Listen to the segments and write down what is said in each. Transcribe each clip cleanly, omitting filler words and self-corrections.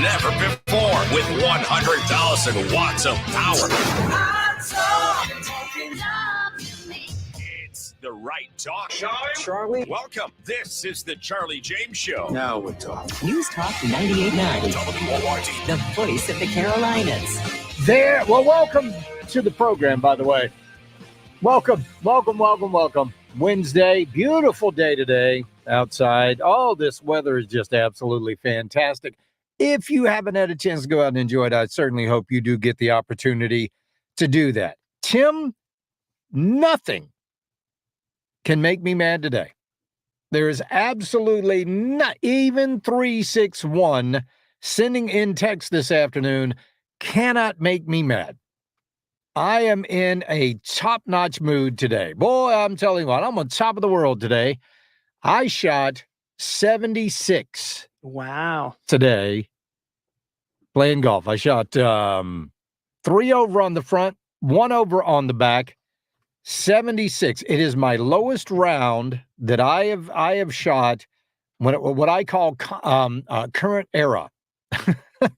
never before with 100,000 watts of power. It's the right talk. Charlie? Welcome. This is the Charlie James Show. Now we're talking. News Talk 98.9. WORD. The voice of the Carolinas. There. Well, welcome to the program, by the way. Welcome. Wednesday. Beautiful day today outside. Oh, this weather is just absolutely fantastic. If you haven't had a chance to go out and enjoy it, I certainly hope you do get the opportunity to do that. Tim, nothing can make me mad today. There is absolutely not even 361 sending in text this afternoon cannot make me mad. I am in a top-notch mood today. Boy, I'm telling you what, I'm on top of the world today. I shot 76. Wow. Today playing golf. I shot 3 over on the front, 1 over on the back, 76. It is my lowest round that I have shot what I call current era.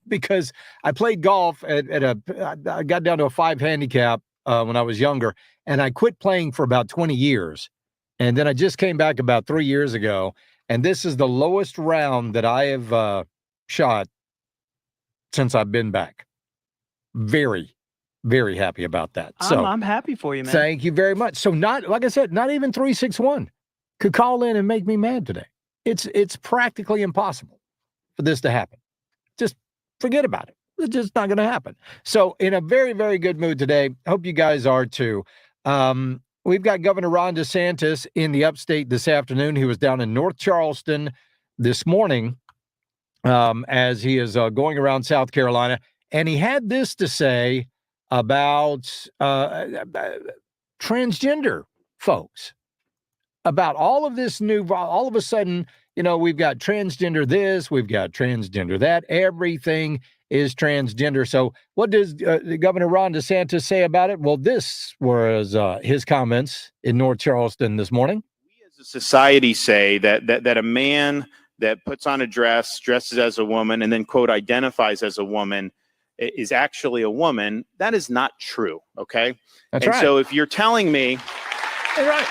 Because I played golf I got down to a 5 handicap when I was younger, and I quit playing for about 20 years. And then I just came back about 3 years ago, and this is the lowest round that I have shot since I've been back. Very, very happy about that. I'm happy for you, man. Thank you very much. So like I said, not even 361 could call in and make me mad today. It's practically impossible for this to happen. Just forget about it. It's just not going to happen. So in a very, very good mood today. Hope you guys are too. We've got Governor Ron DeSantis in the Upstate this afternoon. He was down in North Charleston this morning as he is going around South Carolina. And he had this to say about transgender folks, about all of this all of a sudden, we've got transgender this, we've got transgender that, everything is transgender. So what does Governor Ron DeSantis say about it? Well, this was his comments in North Charleston this morning. We as a society say that a man that puts on a dress, dresses as a woman, and then, quote, identifies as a woman is actually a woman. That is not true, okay? That's right. So if you're telling me... Right.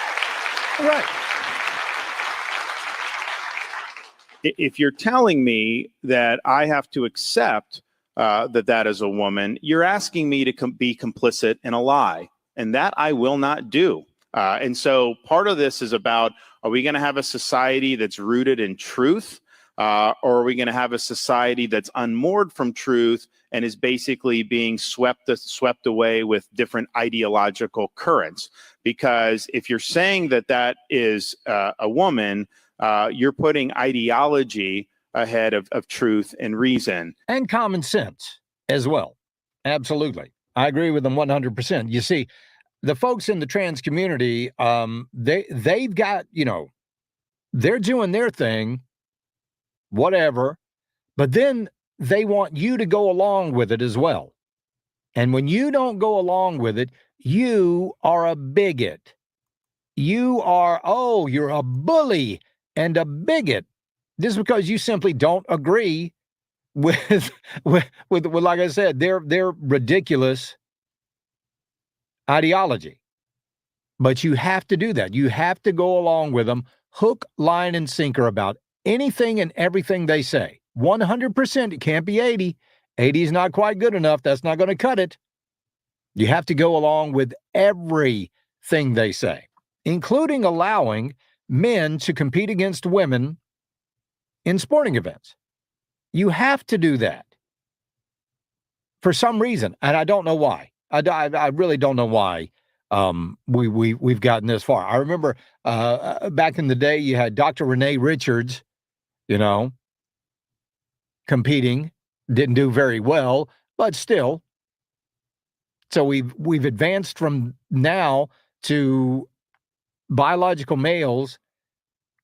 If you're telling me that I have to accept that is a woman, you're asking me to be complicit in a lie, and that I will not do. And so part of this is about, are we going to have a society that's rooted in truth, or are we going to have a society that's unmoored from truth and is basically being swept away with different ideological currents? Because if you're saying that is a woman, you're putting ideology ahead of truth and reason. And common sense as well. Absolutely. I agree with them 100%. You see, the folks in the trans community, they've got, they're doing their thing, whatever, but then they want you to go along with it as well. And when you don't go along with it, you are a bigot. You're a bully and a bigot. This is because you simply don't agree with like I said, their ridiculous ideology. But you have to do that. You have to go along with them, hook, line, and sinker about anything and everything they say. 100%. It can't be 80. 80 is not quite good enough. That's not going to cut it. You have to go along with everything they say, including allowing men to compete against women in sporting events. You have to do that for some reason, and I don't know why. I really don't know why we've gotten this far. I remember back in the day, you had Dr. Renee Richards, competing, didn't do very well, but still. So we've advanced from now to biological males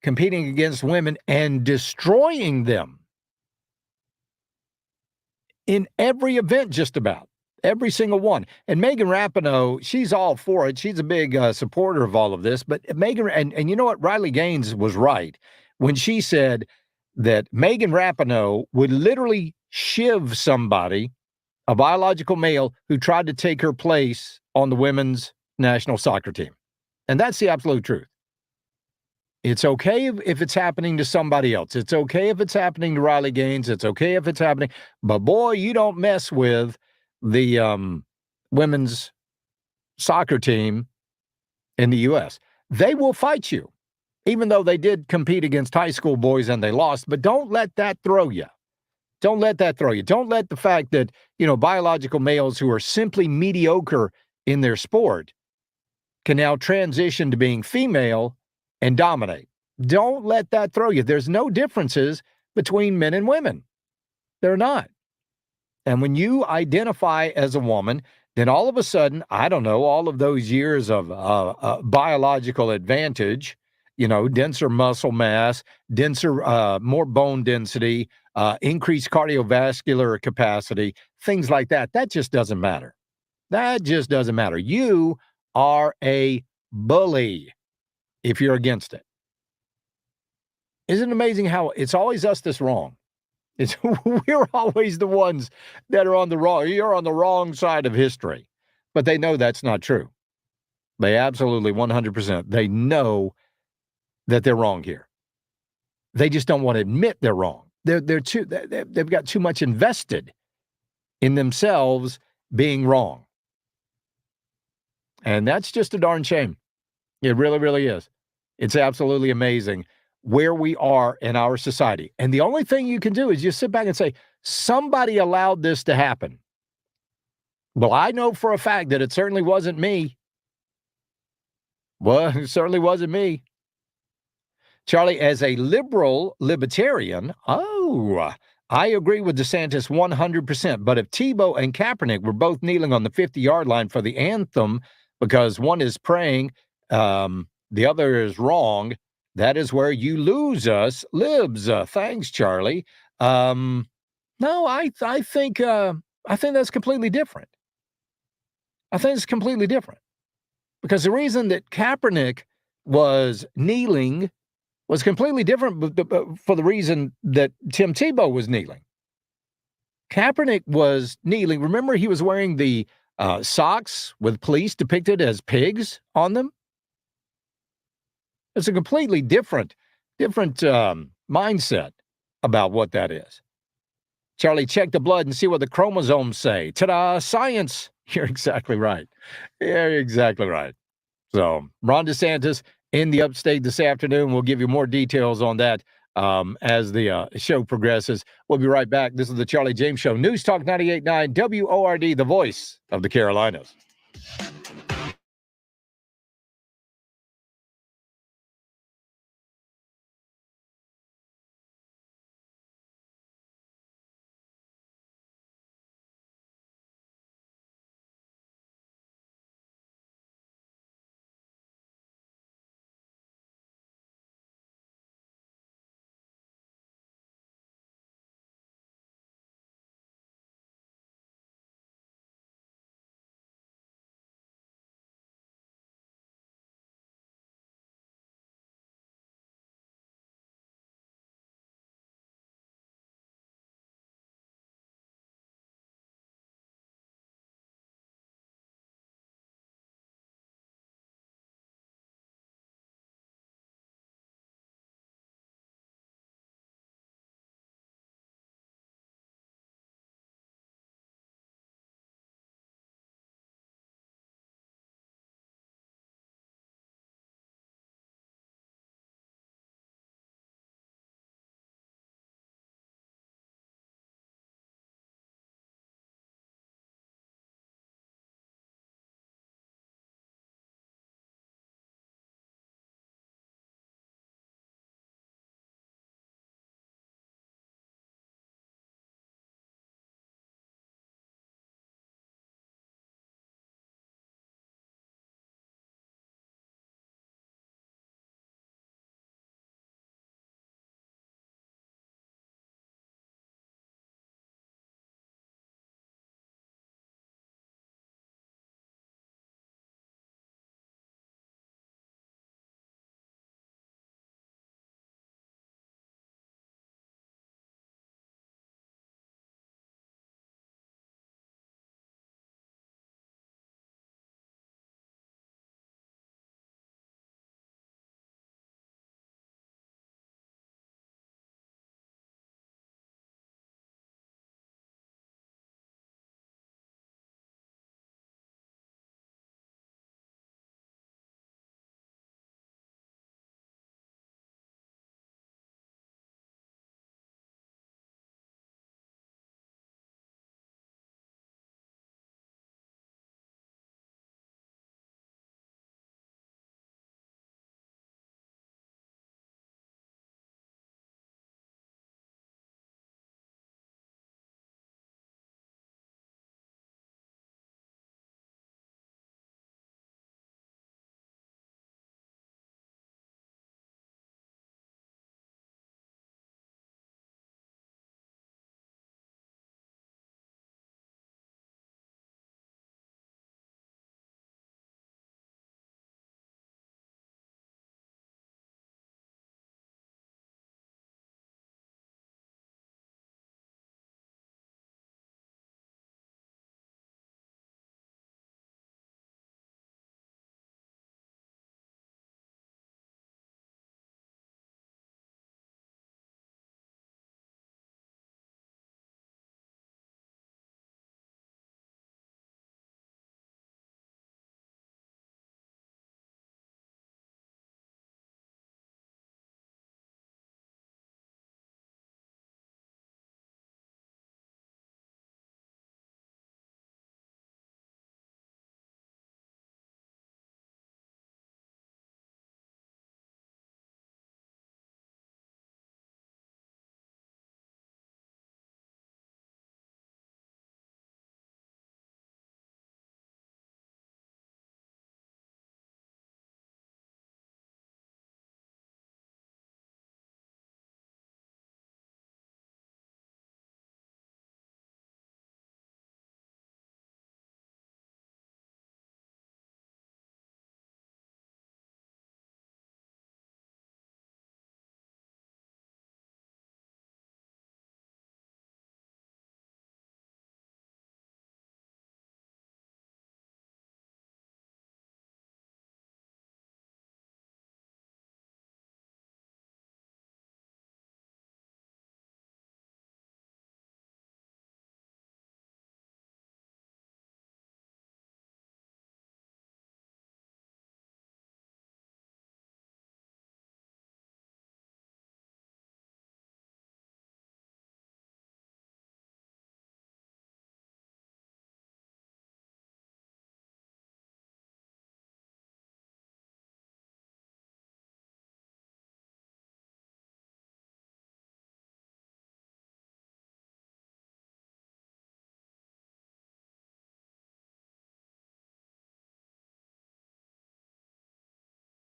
competing against women and destroying them in every event, just about every single one. And Megan Rapinoe, she's all for it. She's a big supporter of all of this. But Megan, and you know what? Riley Gaines was right when she said that Megan Rapinoe would literally shiv somebody, a biological male who tried to take her place on the women's national soccer team. And that's the absolute truth. It's okay if it's happening to somebody else. It's okay if it's happening to Riley Gaines. It's okay if it's happening. But boy, you don't mess with the women's soccer team in the U.S. They will fight you, even though they did compete against high school boys and they lost. But don't let that throw you. Don't let that throw you. Don't let the fact that, biological males who are simply mediocre in their sport can now transition to being female and dominate. Don't let that throw you. There's no differences between men and women. They're not. And when you identify as a woman, then all of a sudden, I don't know, all of those years of biological advantage, denser muscle mass, denser, more bone density, increased cardiovascular capacity, things like that, that just doesn't matter. That just doesn't matter. You are a bully if you're against it. Isn't it amazing how it's always us that's wrong? We're always the ones that are on the wrong. You're on the wrong side of history. But they know that's not true. They absolutely 100%. They know that they're wrong here. They just don't want to admit they're wrong. They've got too much invested in themselves being wrong. And that's just a darn shame. It really, really is. It's absolutely amazing where we are in our society. And the only thing you can do is just sit back and say, somebody allowed this to happen. Well, I know for a fact that it certainly wasn't me. Well, it certainly wasn't me. Charlie, as a libertarian, I agree with DeSantis 100%. But if Tebow and Kaepernick were both kneeling on the 50-yard line for the anthem because one is praying, the other is wrong, that is where you lose us, libs. Thanks, Charlie. No, I think that's completely different. I think it's completely different because the reason that Kaepernick was kneeling was completely different for the reason that Tim Tebow was kneeling. Kaepernick was kneeling. Remember, he was wearing the socks with police depicted as pigs on them. It's a completely different mindset about what that is. Charlie, check the blood and see what the chromosomes say. Ta-da, science. You're exactly right. You're exactly right. So, Ron DeSantis in the Upstate this afternoon. We'll give you more details on that as the show progresses. We'll be right back. This is the Charlie James Show. News Talk 98.9 WORD, the voice of the Carolinas.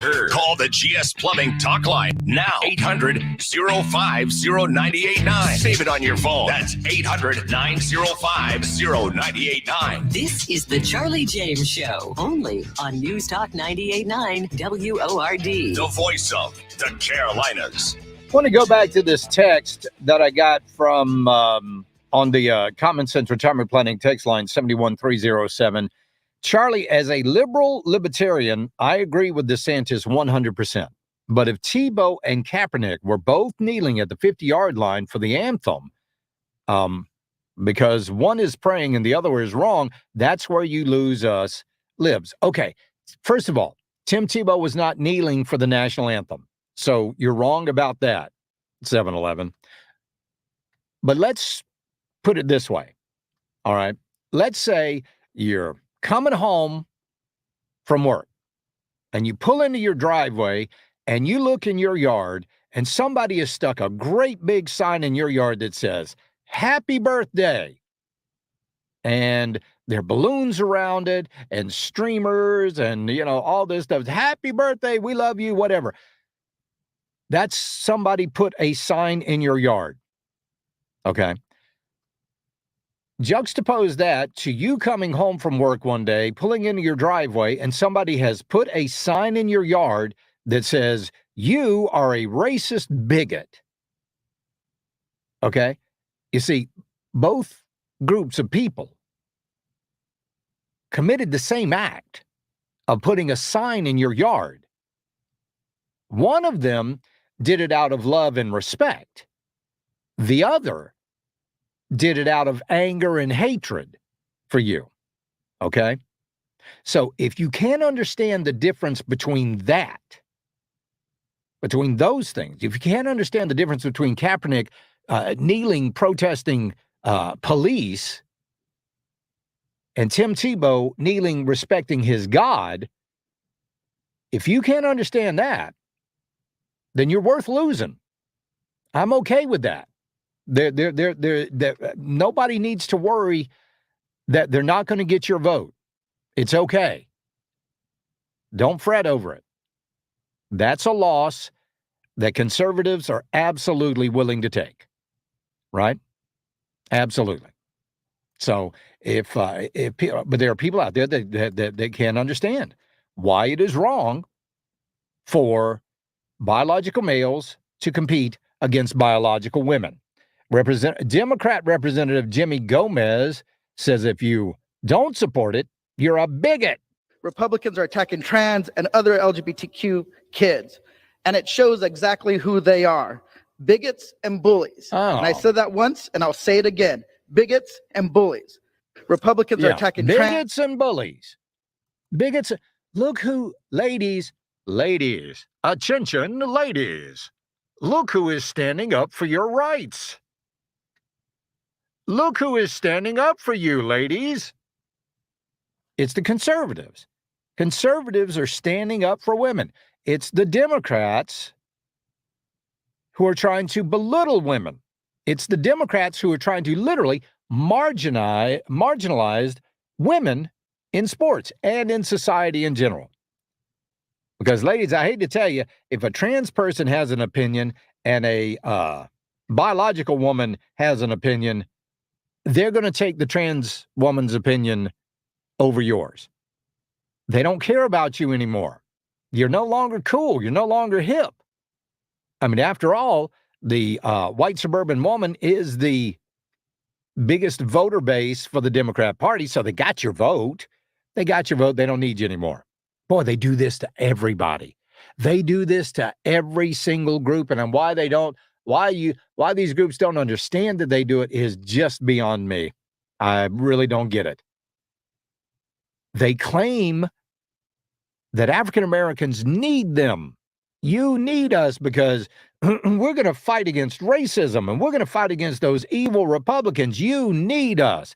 Call the GS Plumbing Talk Line now. 800-509-8989. Save it on your phone. That's 800-905-0989. This is the Charlie James Show, only on News Talk 98.9 WORD. The voice of the Carolinas. I want to go back to this text that I got from on the Common Sense Retirement Planning text line 71307. Charlie, as a liberal libertarian, I agree with DeSantis 100%. But if Tebow and Kaepernick were both kneeling at the 50-yard line for the anthem, because one is praying and the other is wrong, that's where you lose us libs. Okay, first of all, Tim Tebow was not kneeling for the national anthem. So you're wrong about that, 7-Eleven. But let's put it this way, all right? Let's say you're coming home from work and you pull into your driveway and you look in your yard and somebody has stuck a great big sign in your yard that says, "Happy birthday." And there are balloons around it and streamers and, all this stuff. "Happy birthday. We love you," whatever. That's somebody put a sign in your yard. Okay. Juxtapose that to you coming home from work one day, pulling into your driveway, and somebody has put a sign in your yard that says, "You are a racist bigot." Okay? You see, both groups of people committed the same act of putting a sign in your yard. One of them did it out of love and respect. The other did it out of anger and hatred for you, okay? So if you can't understand the difference between those things, if you can't understand the difference between Kaepernick kneeling, protesting police, and Tim Tebow kneeling, respecting his God, if you can't understand that, then you're worth losing. I'm okay with that. Nobody needs to worry that they're not going to get your vote. It's okay. Don't fret over it. That's a loss that conservatives are absolutely willing to take, right? Absolutely. So but there are people out there that can't understand why it is wrong for biological males to compete against biological women. Democrat Representative Jimmy Gomez says if you don't support it, you're a bigot. Republicans are attacking trans and other LGBTQ kids, and it shows exactly who they are: bigots and bullies. Oh. And I said that once, and I'll say it again: bigots and bullies. Republicans are attacking bigots and bullies. Bigots. Look who, ladies, attention, ladies. Look who is standing up for your rights. Look who is standing up for you, ladies. It's the conservatives. Conservatives are standing up for women. It's the Democrats who are trying to belittle women. It's the Democrats who are trying to literally marginalize women in sports and in society in general. Because, ladies, I hate to tell you, if a trans person has an opinion and a biological woman has an opinion, they're going to take the trans woman's opinion over yours. They don't care about you anymore. You're no longer cool. You're no longer hip. I mean, after all, the white suburban woman is the biggest voter base for the Democrat Party, so they got your vote. They got your vote. They don't need you anymore. Boy, they do this to everybody. They do this to every single group, and why these groups don't understand that they do it is just beyond me. I really don't get it. They claim that African Americans need them. You need us because we're going to fight against racism and we're going to fight against those evil Republicans. You need us.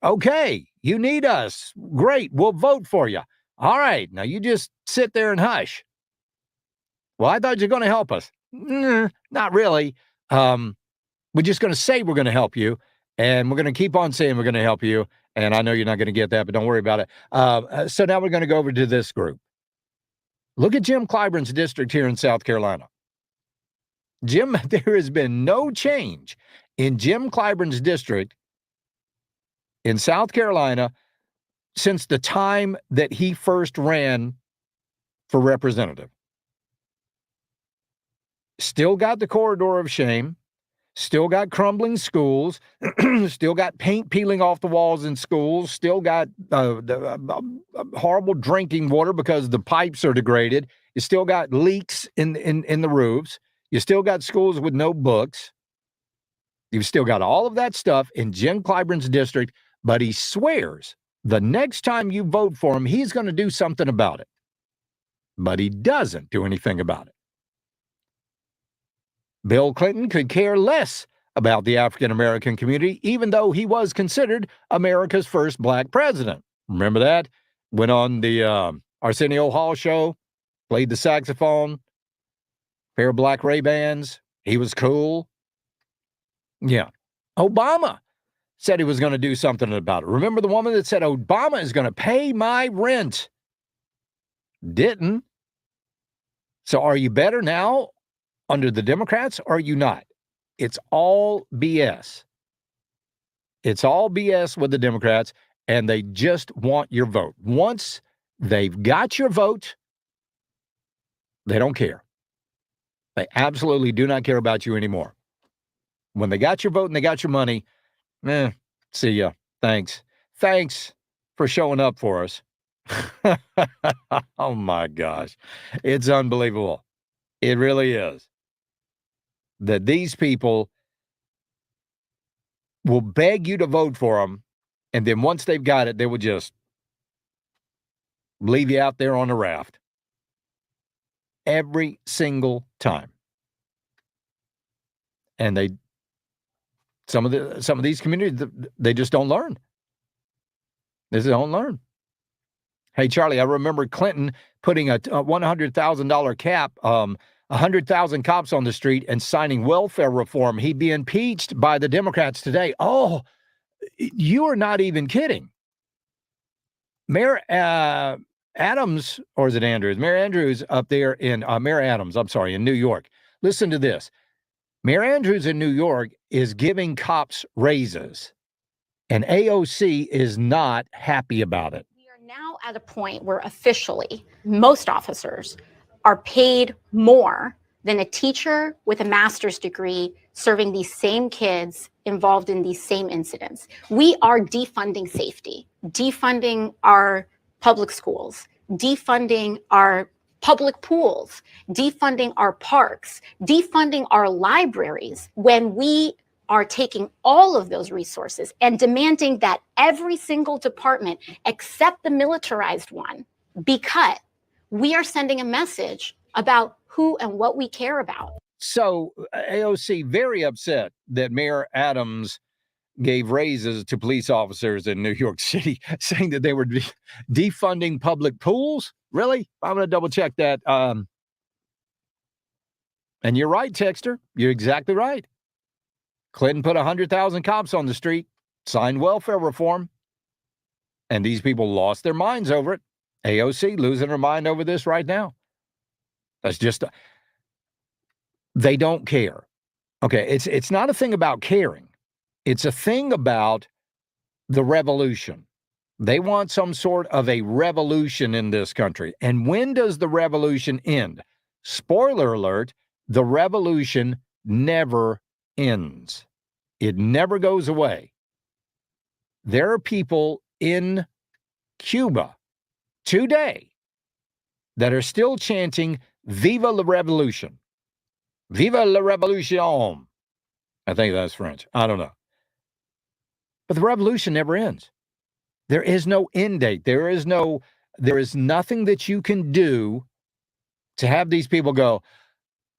Okay, you need us. Great, we'll vote for you. All right, now you just sit there and hush. Well, I thought you were going to help us. Not really. We're just going to say we're going to help you, and we're going to keep on saying we're going to help you, and I know you're not going to get that, but don't worry about it. So now we're going to go over to this group. Look at Jim Clyburn's district here in South Carolina. Jim, there has been no change in Jim Clyburn's district in South Carolina since the time that he first ran for representative. Still got the corridor of shame, still got crumbling schools, still got paint peeling off the walls in schools, still got horrible drinking water because the pipes are degraded. You still got leaks in the roofs. You still got schools with no books. You've still got all of that stuff in Jim Clyburn's district, but he swears the next time you vote for him, he's going to do something about it. But he doesn't do anything about it. Bill Clinton could care less about the African-American community, even though he was considered America's first black president. Remember that? Went on the Arsenio Hall show, played the saxophone, pair of black Ray-Bans. He was cool. Yeah. Obama said he was going to do something about it. Remember the woman that said, Obama is going to pay my rent? Didn't. So are you better now under the Democrats, or are you not? It's all BS. It's all BS with the Democrats, and they just want your vote. Once they've got your vote, they don't care. They absolutely do not care about you anymore. When they got your vote and they got your money, see ya. Thanks. Thanks for showing up for us. Oh, my gosh. It's unbelievable. It really is. That these people will beg you to vote for them, and then once they've got it, they will just leave you out there on a raft. Every single time. And some of these communities, they just don't learn. They just don't learn. Hey, Charlie, I remember Clinton putting a $100,000 cap, 100,000 cops on the street and signing welfare reform. He'd be impeached by the Democrats today. Oh, you are not even kidding. Mayor Adams, or is it Andrews? Mayor Andrews up there in, Mayor Adams, I'm sorry, in New York. Listen to this. Mayor Andrews in New York is giving cops raises, and AOC is not happy about it. We are now at a point where officially most officers are paid more than a teacher with a master's degree serving these same kids involved in these same incidents. We are defunding safety, defunding our public schools, defunding our public pools, defunding our parks, defunding our libraries, when we are taking all of those resources and demanding that every single department except the militarized one be cut. We are sending a message about who and what we care about. So AOC very upset that Mayor Adams gave raises to police officers in New York City, saying that they were defunding public pools. Really? I'm going to double check that. And you're right, Texter. You're exactly right. Clinton put 100,000 cops on the street, signed welfare reform, and these people lost their minds over it. AOC losing her mind over this right now. That's just, they don't care. Okay, it's not a thing about caring. It's a thing about the revolution. They want some sort of a revolution in this country. And when does the revolution end? Spoiler alert, the revolution never ends. It never goes away. There are people in Cuba today that are still chanting, Viva la Revolution. Viva la Revolution. I think that's French. I don't know. But the revolution never ends. There is no end date. There is nothing that you can do to have these people go,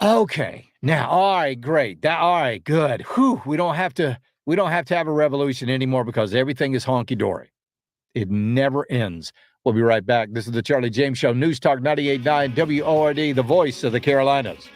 okay, now, all right, great. All right, good. Whew, we don't have to have a revolution anymore because everything is honky-dory. It never ends. We'll be right back. This is the Charlie James Show, News Talk 98.9 WORD, the voice of the Carolinas.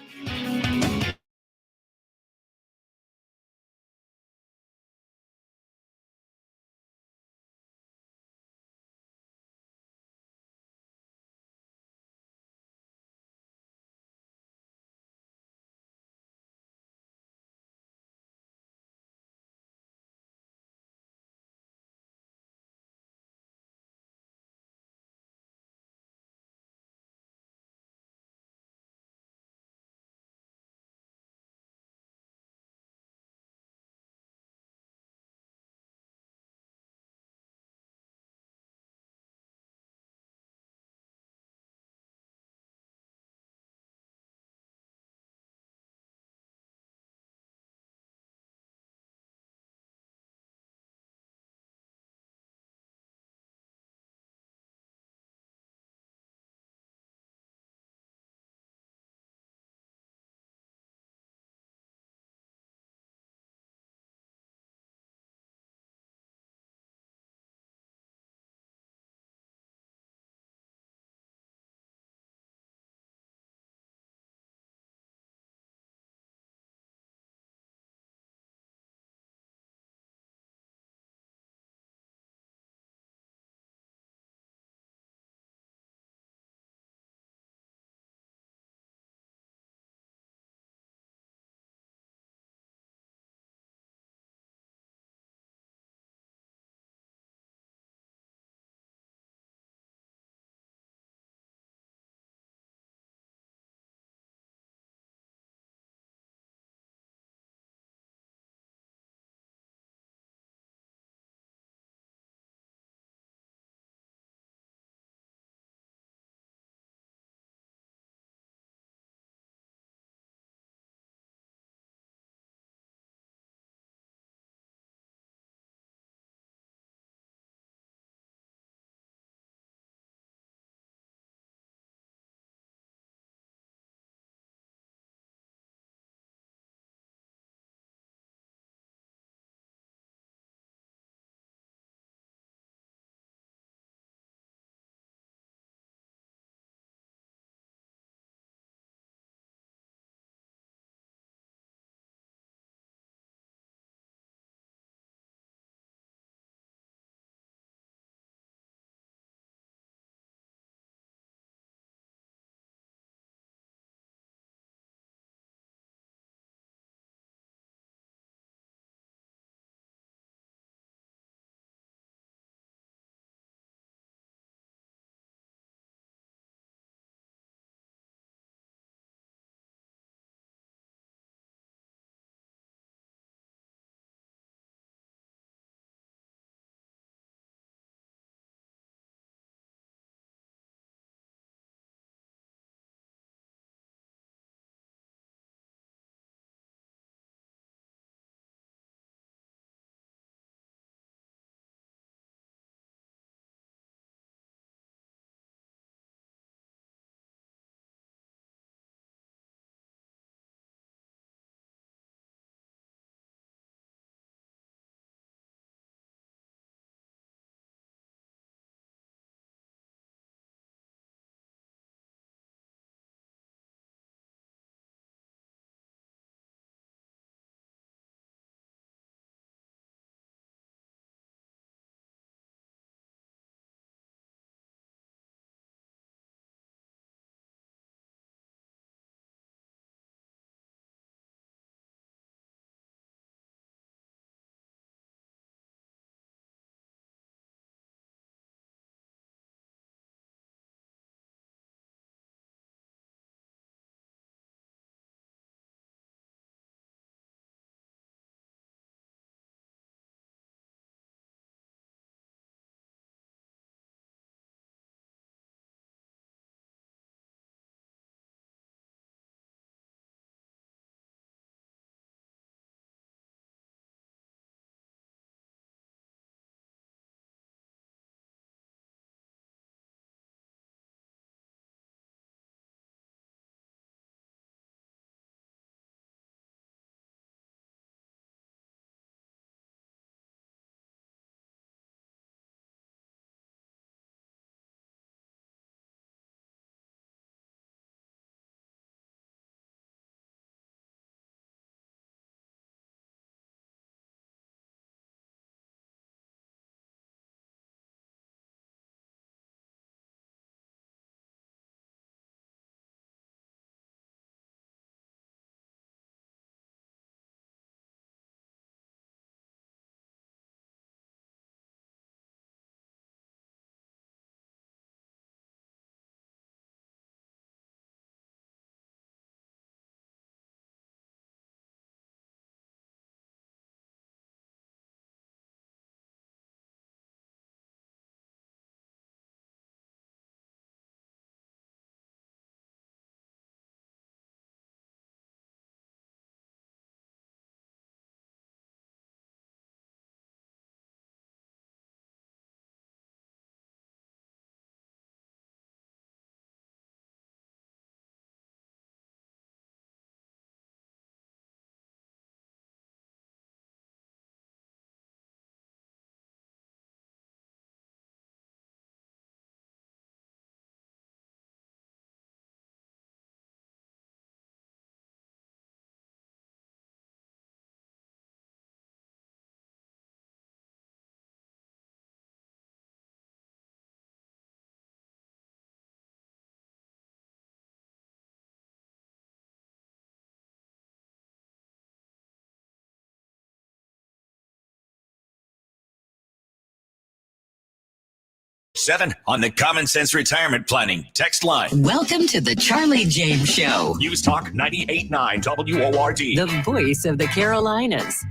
7 on the Common Sense Retirement Planning text line. Welcome to the Charlie James Show, News Talk 98.9 WORD. the voice of the Carolinas.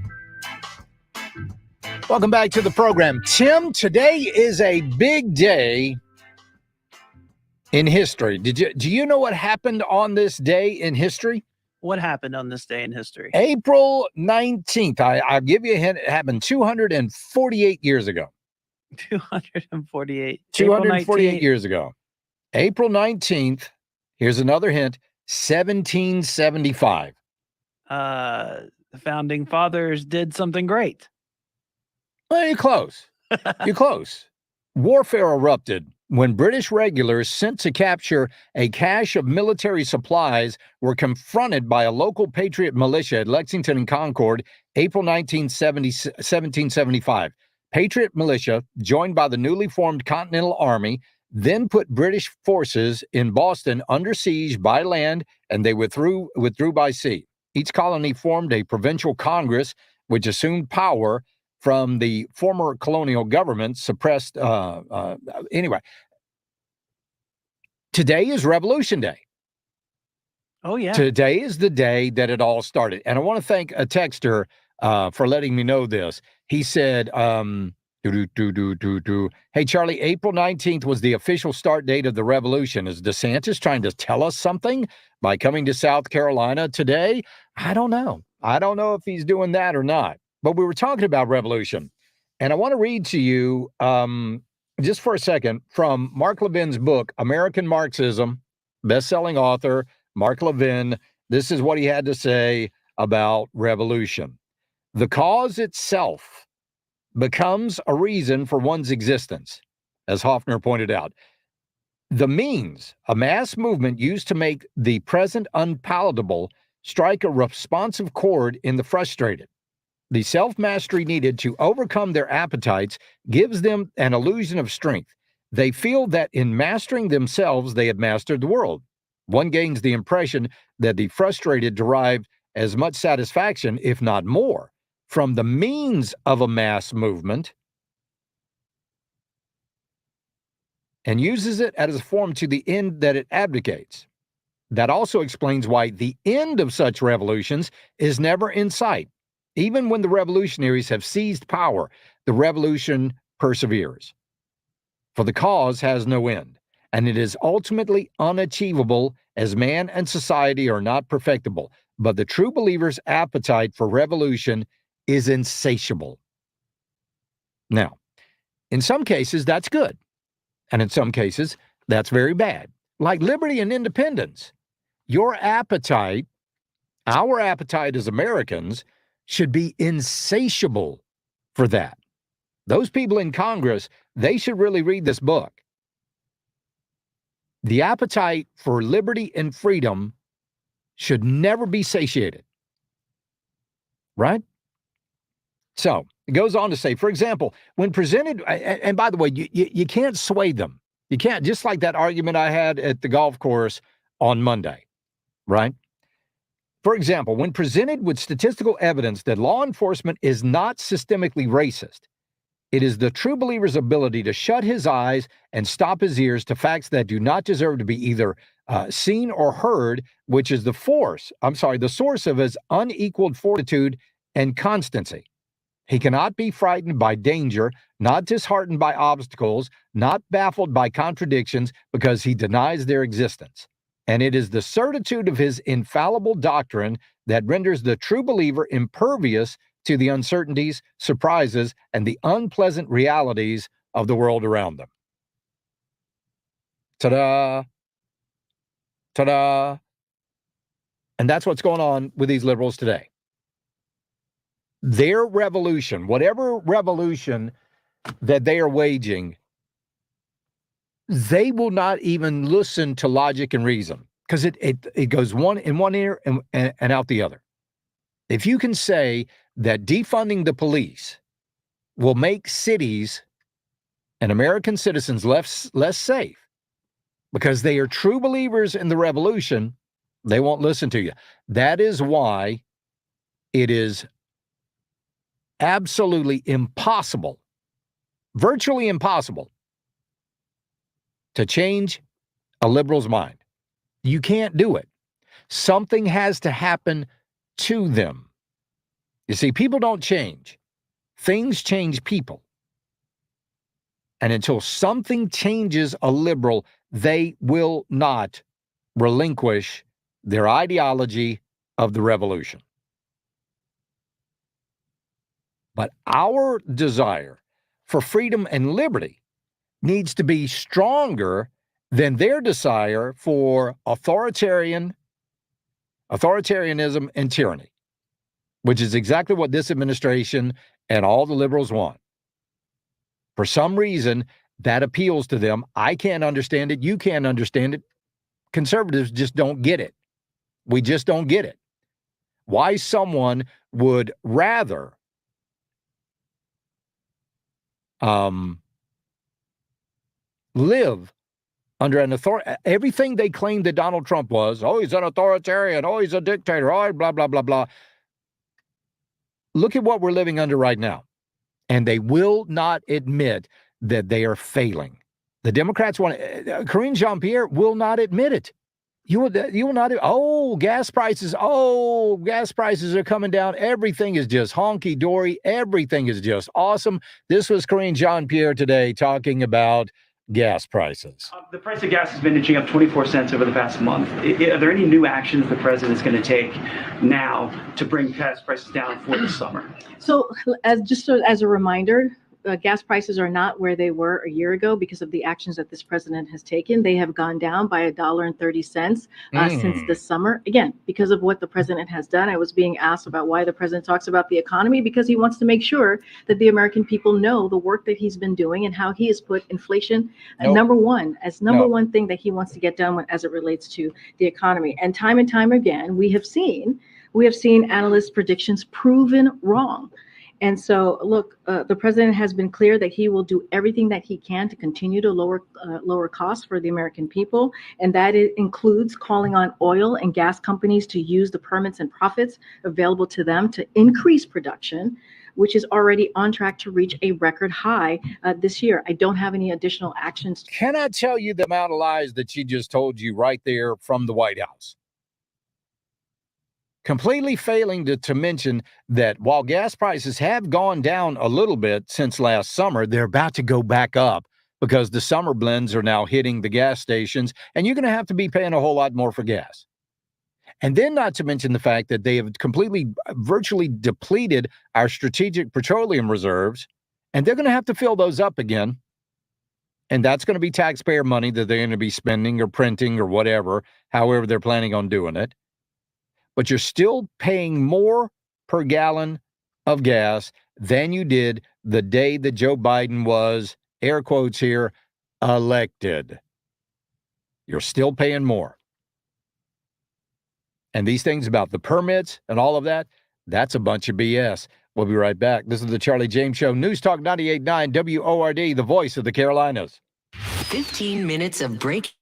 Welcome back to the program. Tim, today is a big day in history. Do you know what happened on this day in history? What happened on this day in history? April 19th. I'll give you a hint. It happened 248 years ago. 248. 248 years ago. April 19th. Here's another hint. 1775. The founding fathers did something great. Well, you're close. You're close. Warfare erupted when British regulars sent to capture a cache of military supplies were confronted by a local patriot militia at Lexington and Concord, April 1775. Patriot militia, joined by the newly formed Continental Army, then put British forces in Boston under siege by land, and they withdrew by sea. Each colony formed a provincial congress, which assumed power from the former colonial government, suppressed. Anyway, today is Revolution Day. Oh, yeah. Today is the day that it all started. And I want to thank a texter for letting me know this. He said, hey, Charlie, April 19th was the official start date of the revolution. Is DeSantis trying to tell us something by coming to South Carolina today? I don't know. I don't know if he's doing that or not. But we were talking about revolution. And I want to read to you just for a second from Mark Levin's book, American Marxism, best-selling author, Mark Levin. This is what he had to say about revolution. The cause itself becomes a reason for one's existence, as Hoffner pointed out. The means, a mass movement used to make the present unpalatable, strike a responsive chord in the frustrated. The self-mastery needed to overcome their appetites gives them an illusion of strength. They feel that in mastering themselves, they have mastered the world. One gains the impression that the frustrated derive as much satisfaction, if not more, from the means of a mass movement and uses it as a form to the end that it advocates. That also explains why the end of such revolutions is never in sight. Even when the revolutionaries have seized power, the revolution perseveres. For the cause has no end, and it is ultimately unachievable as man and society are not perfectible. But the true believer's appetite for revolution is insatiable. Now, in some cases, that's good. And in some cases, that's very bad. Like liberty and independence. Your appetite, our appetite as Americans, should be insatiable for that. Those people in Congress, they should really read this book. The appetite for liberty and freedom should never be satiated. Right? So it goes on to say, for example, when presented, and by the way, you can't sway them. You can't, just like that argument I had at the golf course on Monday, right? For example, when presented with statistical evidence that law enforcement is not systemically racist, it is the true believer's ability to shut his eyes and stop his ears to facts that do not deserve to be either seen or heard, which is the source of his unequaled fortitude and constancy. He cannot be frightened by danger, not disheartened by obstacles, not baffled by contradictions, because he denies their existence. And it is the certitude of his infallible doctrine that renders the true believer impervious to the uncertainties, surprises, and the unpleasant realities of the world around them. Ta-da! Ta-da! And that's what's going on with these liberals today. Their revolution, whatever revolution that they are waging, they will not even listen to logic and reason, because it goes one in one ear and out the other. If you can say that defunding the police will make cities and American citizens less safe because they are true believers in the revolution, they won't listen to you. That is why it is absolutely impossible, virtually impossible, to change a liberal's mind. You can't do it. Something has to happen to them. You see, people don't change. Things change people. And until something changes a liberal, they will not relinquish their ideology of the revolution. But our desire for freedom and liberty needs to be stronger than their desire for authoritarianism and tyranny, which is exactly what this administration and all the liberals want. For some reason, that appeals to them. I can't understand it. You can't understand it. Conservatives just don't get it. We just don't get it. Why someone would rather live under an everything they claimed that Donald Trump was. Oh, he's an authoritarian. Oh, he's a dictator. Oh, blah, blah, blah, blah. Look at what we're living under right now. And they will not admit that they are failing. The Democrats want Karine Jean-Pierre will not admit it. You will not. Oh, gas prices. Oh, gas prices are coming down. Everything is just honky-dory. Everything is just awesome. This was Karine Jean-Pierre today talking about gas prices. The price of gas has been inching up 24 cents over the past month. Are there any new actions the president is going to take now to bring gas prices down for the summer? So as a reminder, gas prices are not where they were a year ago because of the actions that this president has taken. They have gone down by $1.30 since this summer. Again, because of what the president has done. I was being asked about why the president talks about the economy, because he wants to make sure that the American people know the work that he's been doing and how he has put inflation number one thing that he wants to get done as it relates to the economy. And time again, we have seen analyst predictions proven wrong. And so, look, the president has been clear that he will do everything that he can to continue to lower costs for the American people. And that includes calling on oil and gas companies to use the permits and profits available to them to increase production, which is already on track to reach a record high this year. I don't have any additional actions. Can I tell you the amount of lies that she just told you right there from the White House? Completely failing to mention that while gas prices have gone down a little bit since last summer, they're about to go back up because the summer blends are now hitting the gas stations, and you're going to have to be paying a whole lot more for gas. And then not to mention the fact that they have virtually depleted our strategic petroleum reserves, and they're going to have to fill those up again. And that's going to be taxpayer money that they're going to be spending or printing or whatever, however they're planning on doing it. But you're still paying more per gallon of gas than you did the day that Joe Biden was, air quotes here, elected. You're still paying more. And these things about the permits and all of that, that's a bunch of BS. We'll be right back. This is the Charlie James Show. News Talk 98.9 WORD, the voice of the Carolinas. 15 minutes of break.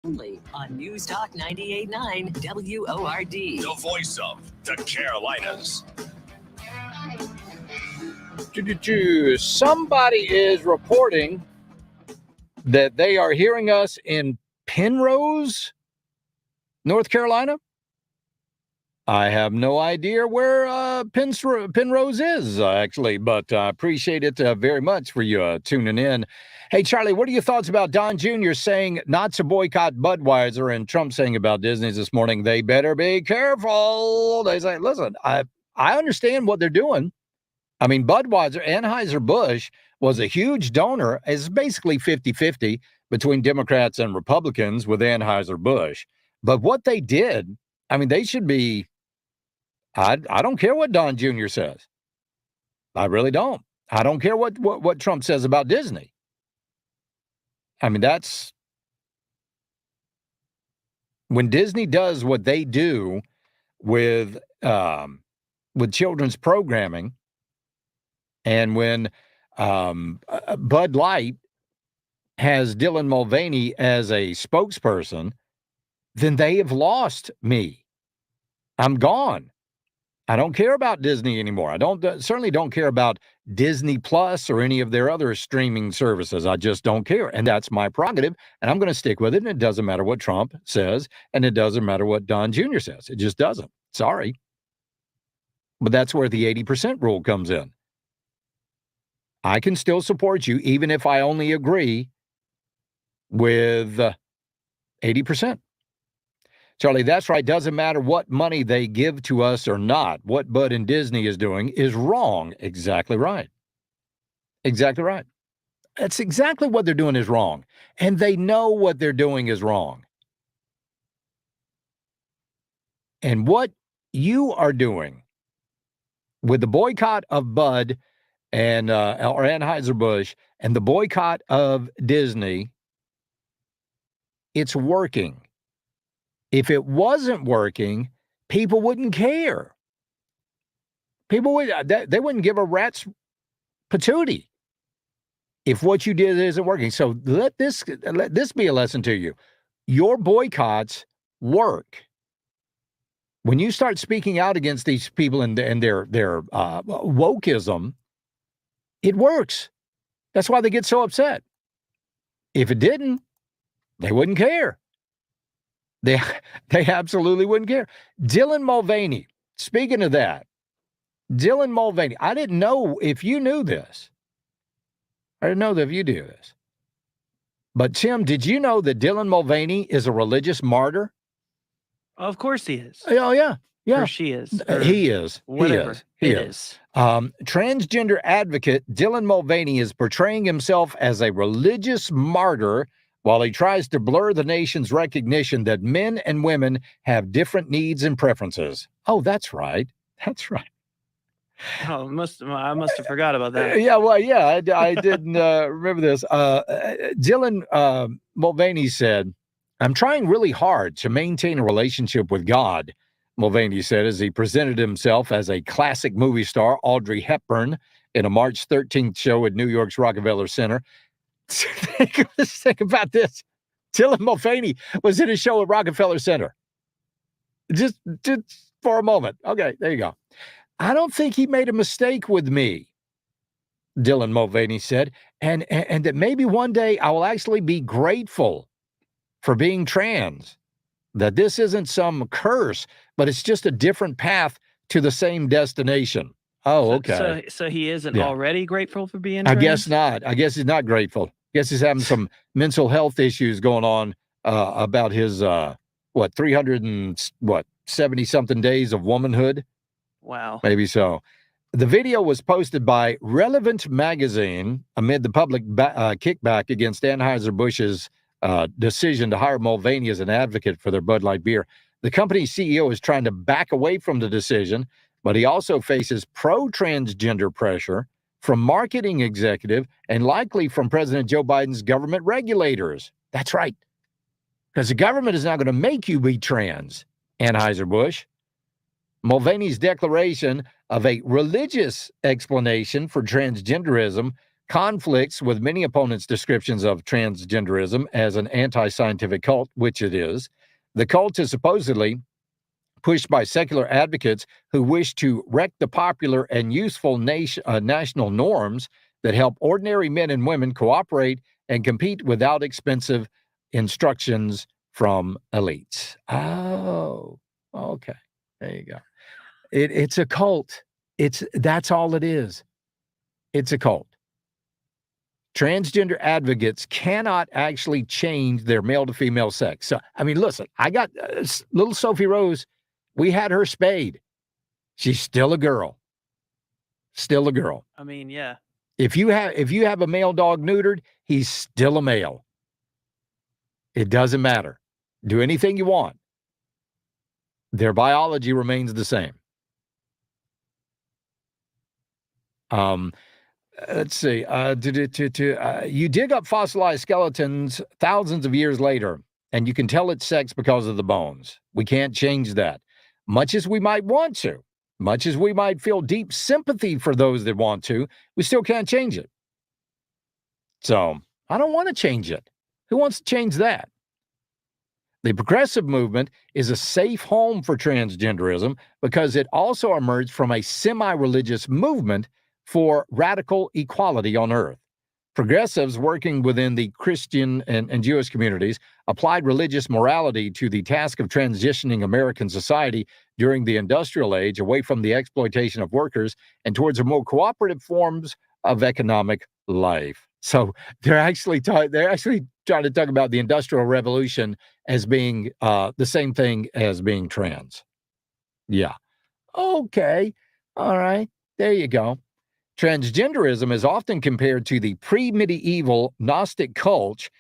Only on News Talk 98.9 WORD. The voice of the Carolinas. Somebody is reporting that they are hearing us in Penrose, North Carolina. I have no idea where Penrose is, actually, but I appreciate it very much for you tuning in. Hey, Charlie, what are your thoughts about Don Jr. saying not to boycott Budweiser and Trump saying about Disney's this morning, they better be careful? They say, listen, I understand what they're doing. I mean, Budweiser, Anheuser-Busch was a huge donor. It's basically 50-50 between Democrats and Republicans with Anheuser-Busch. But what they did, I mean, they should be, I don't care what Don Jr. says. I really don't. I don't care what Trump says about Disney. I mean, that's when Disney does what they do with children's programming, and when Bud Light has Dylan Mulvaney as a spokesperson, then they have lost me. I'm gone. I don't care about Disney anymore. I certainly don't care about Disney Plus or any of their other streaming services. I just don't care. And that's my prerogative. And I'm going to stick with it. And it doesn't matter what Trump says. And it doesn't matter what Don Jr. says. It just doesn't. Sorry. But that's where the 80% rule comes in. I can still support you even if I only agree with 80%. Charlie, that's right. Doesn't matter what money they give to us or not. What Bud and Disney is doing is wrong. Exactly right. Exactly right. That's exactly what they're doing is wrong. And they know what they're doing is wrong. And what you are doing with the boycott of Bud and or Anheuser-Busch and the boycott of Disney, it's working. If it wasn't working, people wouldn't care. People would they wouldn't give a rat's patootie if what you did isn't working. So let this be a lesson to you. Your boycotts work. When you start speaking out against these people and their wokeism, it works. That's why they get so upset. If it didn't, they wouldn't care. They absolutely wouldn't care. Dylan Mulvaney, speaking of that, Dylan Mulvaney, I didn't know if you knew this. I didn't know that if you knew this. But Tim, did you know that Dylan Mulvaney is a religious martyr? Of course he is. Oh, yeah. Yeah. Or she is. He is. Whatever. He is. Transgender advocate Dylan Mulvaney is portraying himself as a religious martyr while he tries to blur the nation's recognition that men and women have different needs and preferences. Oh, that's right. That's right. Oh, I must have forgot about that. Yeah, well, yeah, I didn't remember this. Dylan Mulvaney said, "I'm trying really hard to maintain a relationship with God," Mulvaney said as he presented himself as a classic movie star, Audrey Hepburn, in a March 13th show at New York's Rockefeller Center. Let's think about this. Dylan Mulvaney was in a show at Rockefeller Center. Just for a moment. Okay, there you go. "I don't think he made a mistake with me," Dylan Mulvaney said, and that maybe one day I will actually be grateful for being trans, that this isn't some curse, but it's just a different path to the same destination. Oh, okay. So he isn't already grateful for being trans? I guess not. I guess he's not grateful. I guess he's having some mental health issues going on about his 370-something days of womanhood. Wow. Maybe so. The video was posted by Relevant Magazine amid the public kickback against Anheuser-Busch's decision to hire Mulvaney as an advocate for their Bud Light beer. The company's CEO is trying to back away from the decision, but he also faces pro-transgender pressure from marketing executive and likely from President Joe Biden's government regulators. That's right. Because the government is not going to make you be trans, Anheuser-Busch. Mulvaney's declaration of a religious explanation for transgenderism conflicts with many opponents' descriptions of transgenderism as an anti-scientific cult, which it is. The cult is supposedly pushed by secular advocates who wish to wreck the popular and useful national norms that help ordinary men and women cooperate and compete without expensive instructions from elites. Oh, okay. There you go. It's a cult. That's all it is. It's a cult. Transgender advocates cannot actually change their male to female sex. So, I mean, listen, I got little Sophie Rose. We had her spayed. She's still a girl. Still a girl. I mean, yeah. If you have a male dog neutered, he's still a male. It doesn't matter. Do anything you want. Their biology remains the same. Let's see. You dig up fossilized skeletons thousands of years later, and you can tell it's sex because of the bones. We can't change that. Much as we might want to, much as we might feel deep sympathy for those that want to, we still can't change it. So I don't want to change it. Who wants to change that? The progressive movement is a safe home for transgenderism because it also emerged from a semi-religious movement for radical equality on earth. Progressives working within the Christian and Jewish communities applied religious morality to the task of transitioning American society during the industrial age away from the exploitation of workers and towards a more cooperative forms of economic life. So they're actually trying to talk about the Industrial Revolution as being the same thing as being trans. Yeah. Okay. All right. There you go. Transgenderism is often compared to the pre-medieval Gnostic cults,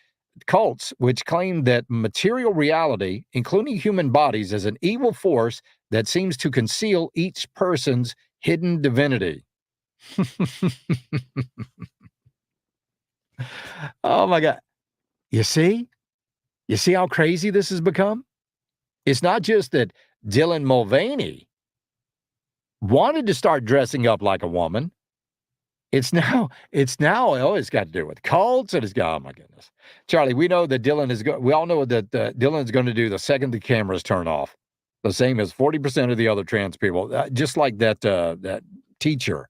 which claimed that material reality, including human bodies, is an evil force that seems to conceal each person's hidden divinity. Oh my God. You see? You see how crazy this has become? It's not just that Dylan Mulvaney wanted to start dressing up like a woman. It's now, oh, it's got to do with cults, and it's got, oh my goodness. Charlie, we know that we all know that Dylan is going to do the second the cameras turn off, the same as 40% of the other trans people, just like that teacher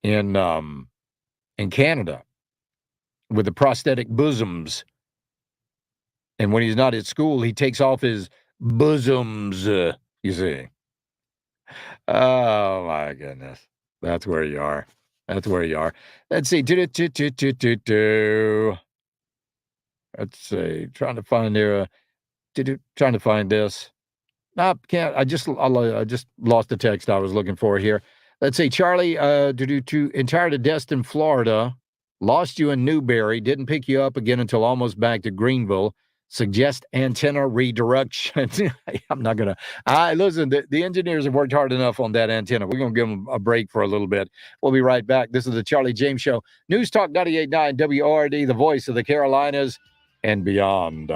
in Canada with the prosthetic bosoms. And when he's not at school, he takes off his bosoms, you see. Oh my goodness. That's where you are. That's where you are. Let's see. Let's see. Trying to find this. No, can't. I just lost the text I was looking for here. Let's see. Charlie, entire to Destin, Florida. Lost you in Newberry. Didn't pick you up again until almost back to Greenville. Suggest antenna redirection. I'm not going to. Listen, the engineers have worked hard enough on that antenna. We're going to give them a break for a little bit. We'll be right back. This is the Charlie James Show. News Talk 98.9 WORD, the voice of the Carolinas and beyond.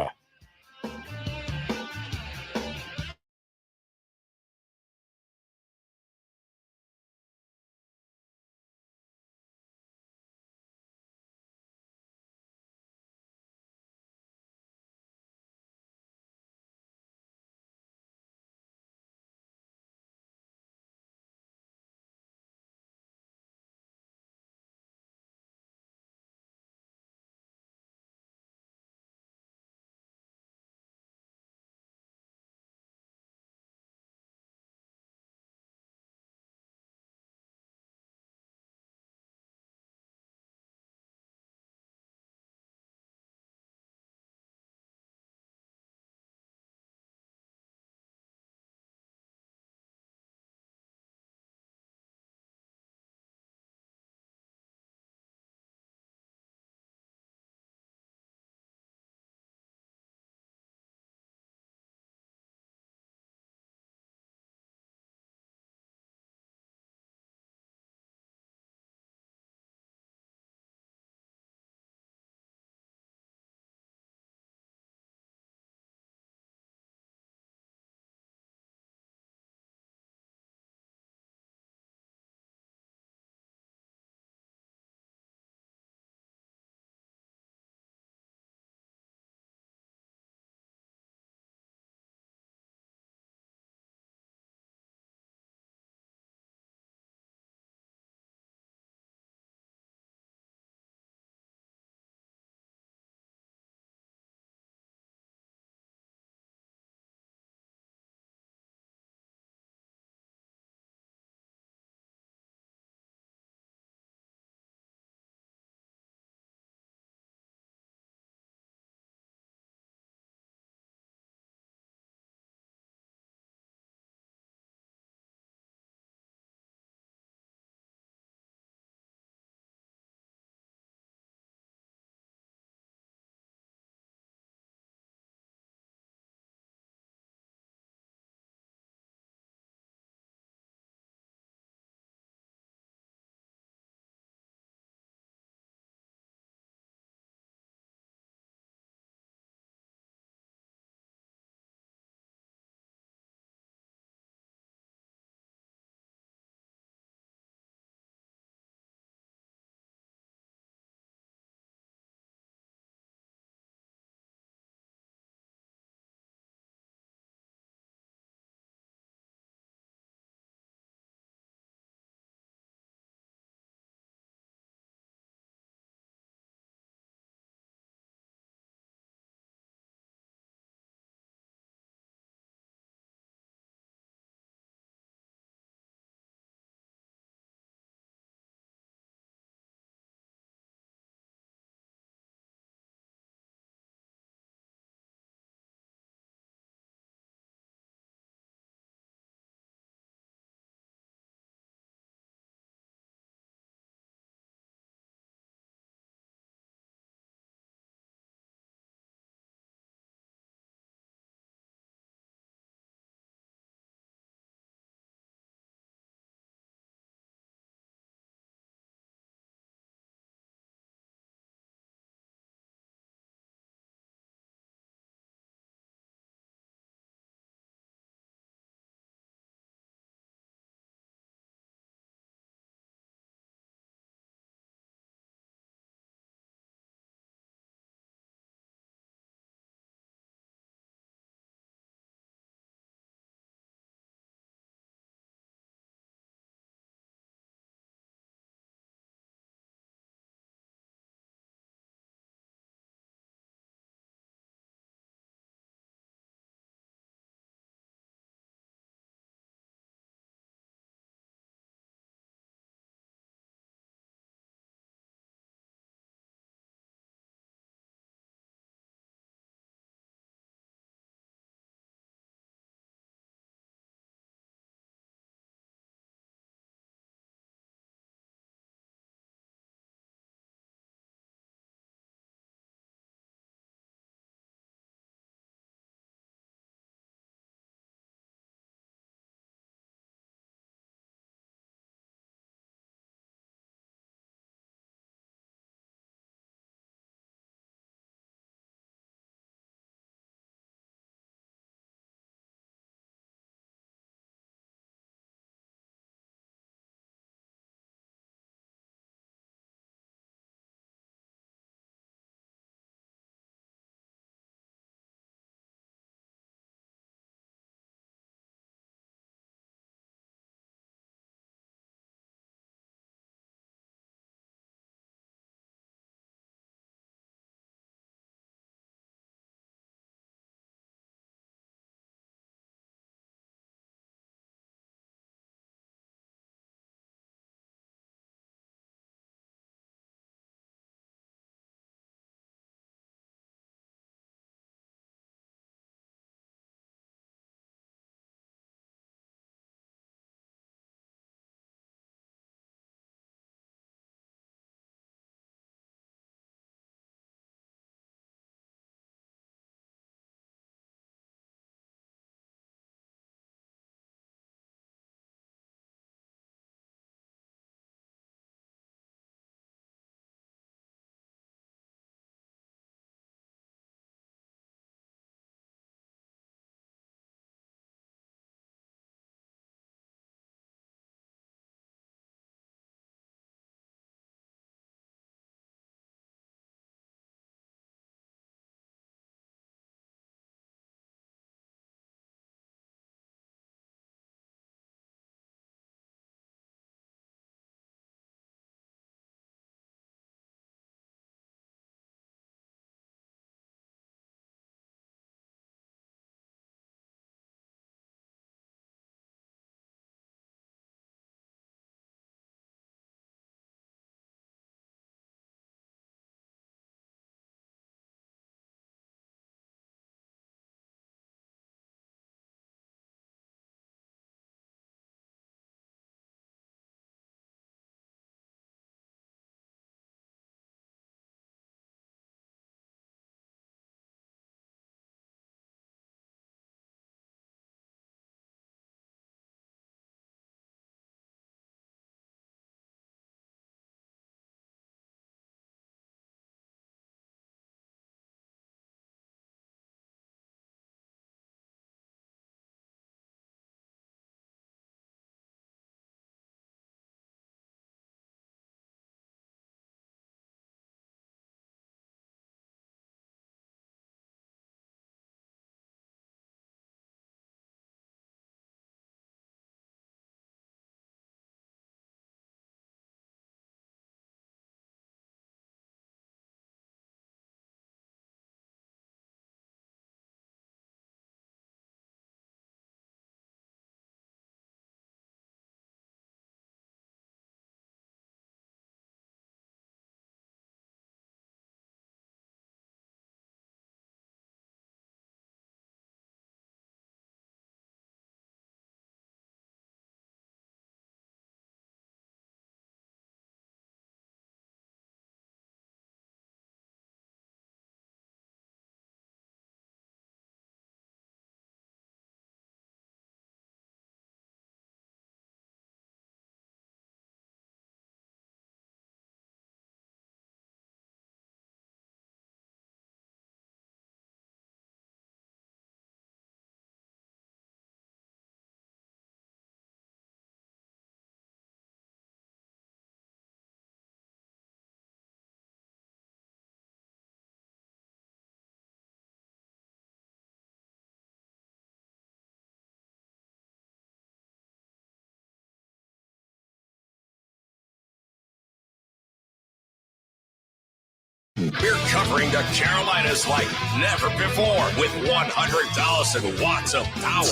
We're covering the Carolinas like never before with 100,000 watts of power.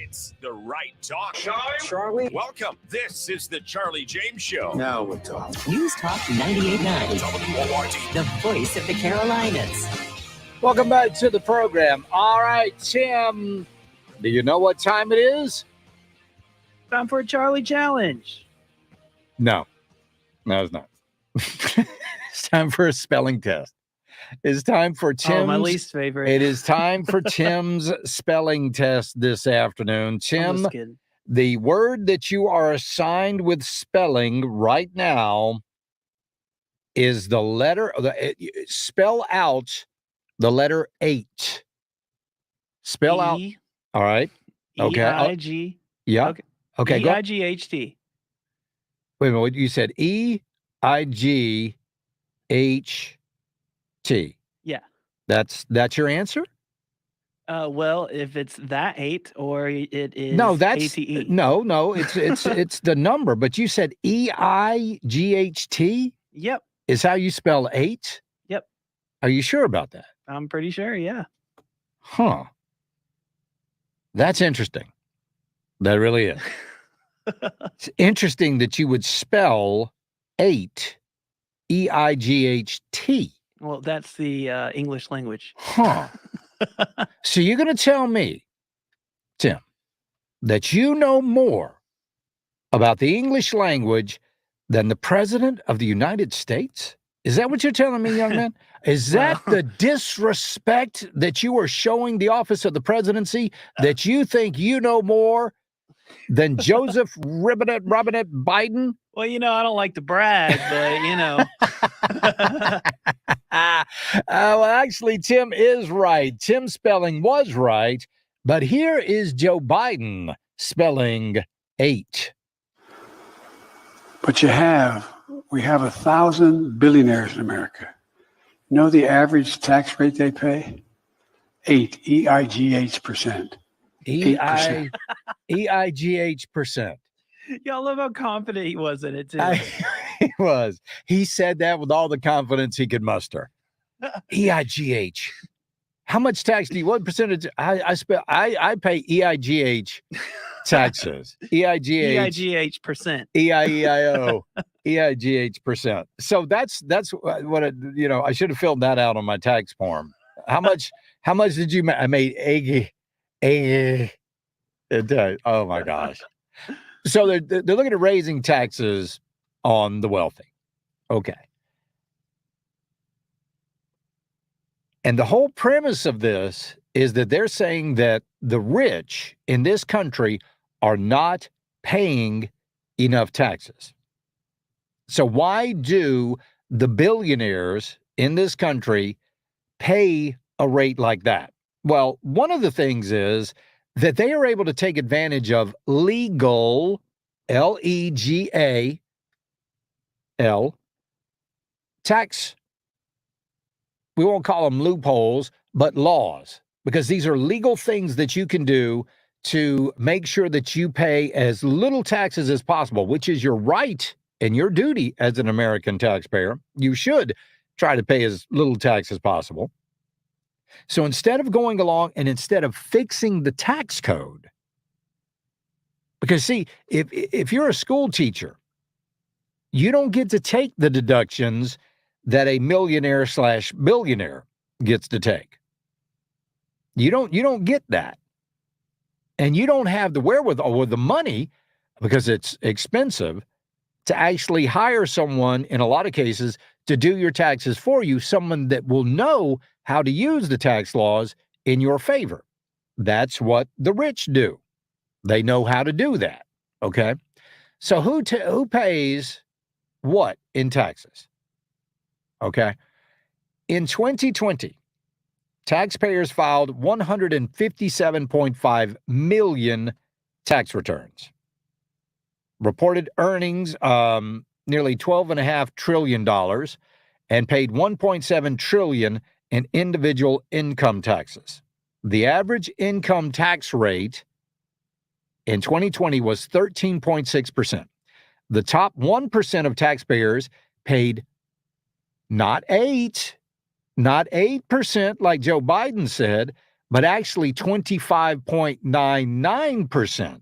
It's the right talk. Charlie. Welcome. This is the Charlie James Show. Now we're talking. News Talk 98.9, WORD. the voice of the Carolinas. Welcome back to the program. All right, Tim, do you know what time it is? Time for a Charlie challenge. No, it's not. It's time for a spelling test. It's time for Tim's. Oh, my least favorite. It is time for Tim's spelling test this afternoon. I'm Tim, just kidding. the word that you are assigned with spelling right now is the letter, spell out the letter 8. Spell out. All right. Okay. E-I-G. Yeah. Okay. Okay. Go. E-I-G-H-T. Wait a minute. You said E-I-G-H-T. Yeah. That's your answer? Well, if it's that 8 or it is No, that's ATE. no. It's the number. But you said E-I-G-H-T Yep. is how you spell 8? Yep. Are you sure about that? I'm pretty sure. Yeah. Huh. That's interesting. That really is. It's interesting that you would spell 8 E-I-G-H-T. Well, that's the English language. Huh. So you're going to tell me, Tim, that you know more about the English language than the President of the United States? Is that what you're telling me, young man? Is that the disrespect that you are showing the office of the presidency, that you think you know more than Joseph Robinette Biden? Well, I don't like to brag, but Well, actually, Tim is right. Tim's spelling was right, but here is Joe Biden spelling 8. But we have 1,000 billionaires in America. Know the average tax rate they pay? 8, E-I-G-H%. E-I-G-H%. y'all love how confident he was in it, too. He was. He said that with all the confidence he could muster. E-I-G-H. How much tax do you, what percentage? I pay E-I-G-H taxes. E-I-G-H. E-I-G-H percent. E-I-E-I-O. E-I-G-H%. So that's what I should have filled that out on my tax form. How much did you make? I made oh my gosh. So they're looking at raising taxes on the wealthy. Okay. And the whole premise of this is that they're saying that the rich in this country are not paying enough taxes. So why do the billionaires in this country pay a rate like that? Well, one of the things is that they are able to take advantage of legal, L-E-G-A-L, tax. We won't call them loopholes, but laws, because these are legal things that you can do to make sure that you pay as little taxes as possible, which is your right and your duty as an American taxpayer. You should try to pay as little tax as possible. So instead of going along and instead of fixing the tax code, because see, if you're a school teacher, you don't get to take the deductions that a millionaire/billionaire gets to take. You don't get that. And you don't have the wherewithal or the money, because it's expensive, to actually hire someone, in a lot of cases, to do your taxes for you, someone that will know how to use the tax laws in your favor. That's what the rich do. They know how to do that, okay? So who pays what in taxes? Okay. In 2020, taxpayers filed 157.5 million tax returns. Reported earnings, nearly $12.5 trillion, and paid $1.7 trillion in individual income taxes. The average income tax rate in 2020 was 13.6%. The top 1% of taxpayers paid not 8% like Joe Biden said, but actually 25.99%,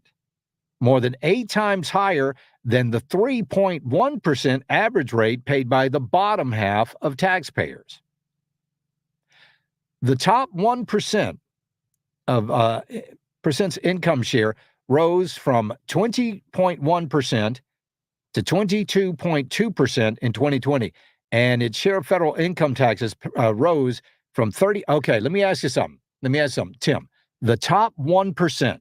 more than 8 times higher than the 3.1% average rate paid by the bottom half of taxpayers. The top 1% of percent's income share rose from 20.1% to 22.2% in 2020, and its share of federal income taxes rose from 30. Okay, let me ask you something. Tim. The top 1%.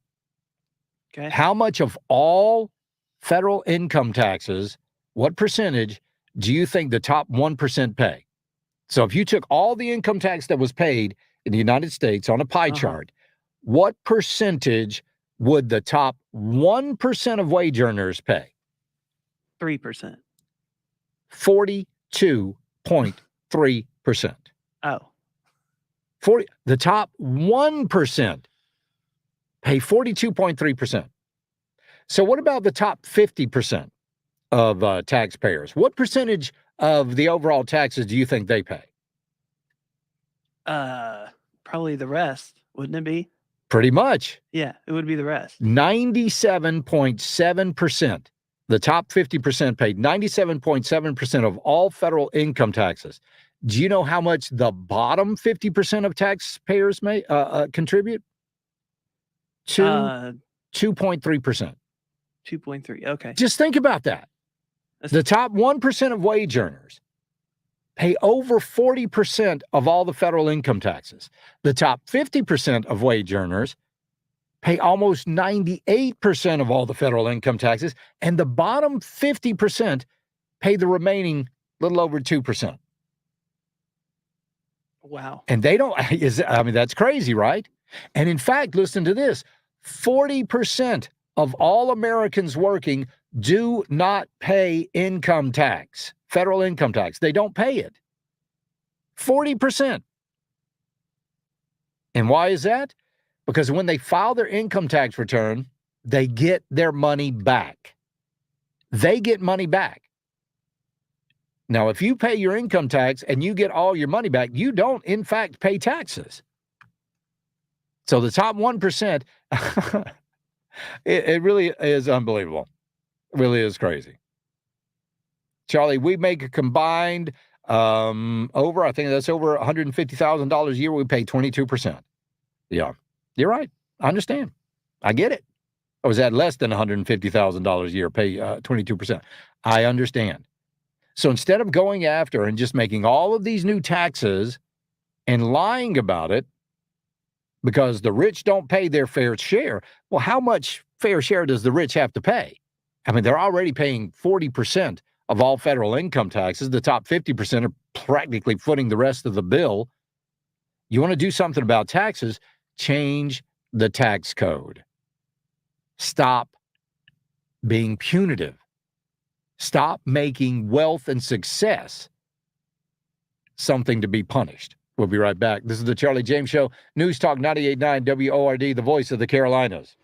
Okay. How much of all federal income taxes, what percentage do you think the top 1% pay? So if you took all the income tax that was paid in the United States on a pie chart, what percentage would the top 1% of wage earners pay? 3%. 42.3%. Oh. The top 1% pay 42.3%. So what about the top 50% of taxpayers? What percentage of the overall taxes do you think they pay? Probably the rest, wouldn't it be? Pretty much. Yeah, it would be the rest. 97.7%. The top 50% paid 97.7% of all federal income taxes. Do you know how much the bottom 50% of taxpayers may contribute? 2.3%. 2.3. Okay. Just think about that. The top 1% of wage earners pay over 40% of all the federal income taxes. The top 50% of wage earners pay almost 98% of all the federal income taxes, and the bottom 50% pay the remaining little over 2%. Wow. And they don't, that's crazy, right? And in fact, listen to this, 40% of all Americans working do not pay income tax, federal income tax. They don't pay it. 40%. And why is that? Because when they file their income tax return, they get their money back. They get money back. Now, if you pay your income tax and you get all your money back, you don't, in fact, pay taxes. So the top 1%, it really is unbelievable. It really is crazy. Charlie, we make a combined I think that's over $150,000 a year. We pay 22%. Yeah, you're right. I understand. I get it. Or was that less than $150,000 a year, pay 22%? I understand. So instead of going after and just making all of these new taxes and lying about it, because the rich don't pay their fair share, well, how much fair share does the rich have to pay? I mean, they're already paying 40% of all federal income taxes. The top 50% are practically footing the rest of the bill. You want to do something about taxes, change the tax code. Stop being punitive. Stop making wealth and success something to be punished. We'll be right back. This is the Charlie James Show. News Talk 98.9 WORD, the voice of the Carolinas.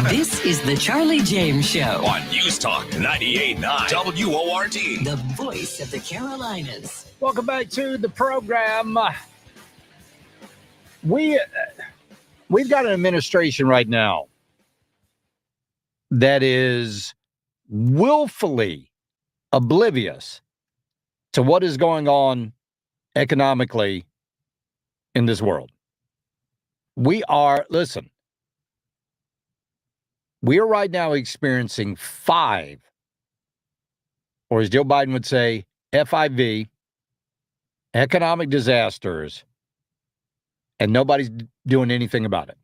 This is the Charlie James Show On News Talk 98.9 WORD. the voice of the Carolinas. Welcome back to the program. We've got an administration right now that is willfully oblivious to what is going on economically in this world. We are right now experiencing 5, or as Joe Biden would say, FIV, economic disasters, and nobody's doing anything about it.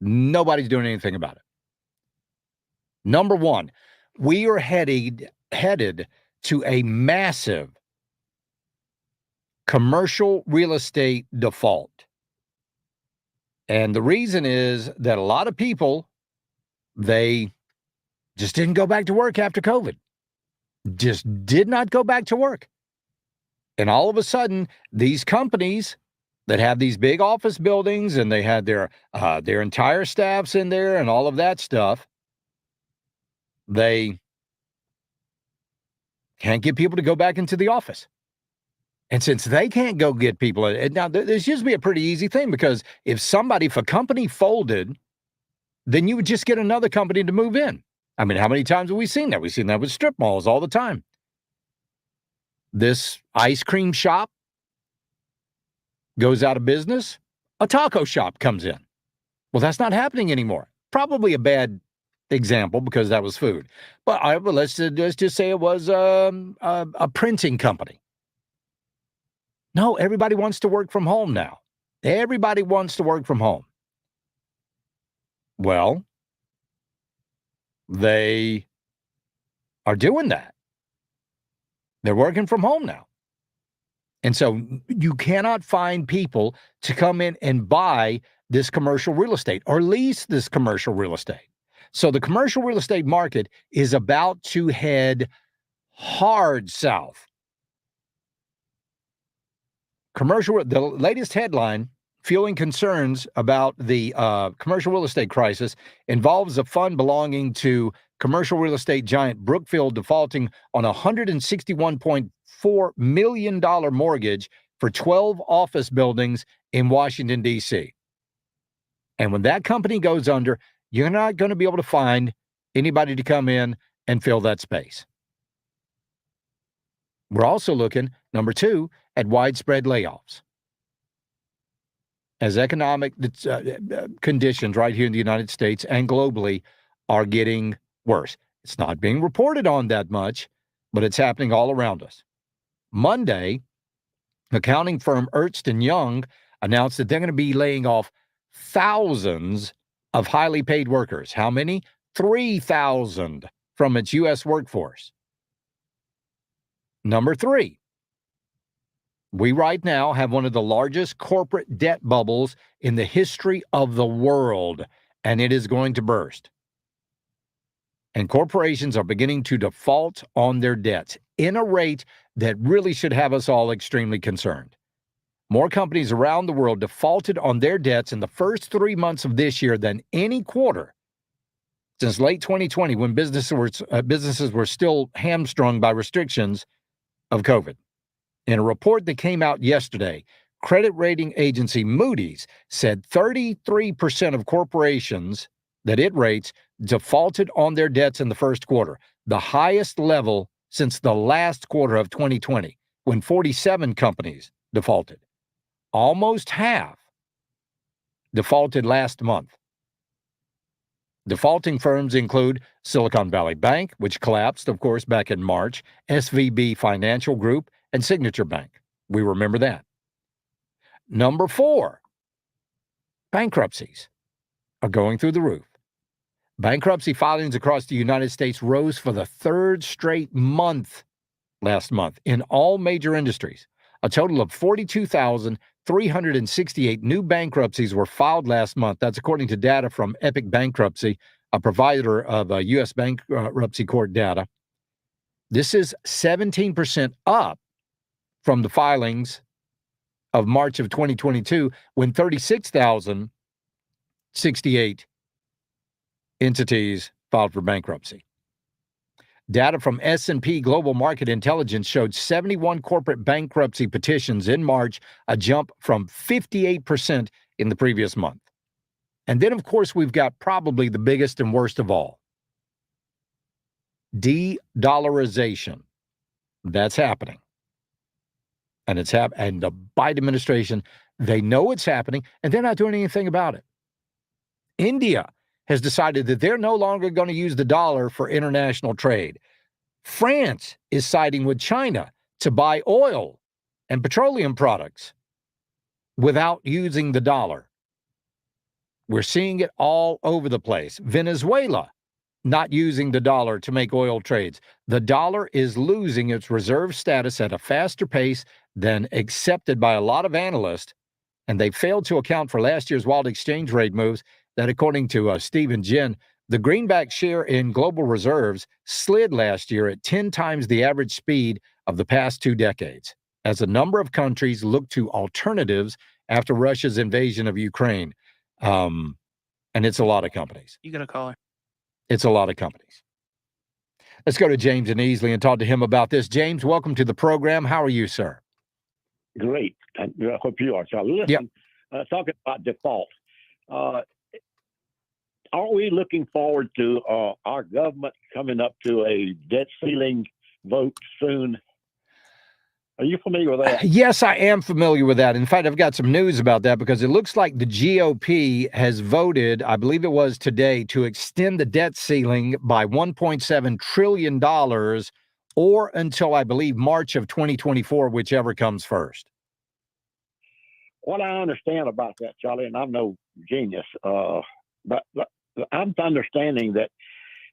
Nobody's doing anything about it. Number one, we are headed to a massive commercial real estate default. And the reason is that a lot of people, they just didn't go back to work after COVID. Just did not go back to work. And all of a sudden, these companies that have these big office buildings and they had their entire staffs in there and all of that stuff, they can't get people to go back into the office. And since they can't go get people, now this used to be a pretty easy thing, because if a company folded, then you would just get another company to move in. I mean, how many times have we seen that? We've seen that with strip malls all the time. This ice cream shop goes out of business, a taco shop comes in. Well, that's not happening anymore. Probably a bad example because that was food. But let's just say it was a printing company. No, everybody wants to work from home now. Everybody wants to work from home. Well, they are doing that. They're working from home now. And so you cannot find people to come in and buy this commercial real estate or lease this commercial real estate. So the commercial real estate market is about to head hard south. The latest headline, fueling concerns about the commercial real estate crisis, involves a fund belonging to commercial real estate giant Brookfield defaulting on a $161.4 million mortgage for 12 office buildings in Washington, D.C. And when that company goes under, you're not going to be able to find anybody to come in and fill that space. We're also looking, number 2, at widespread layoffs. As economic conditions right here in the United States and globally are getting worse. It's not being reported on that much, but it's happening all around us. Monday, accounting firm Ernst & Young announced that they're going to be laying off thousands of highly paid workers. How many? 3,000 from its U.S. workforce. Number 3, we right now have one of the largest corporate debt bubbles in the history of the world, and it is going to burst. And corporations are beginning to default on their debts in a rate that really should have us all extremely concerned. More companies around the world defaulted on their debts in the first 3 months of this year than any quarter since late 2020, when businesses were still hamstrung by restrictions of COVID. In a report that came out yesterday, credit rating agency Moody's said 33% of corporations that it rates defaulted on their debts in the first quarter, the highest level since the last quarter of 2020, when 47 companies defaulted. Almost half defaulted last month. Defaulting firms include Silicon Valley Bank, which collapsed, of course, back in March, SVB Financial Group, and Signature Bank. We remember that. Number 4, bankruptcies are going through the roof. Bankruptcy filings across the United States rose for the 3rd straight month last month in all major industries. A total of 42,368 new bankruptcies were filed last month. That's according to data from Epic Bankruptcy, a provider of U.S. bankruptcy court data. This is 17% up from the filings of March of 2022, when 36,068 entities filed for bankruptcy. Data from S&P Global Market Intelligence showed 71 corporate bankruptcy petitions in March, a jump from 58% in the previous month. And then, of course, we've got probably the biggest and worst of all. De-dollarization. That's happening. And and the Biden administration, they know it's happening, and they're not doing anything about it. India has decided that they're no longer going to use the dollar for international trade. France is siding with China to buy oil and petroleum products without using the dollar. We're seeing it all over the place. Venezuela not using the dollar to make oil trades. The dollar is losing its reserve status at a faster pace than accepted by a lot of analysts, and they failed to account for last year's wild exchange rate moves that, according to Stephen Jen, the greenback share in global reserves slid last year at 10 times the average speed of the past 2 decades, as a number of countries look to alternatives after Russia's invasion of Ukraine. And it's a lot of companies. You got a caller. It's a lot of companies. Let's go to James in Easley and talk to him about this. James, welcome to the program. How are you, sir? Great. I hope you are, Charlie. Listen, talking about default. Are we looking forward to our government coming up to a debt ceiling vote soon? Are you familiar with that? Yes, I am familiar with that. In fact, I've got some news about that because it looks like the GOP has voted, I believe it was today, to extend the debt ceiling by $1.7 trillion or until, I believe, March of 2024, whichever comes first. What I understand about that, Charlie, and I'm no genius, but I'm understanding that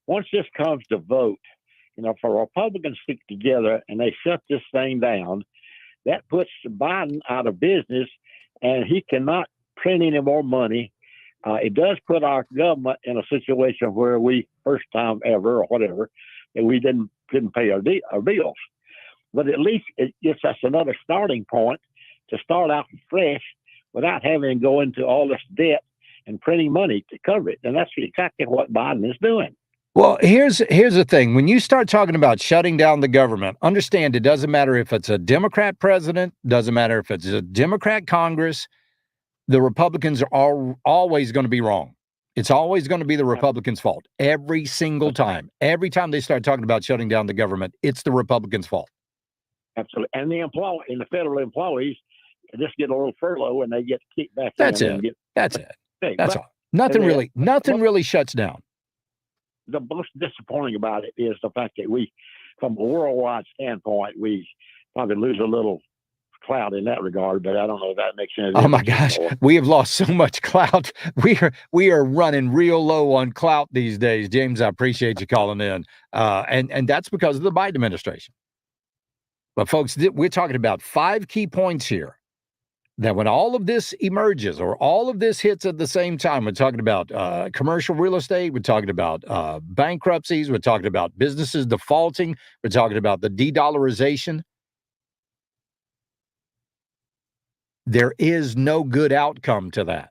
once this comes to vote, for Republicans to stick together and they shut this thing down, that puts Biden out of business and he cannot print any more money. It does put our government in a situation where we, first time ever or whatever, that we couldn't pay our bills. But at least it gives us another starting point to start out fresh without having to go into all this debt and printing money to cover it. And that's exactly what Biden is doing. Well, here's the thing. When you start talking about shutting down the government, understand it doesn't matter if it's a Democrat president, doesn't matter if it's a Democrat Congress, the Republicans are always going to be wrong. It's always going to be the Republicans' fault every single time. Every time they start talking about shutting down the government, it's the Republicans' fault. Absolutely. And the federal employees just get a little furlough and they get kicked back. That's it. That's all. Nothing really shuts down. The most disappointing about it is the fact that we, from a worldwide standpoint, we probably lose a little clout in that regard, but I don't know if that makes sense. Oh my gosh, we have lost so much clout. We are running real low on clout these days. James, I appreciate you calling in. And that's because of the Biden administration. But folks, we're talking about 5 key points here that when all of this emerges or all of this hits at the same time, we're talking about commercial real estate, we're talking about bankruptcies, we're talking about businesses defaulting, we're talking about the de-dollarization. There is no good outcome to that.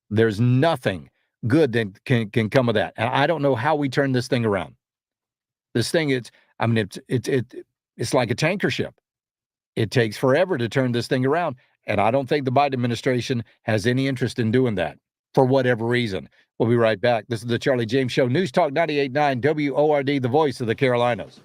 There's nothing good that can come of that. And I don't know how we turn this thing around. This thing, it's like a tanker ship. It takes forever to turn this thing around. And I don't think the Biden administration has any interest in doing that for whatever reason. We'll be right back. This is the Charlie James Show. News Talk 98.9 WORD, the voice of the Carolinas.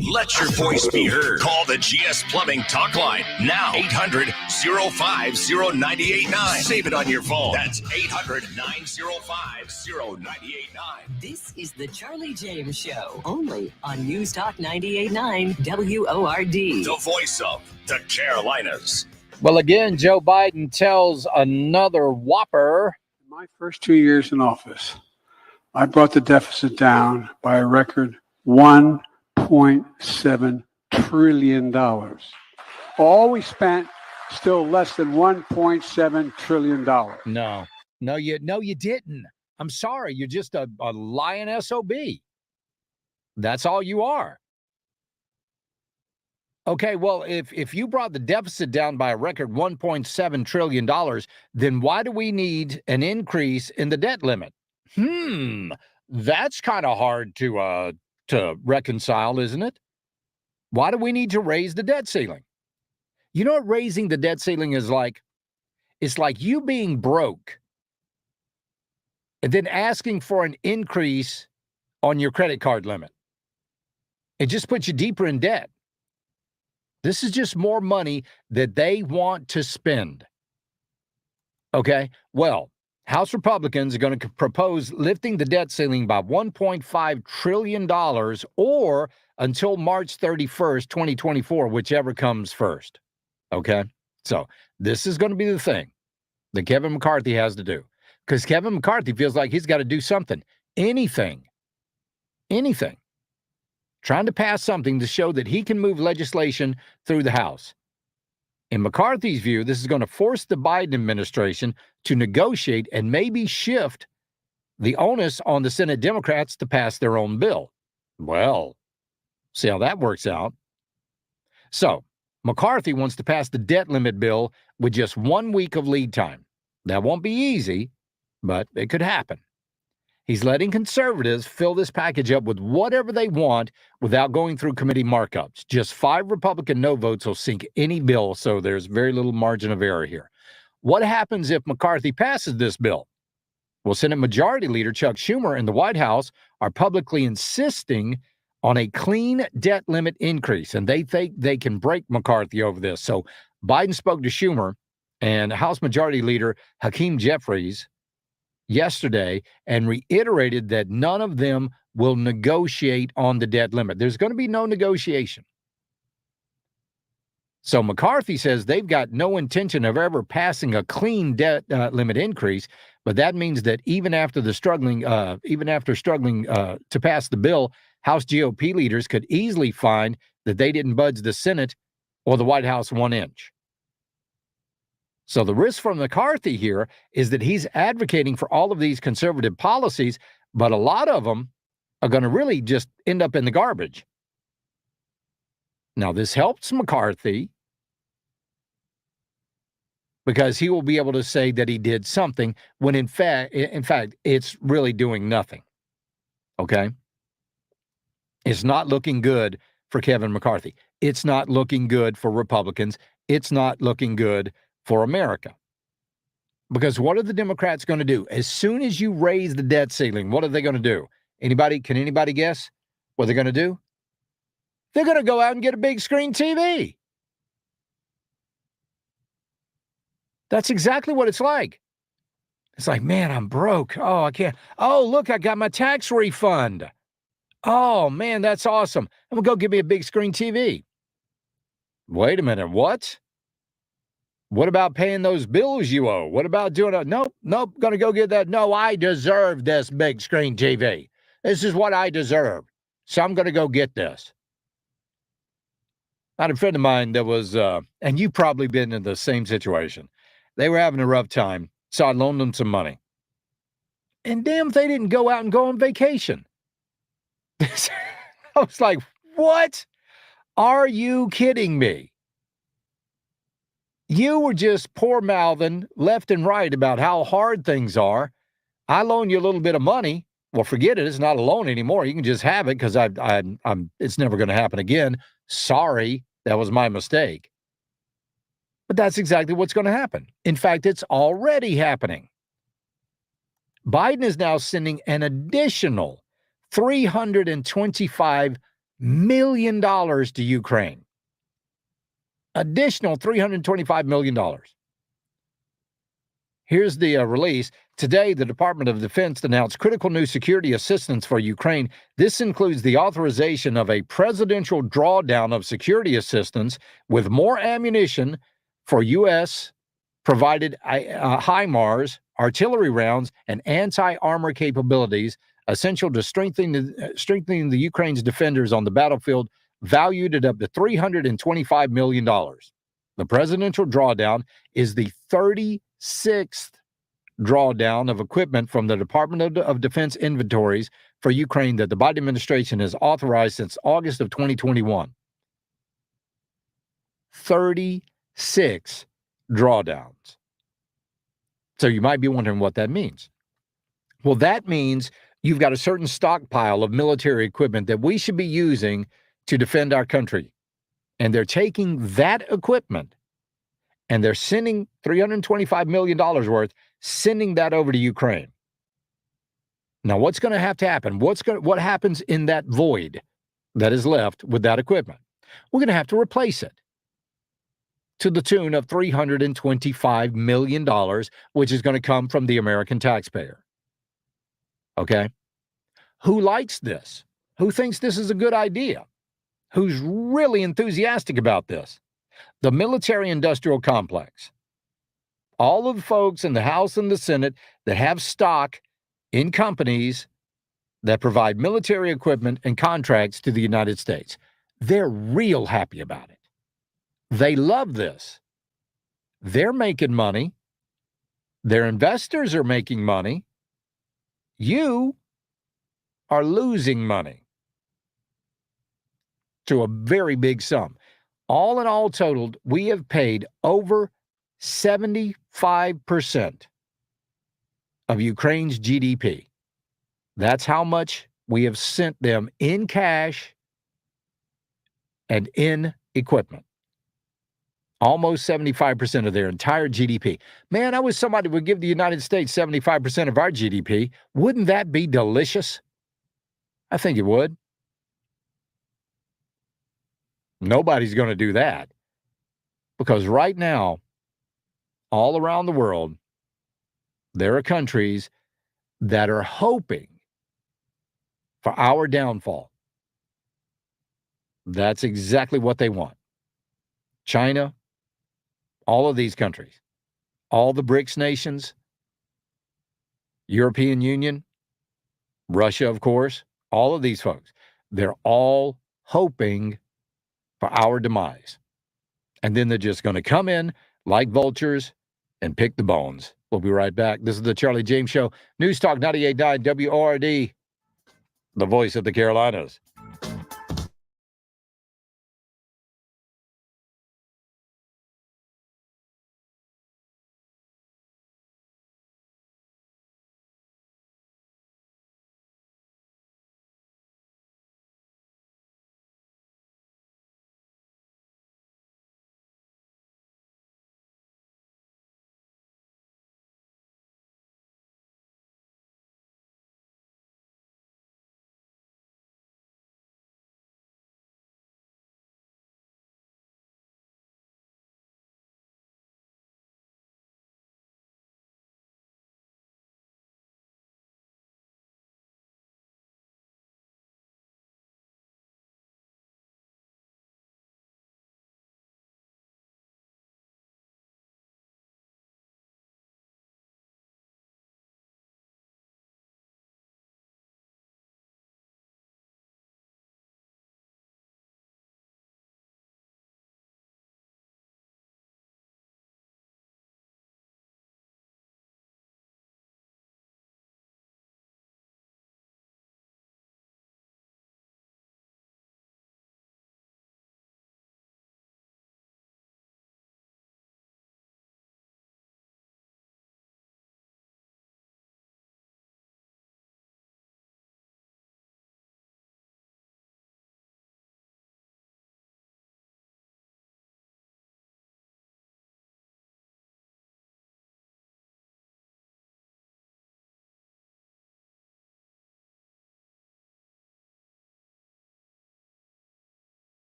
Let your voice be heard. Call the GS Plumbing Talk Line now. 800-050-9889. Save it on your phone. That's 800-905-0989. This is the Charlie James Show, only on News Talk 98.9 WORD. The voice of the Carolinas. Well, again, Joe Biden tells another whopper. In my first 2 years in office, I brought the deficit down by a record $1.7 trillion. All we spent, still less than $1.7 trillion. No, you didn't. I'm sorry. You're just a lying SOB. That's all you are. Okay, well, if you brought the deficit down by a record $1.7 trillion, then why do we need an increase in the debt limit? That's kind of hard to reconcile, isn't it? Why do we need to raise the debt ceiling? You know what raising the debt ceiling is like? It's like you being broke and then asking for an increase on your credit card limit. It just puts you deeper in debt. This is just more money that they want to spend. Okay, well, House Republicans are going to propose lifting the debt ceiling by $1.5 trillion or until March 31st, 2024, whichever comes first. Okay, so this is going to be the thing that Kevin McCarthy has to do, because Kevin McCarthy feels like he's got to do something, anything, trying to pass something to show that he can move legislation through the House. In McCarthy's view, this is going to force the Biden administration to negotiate and maybe shift the onus on the Senate Democrats to pass their own bill. Well, see how that works out. So, McCarthy wants to pass the debt limit bill with just 1 week of lead time. That won't be easy, but it could happen. He's letting conservatives fill this package up with whatever they want without going through committee markups. Just 5 Republican no votes will sink any bill, so there's very little margin of error here. What happens if McCarthy passes this bill? Well, Senate Majority Leader Chuck Schumer and the White House are publicly insisting on a clean debt limit increase, and they think they can break McCarthy over this. So Biden spoke to Schumer and House Majority Leader Hakeem Jeffries yesterday and reiterated that none of them will negotiate on the debt limit. There's going to be no negotiation. So McCarthy says they've got no intention of ever passing a clean debt limit increase, but that means that even after struggling to pass the bill, House GOP leaders could easily find that they didn't budge the Senate or the White House 1 inch. So the risk from McCarthy here is that he's advocating for all of these conservative policies, but a lot of them are going to really just end up in the garbage. Now, this helps McCarthy because he will be able to say that he did something when in fact, it's really doing nothing. Okay? It's not looking good for Kevin McCarthy. It's not looking good for Republicans. It's not looking good for America. Because what are the Democrats going to do? As soon as you raise the debt ceiling, what are they going to do? Can anybody guess what they're going to do? They're going to go out and get a big screen TV. That's exactly what it's like. It's like, man, I'm broke. Oh, I can't. Oh, look, I got my tax refund. Oh, man, that's awesome. I'm going to go get me a big screen TV. Wait a minute, what? What about paying those bills you owe? What about doing a nope, going to go get that. No, I deserve this big screen TV. This is what I deserve. So I'm going to go get this. I had a friend of mine that was, and you've probably been in the same situation. They were having a rough time, so I loaned them some money. And damn if they didn't go out and go on vacation. I was like, what? Are you kidding me? You were just poor-mouthing left and right about how hard things are. I loan you a little bit of money. Well, forget it. It's not a loan anymore. You can just have it because it's never going to happen again. Sorry, that was my mistake. But that's exactly what's going to happen. In fact, it's already happening. Biden is now sending an additional $325 million to Ukraine. Additional $325 million. Here's the release. Today, the Department of Defense announced critical new security assistance for Ukraine. This includes the authorization of a presidential drawdown of security assistance with more ammunition for U.S. provided HIMARS, artillery rounds, and anti-armor capabilities essential to strengthening the Ukraine's defenders on the battlefield, valued at up to $325 million. The presidential drawdown is the 36th drawdown of equipment from the Department of Defense inventories for Ukraine that the Biden administration has authorized since August of 2021. 36 drawdowns. So you might be wondering what that means. Well, that means you've got a certain stockpile of military equipment that we should be using to defend our country. And they're taking that equipment and they're sending $325 million worth, sending that over to Ukraine. Now, what's going to have to happen? What happens in that void that is left with that equipment? We're going to have to replace it to the tune of $325 million, which is going to come from the American taxpayer. Okay? Who likes this? Who thinks this is a good idea? Who's really enthusiastic about this? The military-industrial complex. All of the folks in the House and the Senate that have stock in companies that provide military equipment and contracts to the United States. They're real happy about it. They love this. They're making money. Their investors are making money. You are losing money to a very big sum. All in all totaled, we have paid over 75% of Ukraine's GDP. That's how much we have sent them in cash and in equipment. Almost 75% of their entire GDP. Man, I wish somebody would give the United States 75% of our GDP. Wouldn't that be delicious? I think it would. Nobody's going to do that. Because right now, all around the world, there are countries that are hoping for our downfall. That's exactly what they want. China, all of these countries, all the BRICS nations, European Union, Russia, of course, all of these folks, they're all hoping for our demise. And then they're just going to come in like vultures and pick the bones. We'll be right back. This is the Charlie James Show. News Talk 98.9 WORD, the voice of the Carolinas.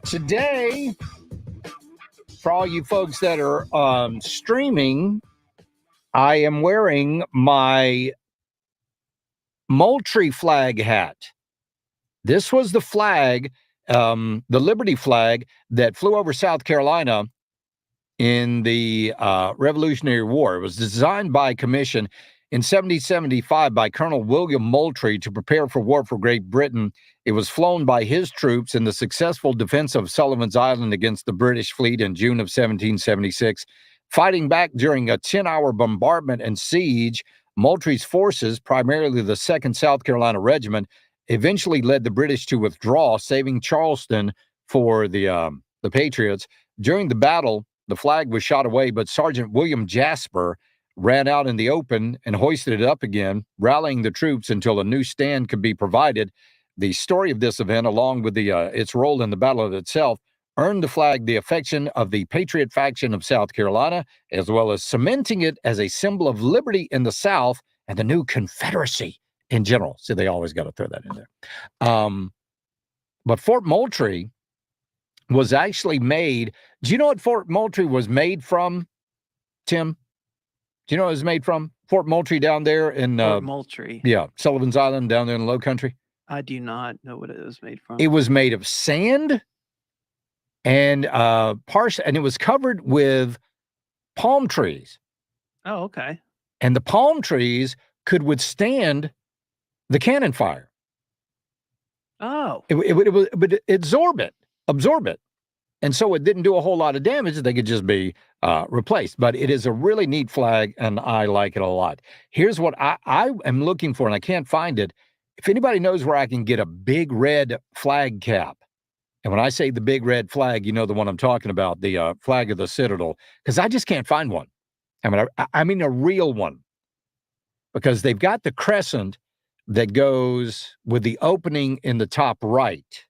Today, for all you folks that are streaming, I am wearing my Moultrie flag hat. This was the flag, the Liberty flag that flew over South Carolina in the Revolutionary War. It was designed by commission in 1775 by Colonel William Moultrie to prepare for war for Great Britain. It was flown by his troops in the successful defense of Sullivan's Island against the British fleet in June of 1776. Fighting back during a 10-hour bombardment and siege, Moultrie's forces, primarily the 2nd South Carolina Regiment, eventually led the British to withdraw, saving Charleston for the Patriots. During the battle, the flag was shot away, but Sergeant William Jasper ran out in the open and hoisted it up again, rallying the troops until a new stand could be provided. The story of this event, along with its role in the battle itself, earned the flag the affection of the Patriot faction of South Carolina, as well as cementing it as a symbol of liberty in the South and the new Confederacy in general. So they always got to throw that in there. But Fort Moultrie was actually made. Do you know what Fort Moultrie was made from, Tim? Do you know what it was made from? Fort Moultrie down there in Fort Moultrie. Yeah, Sullivan's Island down there in the Low Country. I do not know what it was made from. It was made of sand and and it was covered with palm trees. Oh, okay. And the palm trees could withstand the cannon fire. Oh. It would absorb it. And so it didn't do a whole lot of damage. They could just be replaced. But it is a really neat flag, and I like it a lot. Here's what I am looking for, and I can't find it. If anybody knows where I can get a big red flag cap, and when I say the big red flag, you know the one I'm talking about, the flag of the Citadel, because I just can't find one. I mean a real one, because they've got the crescent that goes with the opening in the top right.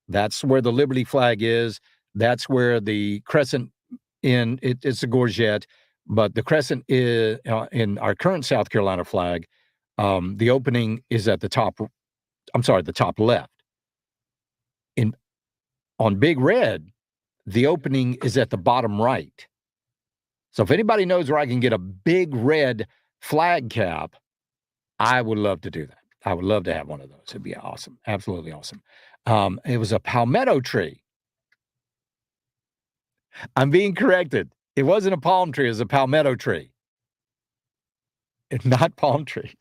That's where the Liberty flag is. That's where the crescent it's a gorget, but the crescent is in our current South Carolina flag. The opening is at the top. I'm sorry, the top left. On Big Red, the opening is at the bottom right. So if anybody knows where I can get a big red flag cap, I would love to do that. I would love to have one of those. It'd be awesome. Absolutely awesome. It was a palmetto tree. I'm being corrected. It wasn't a palm tree. It was a palmetto tree. It's not palm trees.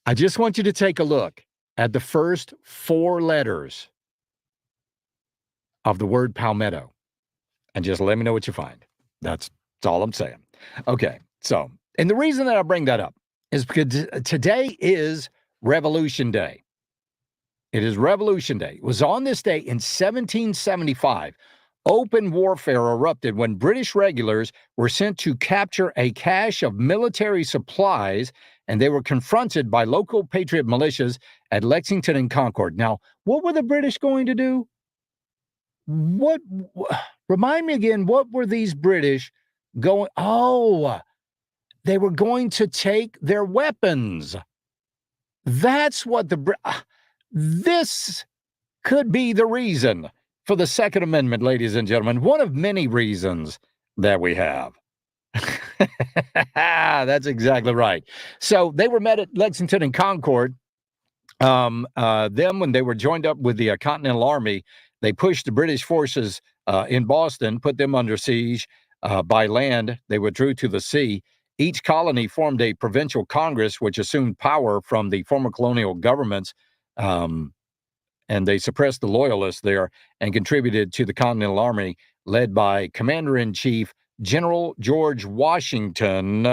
I just want you to take a look at the first 4 letters of the word palmetto and just let me know what you find. That's all I'm saying. Okay, so, and the reason that I bring that up is because today is Revolution Day. It is Revolution Day. It was on this day in 1775. Open warfare erupted when British regulars were sent to capture a cache of military supplies, and they were confronted by local patriot militias at Lexington and Concord. Now, what were the British going to do? Remind me again, what were these British going? Oh, they were going to take their weapons. That's what this could be the reason for the Second Amendment, ladies and gentlemen. One of many reasons that we have. That's exactly right. So they were met at Lexington and Concord. When they were joined up with the Continental Army, they pushed the British forces in Boston, put them under siege by land. They withdrew to the sea. Each colony formed a provincial congress, which assumed power from the former colonial governments, and they suppressed the loyalists there and contributed to the Continental Army, led by Commander-in-Chief General George Washington.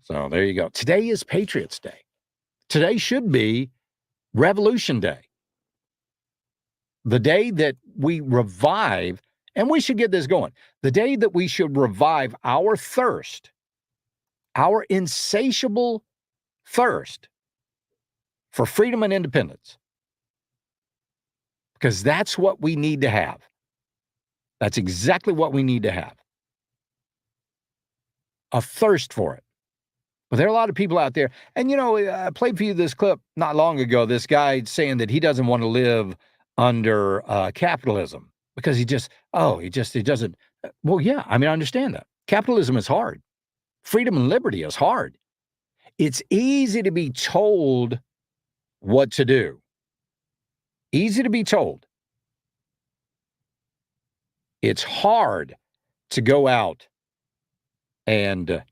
So there you go. Today is Patriots Day. Today should be Revolution Day. The day that we revive, and we should get this going, the day that we should revive our thirst, our insatiable thirst for freedom and independence. Because that's what we need to have. That's exactly what we need to have. A thirst for it. But there are a lot of people out there. And, I played for you this clip not long ago, this guy saying that he doesn't want to live under capitalism because he doesn't. Well, yeah, I mean, I understand that. Capitalism is hard. Freedom and liberty is hard. It's easy to be told what to do. Easy to be told. It's hard to go out and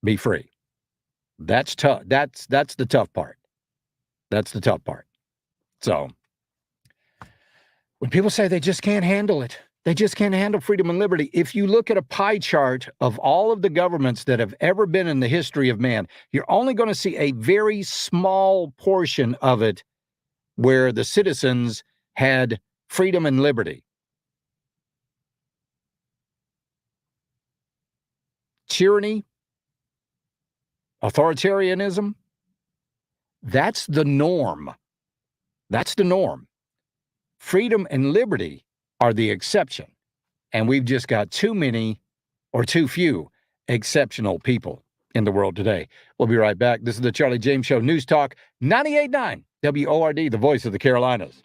be free. That's tough. That's the tough part. That's the tough part. So when people say they just can't handle it, they just can't handle freedom and liberty. If you look at a pie chart of all of the governments that have ever been in the history of man, you're only going to see a very small portion of it where the citizens had freedom and liberty. Tyranny, authoritarianism, that's the norm. That's the norm. Freedom and liberty are the exception. And we've just got too many or too few exceptional people in the world today. We'll be right back. This is the Charlie James Show, News Talk 98.9 WORD, the voice of the Carolinas.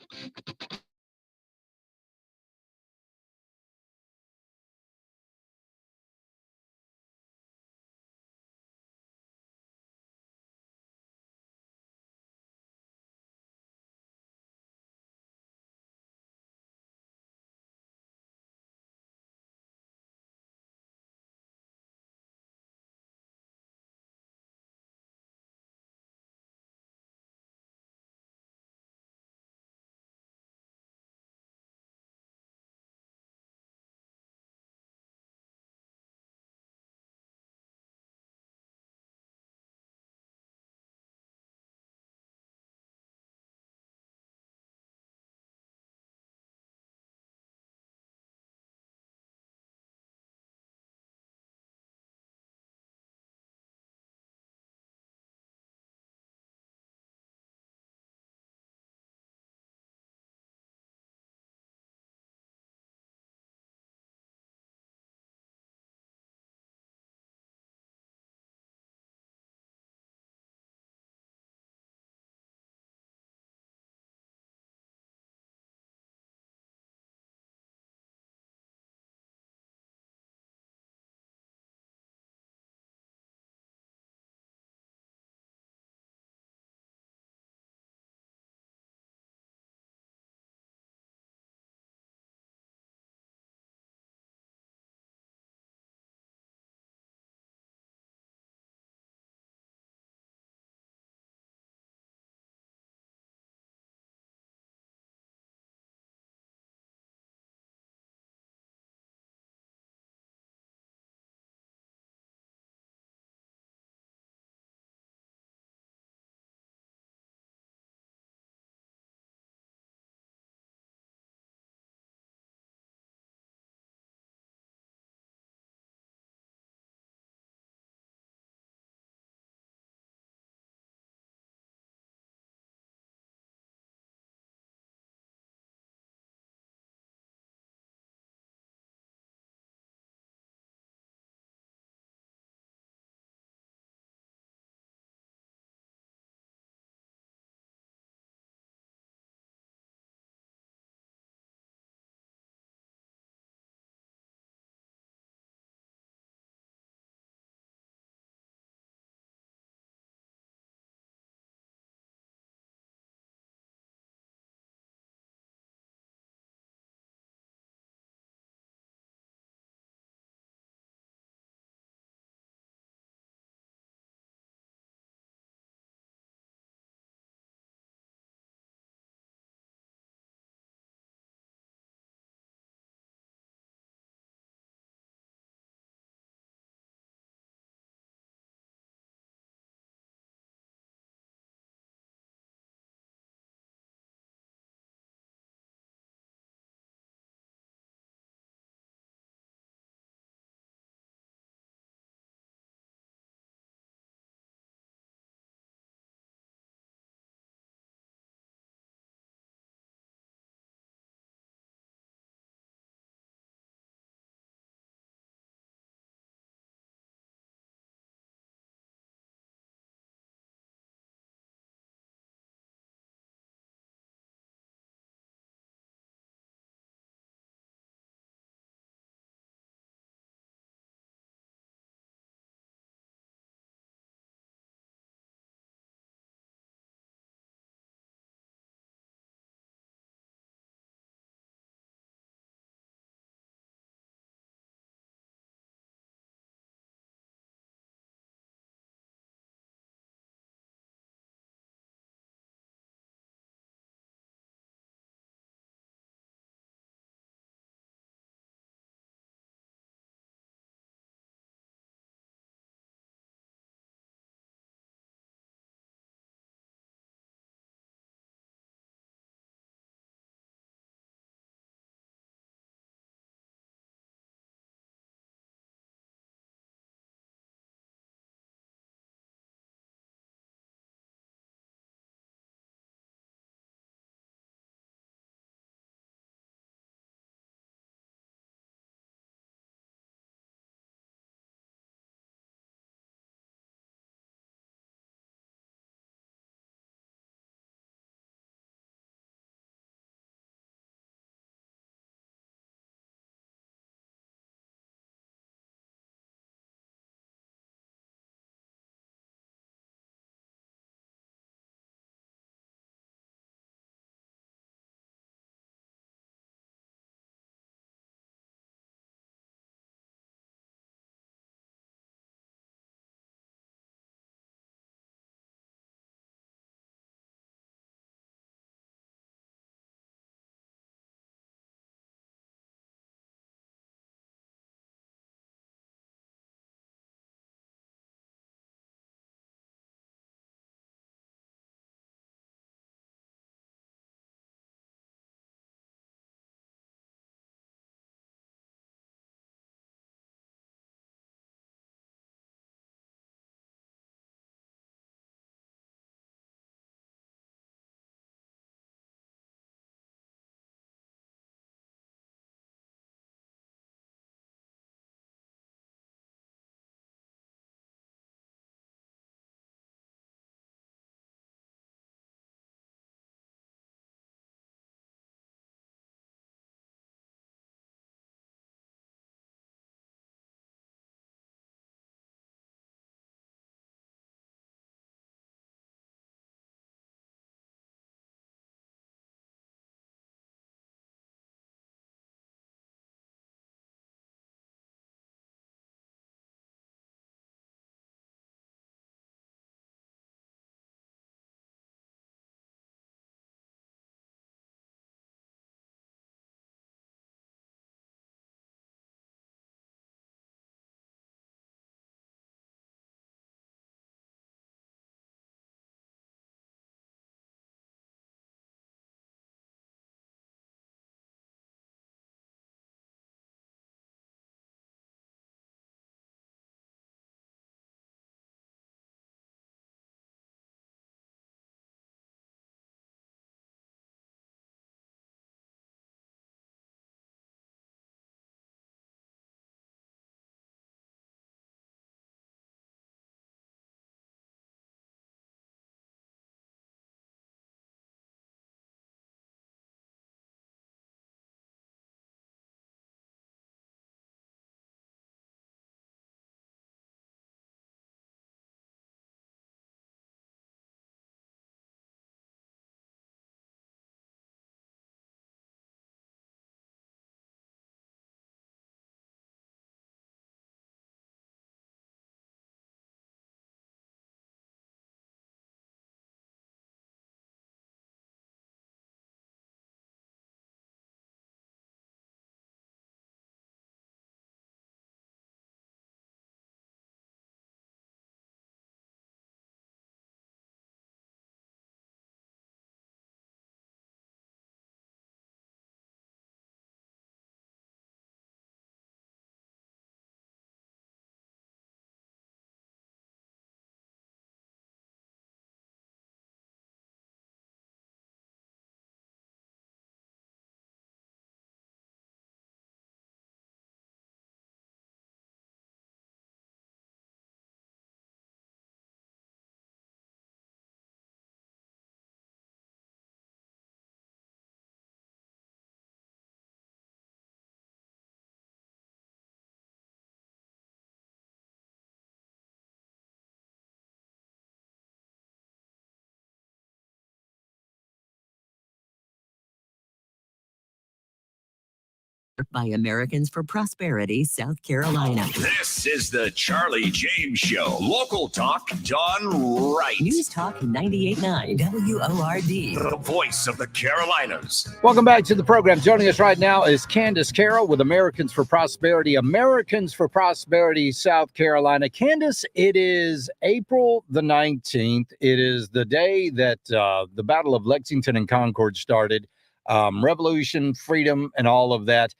by Americans for Prosperity, South Carolina. This is the Charlie James Show. Local talk done right. News Talk 98.9 WORD. The voice of the Carolinas. Welcome back to the program. Joining us right now is Candace Carroll with Americans for Prosperity, Americans for Prosperity, South Carolina. Candace, it is April the 19th. It is the day that the Battle of Lexington and Concord started. Revolution, freedom, and all of that.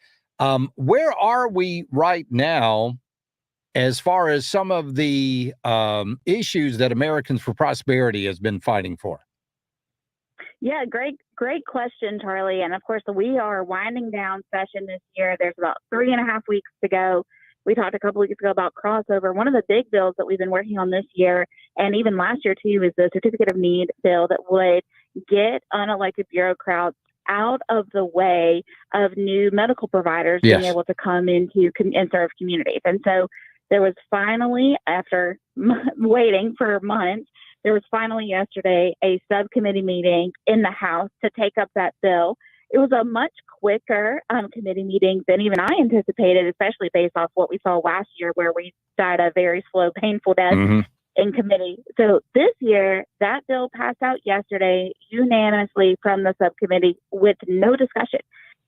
Where are we right now as far as some of the issues that Americans for Prosperity has been fighting for? Yeah, great question, Charlie. And of course, we are winding down session this year. There's about 3.5 weeks to go. We talked a couple weeks ago about crossover. One of the big bills that we've been working on this year, and even last year too, is the Certificate of Need bill that would get unelected bureaucrats out of the way of new medical providers being able to come into and serve communities. And so there was finally, after waiting for months, there was finally yesterday a subcommittee meeting in the House to take up that bill. It was a much quicker committee meeting than even I anticipated, especially based off what we saw last year, where we died a very slow, painful death in committee. So this year, that bill passed out yesterday unanimously from the subcommittee with no discussion.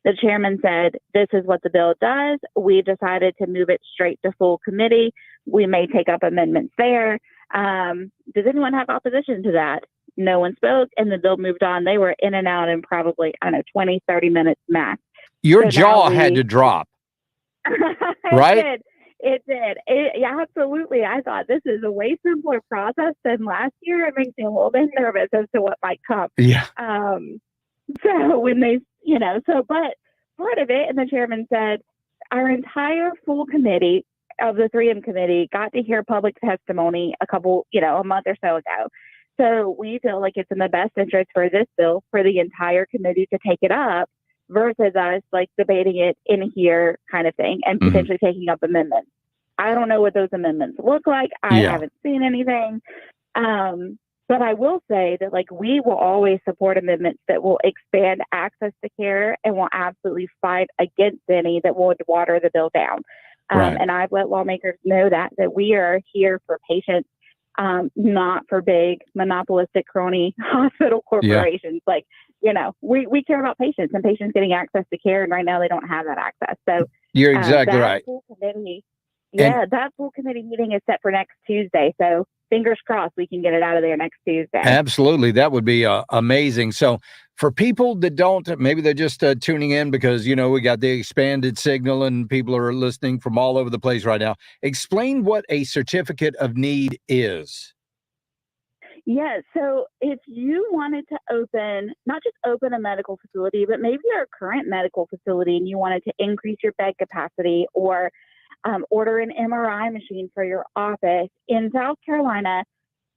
The chairman said, this is what the bill does. We decided to move it straight to full committee. We may take up amendments there. Does anyone have opposition to that? No one spoke, and the bill moved on. They were in and out in probably, 20, 30 minutes max. Your jaw had to drop, right? It did. Yeah, absolutely. I thought this is a way simpler process than last year. It makes me a little bit nervous as to what might come. Yeah. So when they, but part of it, and the chairman said, our entire full committee of the 3M committee got to hear public testimony a month or so ago. So we feel like it's in the best interest for this bill for the entire committee to take it up, versus us debating it in here kind of thing and potentially taking up amendments. I don't know what those amendments look like. I haven't seen anything. But I will say that we will always support amendments that will expand access to care, and will absolutely fight against any that would water the bill down. And I've let lawmakers know that we are here for patients, not for big monopolistic crony hospital corporations. We care about patients and patients getting access to care, and right now they don't have that access. So you're exactly right. That full committee meeting is set for next Tuesday. So fingers crossed we can get it out of there next Tuesday. Absolutely. That would be amazing. So for people that don't, maybe they're just tuning in because, we got the expanded signal and people are listening from all over the place right now. Explain what a certificate of need is. Yeah, so if you wanted to not just open a medical facility, but maybe your current medical facility and you wanted to increase your bed capacity, or order an MRI machine for your office in South Carolina,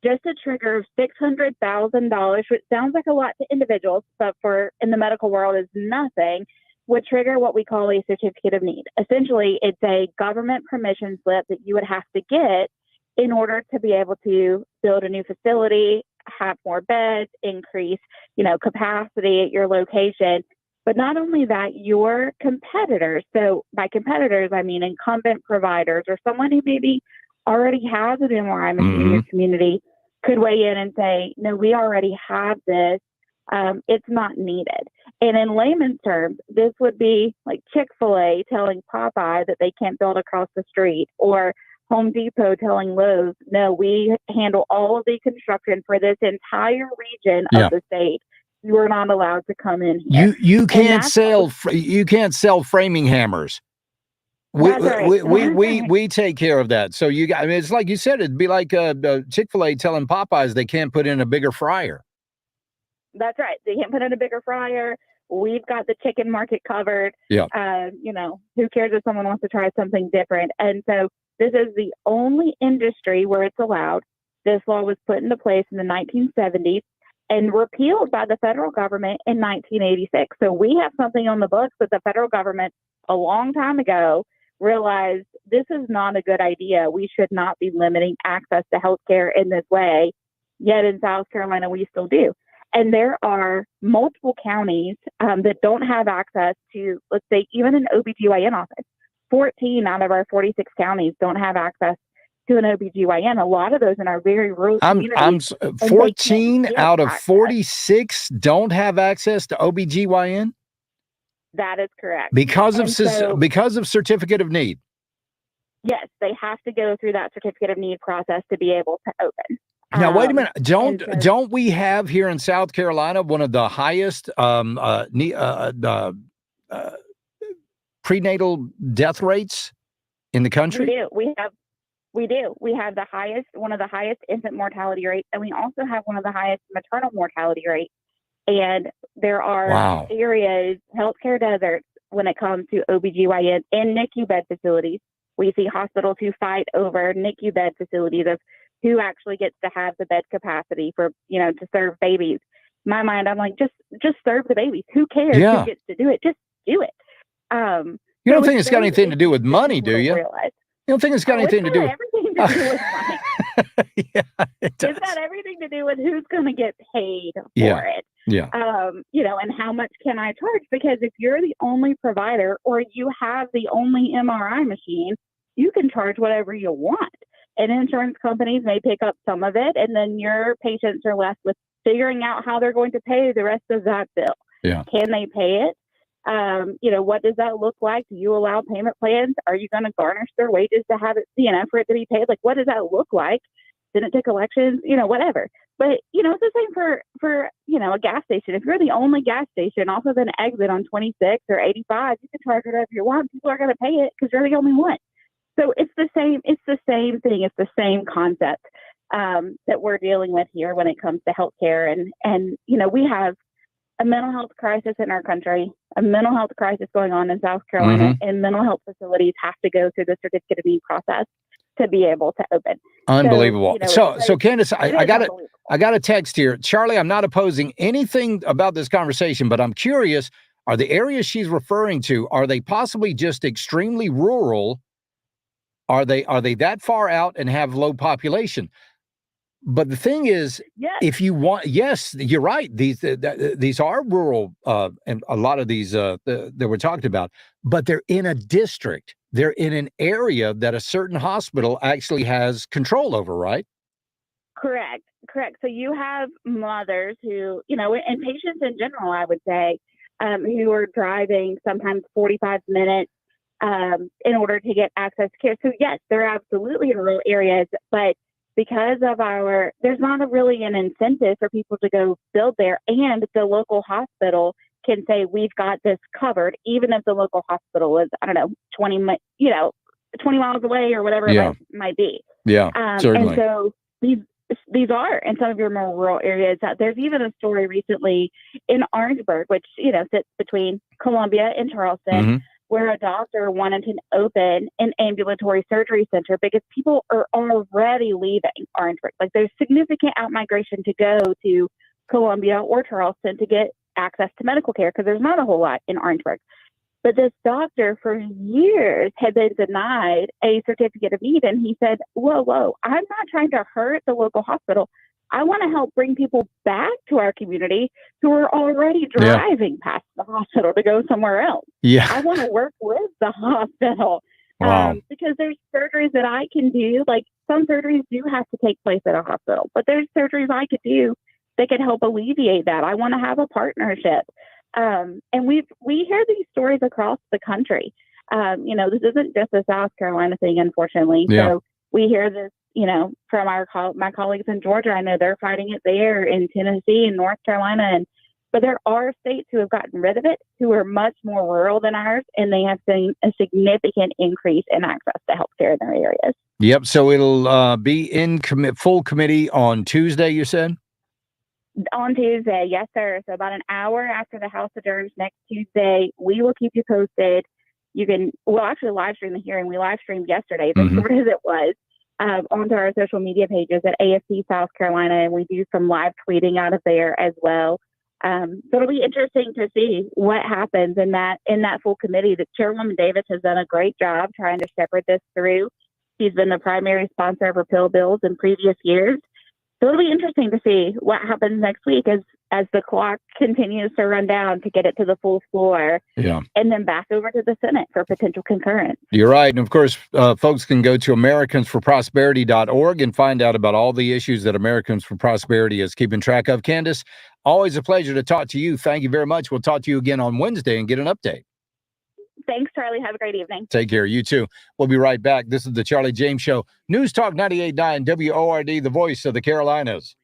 just a trigger of $600,000, which sounds like a lot to individuals, but in the medical world is nothing, would trigger what we call a certificate of need. Essentially, it's a government permission slip that you would have to get in order to be able to build a new facility, have more beds, increase, capacity at your location. But not only that, your competitors, so by competitors, I mean incumbent providers or someone who maybe already has an MRI machine in your community, could weigh in and say, no, we already have this. It's not needed. And in layman's terms, this would be like Chick-fil-A telling Popeye that they can't build across the street, or Home Depot telling Lowe's, no, we handle all of the construction for this entire region of the state. You are not allowed to come in here. You can't sell framing hammers. We take care of that. So it's like you said, it'd be like Chick-fil-A telling Popeyes they can't put in a bigger fryer. That's right. They can't put in a bigger fryer. We've got the chicken market covered. Yeah. Who cares if someone wants to try something different? And so this is the only industry where it's allowed. This law was put into place in the 1970s and repealed by the federal government in 1986. So we have something on the books that the federal government a long time ago realized this is not a good idea. We should not be limiting access to healthcare in this way. Yet in South Carolina, we still do. And there are multiple counties that don't have access to, let's say, even an OBGYN office. 14 out of our 46 counties don't have access to an OBGYN. A lot of those in our very rural communities. 14 out of 46 don't have access to OBGYN? That is correct. Because of certificate of need. Yes, they have to go through that certificate of need process to be able to open. Now, wait a minute. Don't we have here in South Carolina one of the highest prenatal death rates in the country? We do. We have one of the highest infant mortality rates, and we also have one of the highest maternal mortality rates. And there are areas, healthcare deserts, when it comes to OBGYN and NICU bed facilities. We see hospitals who fight over NICU bed facilities of who actually gets to have the bed capacity for, to serve babies. In my mind, I'm like, just serve the babies. Who cares who gets to do it? Just do it. You don't think it's got anything to do with money, do you? You don't think it's got anything to do with everything to do with money? Yeah, it does. It's got everything to do with who's going to get paid for it. Yeah. And how much can I charge? Because if you're the only provider or you have the only MRI machine, you can charge whatever you want. And insurance companies may pick up some of it, and then your patients are left with figuring out how they're going to pay the rest of that bill. Yeah. Can they pay it? What does that look like? Do you allow payment plans? Are you going to garnish their wages to have it, for it to be paid? Like, what does that look like? Send it to collections, whatever. But, it's the same for a gas station. If you're the only gas station off of an exit on 26 or 85, you can charge whatever you want. People are going to pay it because you're the only one. So it's the same thing. It's the same concept that we're dealing with here when it comes to healthcare. And we have a mental health crisis in our country, a mental health crisis going on in South Carolina, and mental health facilities have to go through the certificate of need process to be able to open. Unbelievable. So Candace, I got a text here. Charlie, I'm not opposing anything about this conversation, but I'm curious, are the areas she's referring to, are they possibly just extremely rural? Are they that far out and have low population? But the thing is, if you want, yes, you're right. These are rural, and a lot of these that we're talking about, but they're in a district. They're in an area that a certain hospital actually has control over, right? Correct. So you have mothers who, and patients in general, I would say, who are driving sometimes 45 minutes in order to get access to care. So yes, they're absolutely in rural areas, but because of there's not really an incentive for people to go build there, and the local hospital can say, we've got this covered, even if the local hospital is, 20 miles away or whatever it might be. Yeah, certainly. And so these are in some of your more rural areas. There's even a story recently in Orangeburg, which, sits between Columbia and Charleston, where a doctor wanted to open an ambulatory surgery center because people are already leaving Orangeburg. Like, there's significant outmigration to go to Columbia or Charleston to get access to medical care because there's not a whole lot in Orangeburg. But this doctor for years had been denied a certificate of need. And he said, whoa, I'm not trying to hurt the local hospital. I want to help bring people back to our community who are already driving past the hospital to go somewhere else. Yeah. I want to work with the hospital because there's surgeries that I can do. Like, some surgeries do have to take place at a hospital, but there's surgeries I could do that could help alleviate that. I want to have a partnership. And we hear these stories across the country. This isn't just a South Carolina thing, unfortunately. Yeah. So we hear this, from my colleagues in Georgia. I know they're fighting it there, in Tennessee and North Carolina. But there are states who have gotten rid of it, who are much more rural than ours, and they have seen a significant increase in access to healthcare in their areas. Yep. So it'll be in full committee on Tuesday, you said? On Tuesday, yes, sir. So about an hour after the House adjourns next Tuesday, we will keep you posted. We'll actually live stream the hearing. We live streamed yesterday, as short as it was, onto our social media pages at AFC South Carolina, and we do some live tweeting out of there as well. So it'll be interesting to see what happens in that full committee. The Chairwoman Davis has done a great job trying to shepherd this through. She's been the primary sponsor of repeal bills in previous years. So it'll be interesting to see what happens next week as as the clock continues to run down to get it to the full floor, Yeah. and then back over to the Senate for potential concurrence. You're right. And of course, folks can go to americansforprosperity.org and find out about all the issues that Americans for Prosperity is keeping track of. Candace, always a pleasure to talk to you. Thank you very much. We'll talk to you again on Wednesday and get an update. Thanks, Charlie. Have a great evening. Take care. You too. We'll be right back. This is the Charlie James Show. News Talk 98.9 WORD, the voice of the Carolinas.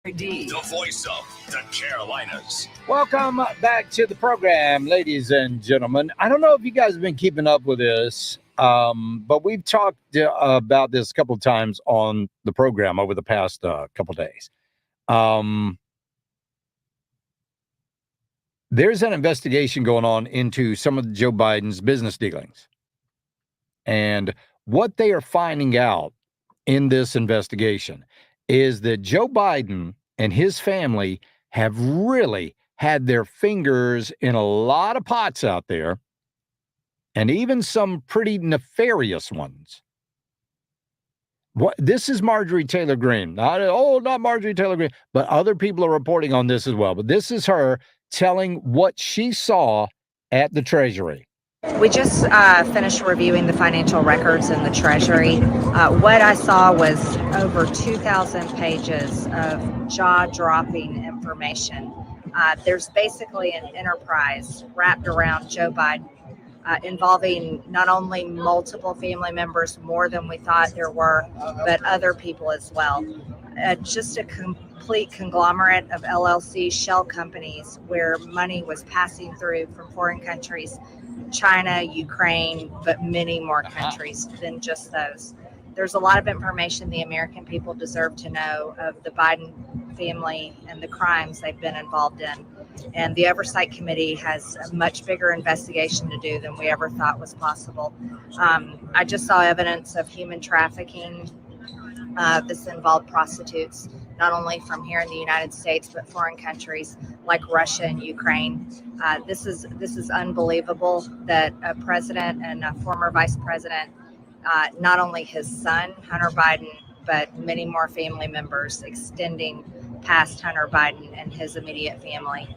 The voice of the Carolinas. Welcome back to the program, ladies and gentlemen. I don't know if you guys have been keeping up with this, but we've talked about this a couple of times on the program over the past couple of days. There's an investigation going on into some of Joe Biden's business dealings. And what they are finding out in this investigation is that Joe Biden and his family have really had their fingers in a lot of pots out there, and even some pretty nefarious ones. This is Marjorie Taylor Greene. Not Marjorie Taylor Greene, but other people are reporting on this as well. But this is her telling what she saw at the Treasury. We just finished reviewing the financial records in the Treasury. What I saw was over 2,000 pages of jaw-dropping information. There's basically an enterprise wrapped around Joe Biden involving not only multiple family members, more than we thought there were, but other people as well. Just a complete conglomerate of LLC shell companies where money was passing through from foreign countries, China, Ukraine, but many more countries than just those. There's a lot of information the American people deserve to know of the Biden family and the crimes they've been involved in. And the Oversight Committee has a much bigger investigation to do than we ever thought was possible. I just saw evidence of human trafficking. This involved prostitutes, not only from here in the United States, but foreign countries like Russia and Ukraine. This is unbelievable that a president and a former vice president, not only his son, Hunter Biden, but many more family members extending past Hunter Biden and his immediate family.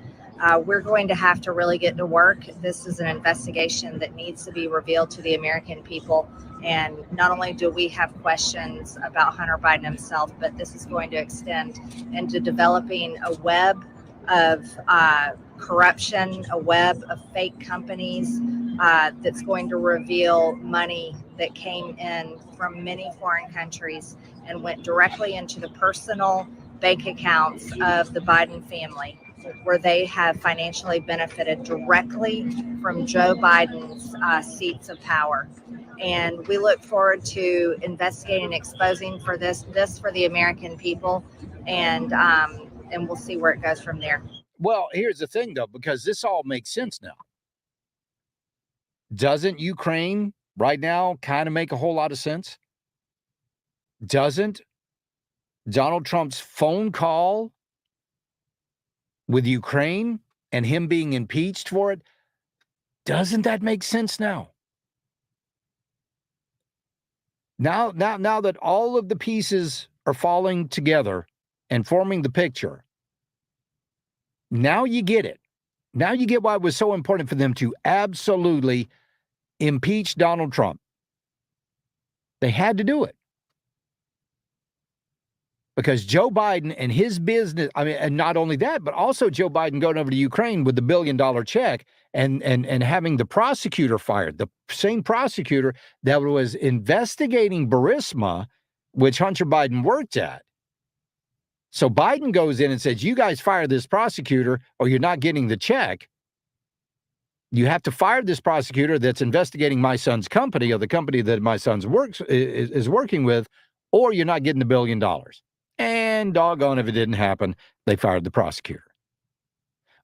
We're going to have to really get to work. This is an investigation that needs to be revealed to the American people. And not only do we have questions about Hunter Biden himself, but this is going to extend into developing a web of corruption, a web of fake companies that's going to reveal money that came in from many foreign countries and went directly into the personal bank accounts of the Biden family, where they have financially benefited directly from Joe Biden's seats of power. And we look forward to investigating and exposing for this for the American people, and we'll see where it goes from there. Well, here's the thing, though, because this all makes sense now. Doesn't Ukraine right now kind of make a whole lot of sense? Doesn't Donald Trump's phone call with Ukraine and him being impeached for it, doesn't that make sense now? Now that all of the pieces are falling together and forming the picture, now you get it. Now you get why it was so important for them to absolutely impeach Donald Trump. They had to do it. Because Joe Biden and his business, and not only that, but also Joe Biden going over to Ukraine with the $1 billion check and having the prosecutor fired, the same prosecutor that was investigating Burisma, which Hunter Biden worked at. So Biden goes in and says, you guys fire this prosecutor or you're not getting the check. You have to fire this prosecutor that's investigating my son's company or the company that my son is working with, or you're not getting the $1 billion. And doggone if it didn't happen, they fired the prosecutor.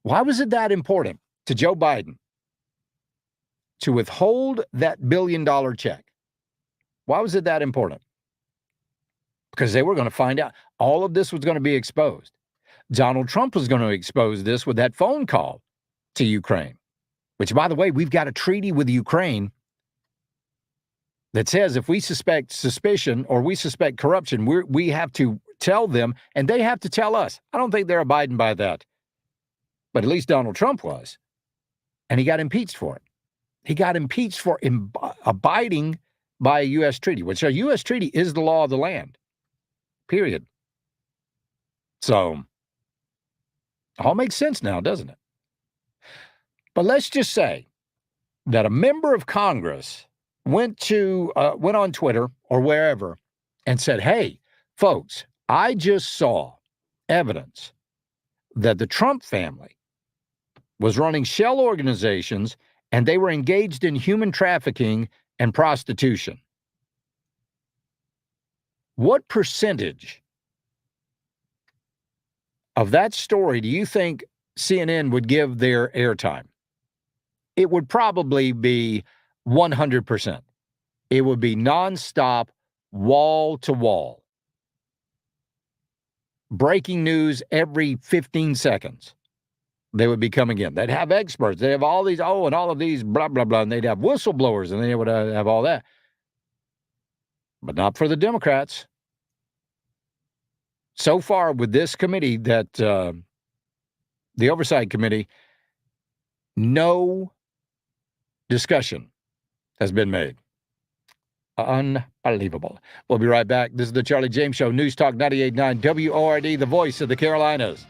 Why was it that important to Joe Biden to withhold that $1 billion check? Why was it that important? Because they were going to find out. All of this was going to be exposed. Donald Trump was going to expose this with that phone call to Ukraine, which, by the way, we've got a treaty with Ukraine that says if we suspect suspicion or we suspect corruption, we have to tell them, and they have to tell us. I don't think they're abiding by that. But at least Donald Trump was. And he got impeached for it. He got impeached for abiding by a U.S. treaty, which a U.S. treaty is the law of the land. Period. So, all makes sense now, doesn't it? But let's just say that a member of Congress went on Twitter or wherever and said, hey, folks, I just saw evidence that the Trump family was running shell organizations and they were engaged in human trafficking and prostitution. What percentage of that story do you think CNN would give their airtime? It would probably be 100%. It would be nonstop, wall to wall. Breaking news every 15 seconds. They would be coming in. They'd have experts. They have all these, and all of these, blah, blah, blah. And they'd have whistleblowers, and they would have all that. But not for the Democrats. So far with this committee, that the Oversight Committee, no discussion has been made. Unbelievable. We'll be right back. This is the Charlie James Show, News Talk 98.9 WORD, the voice of the Carolinas.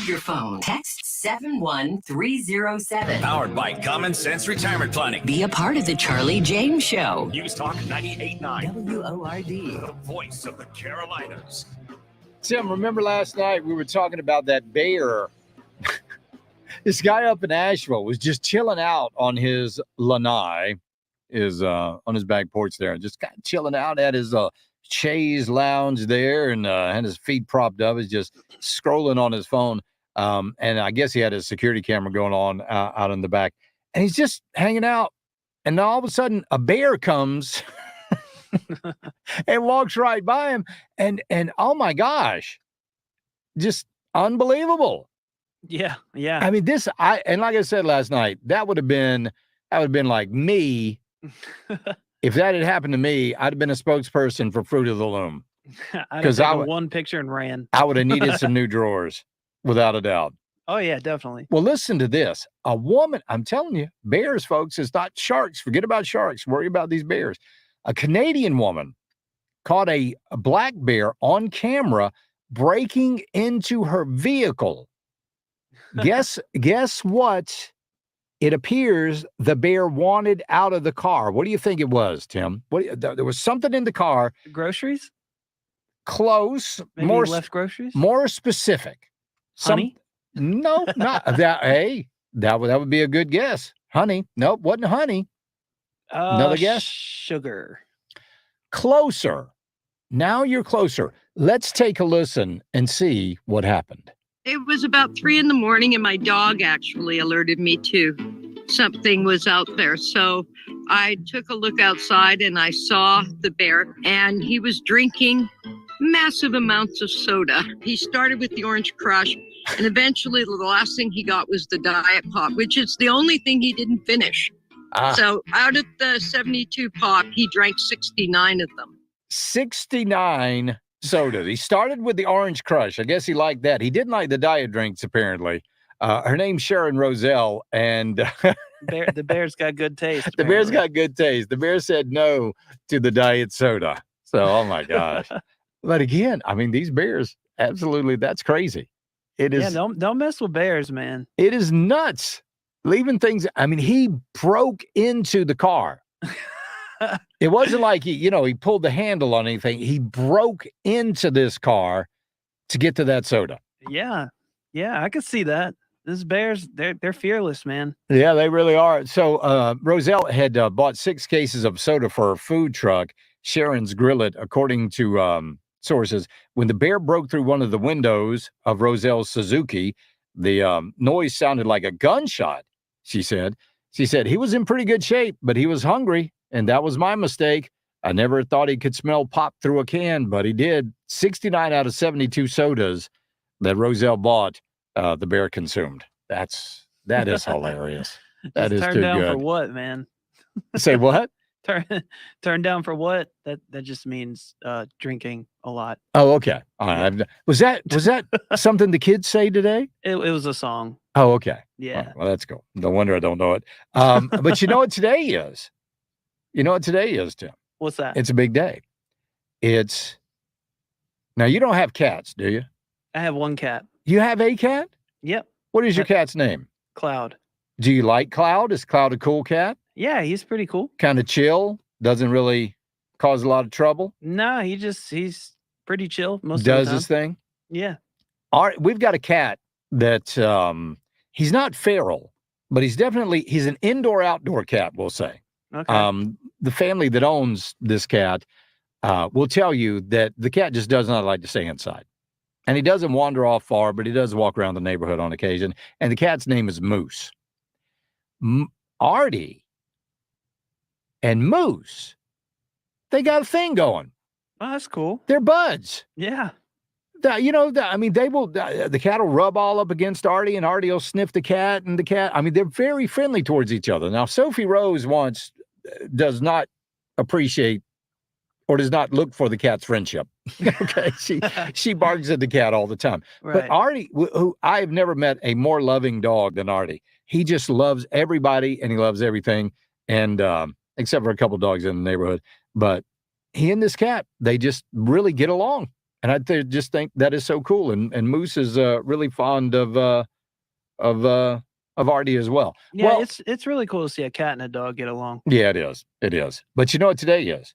grab your phone. Text 71307. Powered by Common Sense Retirement Planning. Be a part of the Charlie James Show. News Talk 98.9. WORD. The voice of the Carolinas. Tim, remember last night we were talking about that bear? This guy up in Asheville was just chilling out on his lanai, on his back porch there, just kind of chilling out at his chaise lounge there, and had his feet propped up. He's just scrolling on his phone, and I guess he had his security camera going on out in the back, and he's just hanging out. And then all of a sudden, a bear comes and walks right by him, and oh my gosh, just unbelievable. Yeah. I mean, and like I said last night, that would have been like me. If that had happened to me, I'd have been a spokesperson for Fruit of the Loom. Because I would one picture and ran. I would have needed some new drawers, without a doubt. Oh yeah, definitely. Well, listen to this. A woman, I'm telling you, bears, folks, is not sharks. Forget about sharks. Worry about these bears. A Canadian woman caught a black bear on camera breaking into her vehicle. Guess what? It appears the bear wanted out of the car. What do you think it was, Tim? There was something in the car. Groceries? Close. Maybe more left groceries? More specific. Honey? No, not that. Hey, that would be a good guess. Honey. Nope, wasn't honey. Another guess? Sugar. Closer. Now you're closer. Let's take a listen and see what happened. It was about 3 a.m, and my dog actually alerted me to something was out there. So I took a look outside and I saw the bear, and he was drinking massive amounts of soda. He started with the Orange Crush, and eventually the last thing he got was the Diet Pop, which is the only thing he didn't finish. So out of the 72 pop, he drank 69 of them. 69 sodas. He started with the Orange Crush. I guess he liked that. He didn't like the diet drinks, apparently. Her name's Sharon Roselle, and the bear's got good taste. The bear's got good taste. The bear said no to the diet soda. So, oh my gosh. But again, I mean, these bears, absolutely, that's crazy. It is. Yeah, don't mess with bears, man. It is nuts. Leaving things. I mean, he broke into the car. It wasn't like he pulled the handle on anything. He broke into this car to get to that soda. Yeah, I could see that. These bears, they're fearless, man. Yeah, they really are. So Roselle had bought 6 cases of soda for her food truck, Sharon's Grill It, according to sources. When the bear broke through one of the windows of Roselle's Suzuki, the noise sounded like a gunshot, she said. She said he was in pretty good shape, but he was hungry. And that was my mistake. I never thought he could smell pop through a can, but he did. 69 out of 72 sodas that Roselle bought, the bear consumed. That is hilarious. That is too good. Turn down for what, man? Say what? Turn down for what? That just means drinking a lot. Oh, okay. All right. Was that something the kids say today? It was a song. Oh, okay. Yeah. Well, that's cool. No wonder I don't know it. But you know what today is? You know what today is, Tim? What's that? It's a big day. Now you don't have cats, do you? I have one cat. You have a cat? Yep. What is your cat's name? Cloud. Do you like Cloud? Is Cloud a cool cat? Yeah, he's pretty cool. Kind of chill? Doesn't really cause a lot of trouble? No, he's pretty chill most of the Does time. his thing? Yeah. All right, we've got a cat that he's not feral, but he's an indoor-outdoor cat, we'll say. Okay. The family that owns this cat will tell you that the cat just does not like to stay inside. And he doesn't wander off far, but he does walk around the neighborhood on occasion. And the cat's name is Moose. Artie and Moose, they got a thing going. Oh, that's cool. They're buds. Yeah. They will. The cat will rub all up against Artie, and Artie will sniff the cat, and the cat. I mean, they're very friendly towards each other. Now, Sophie Rose does not appreciate or does not look for the cat's friendship. Okay, she barks at the cat all the time. Right. But Artie, who I have never met a more loving dog than Artie. He just loves everybody and he loves everything, and except for a couple dogs in the neighborhood. But he and this cat, they just really get along. And just think that is so cool. And Moose is really fond of Artie as well. Yeah, Well, it's really cool to see a cat and a dog get along. yeah, it is. It is. But you know what today is?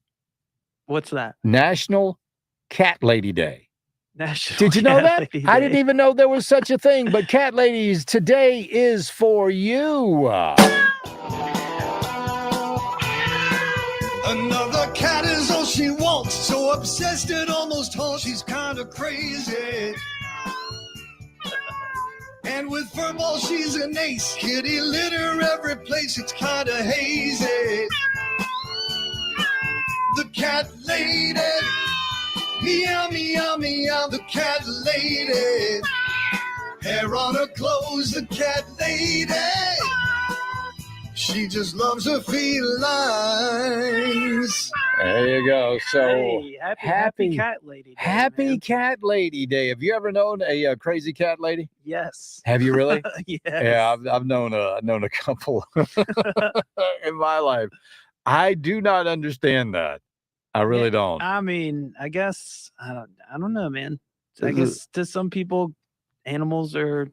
What's that? National Cat Lady Day. National Did you know Cat that? Lady I Day. didn't even know there was such a thing. But Cat Ladies, today is for you. Another cat is all she wants, so obsessed it almost haunts. She's kind of crazy. And with furball, she's an ace. Kitty litter every place, it's kind of hazy. The cat lady, meow, meow, meow, the cat lady. Hair on her clothes, the cat lady. She just loves her felines. There you go. So Hey, happy Cat Lady Day. Happy Cat Lady Day. Have you ever known a crazy cat lady? Yes. Have you really? Yes. Yeah, I've known a couple in my life. I do not understand that. I really don't. I mean, I guess I don't know, man. I guess to some people, animals are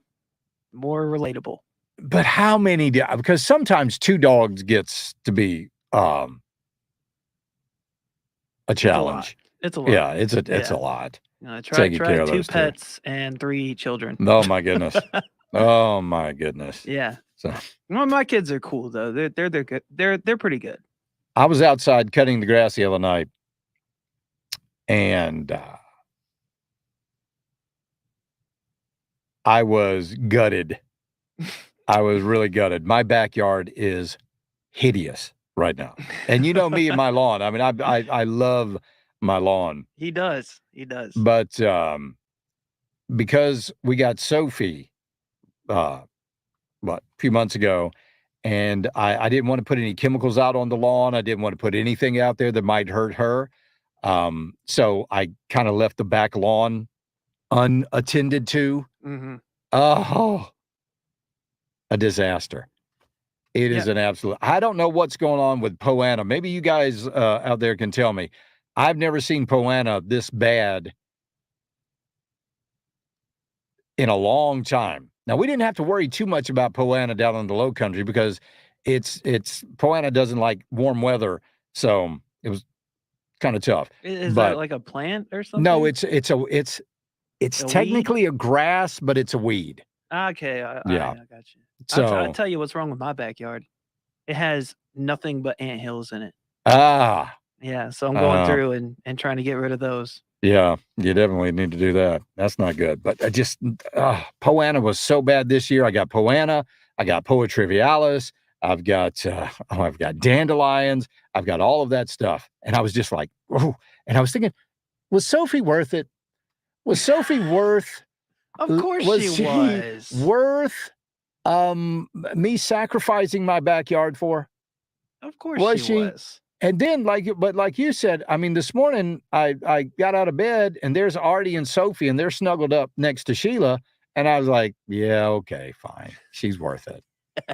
more relatable. But how many because sometimes 2 dogs gets to be a challenge. It's a lot. Yeah, it's a lot. Try Taking care of 2 those pets and 3 children. Oh my goodness. Oh my goodness. Yeah. So Well, my kids are cool though. They're good. They're pretty good. I was outside cutting the grass the other night, and I was gutted. I was really gutted. My backyard is hideous right now. And you know me and my lawn. I mean, I love my lawn. He does. He does. But because we got Sophie a few months ago, and I didn't want to put any chemicals out on the lawn. I didn't want to put anything out there that might hurt her. So I kind of left the back lawn unattended to. Mm-hmm. Oh, a disaster. It is an absolute. I don't know what's going on with Poana. Maybe you guys out there can tell me. I've never seen Poana this bad in a long time. Now, we didn't have to worry too much about Poana down in the low country because it's Poana doesn't like warm weather, so it was kind of tough. Is that like a plant or something? No, it's technically a grass, but it's a weed. Okay. Yeah. I got you. So I'll tell you what's wrong with my backyard. It has nothing but anthills in it. Yeah, so I'm going through and trying to get rid of those. Yeah, you definitely need to do that. That's not good. But I just, Poana was so bad this year. I got Poana, I got Poa trivialis, I've got dandelions, I've got all of that stuff. And I was just like, oh, and I was thinking, was Sophie worth it? Was Sophie worth? Of course she was. Worth me sacrificing my backyard for? Of course she was. And then, like you said, I mean, this morning I got out of bed and there's Artie and Sophie and they're snuggled up next to Sheila. And I was like, yeah, okay, fine. She's worth it.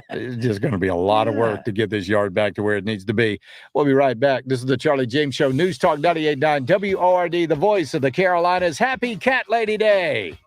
It's just going to be a lot of work to get this yard back to where it needs to be. We'll be right back. This is the Charlie James Show, News Talk 98.9 WORD, the voice of the Carolinas. Happy Cat Lady Day.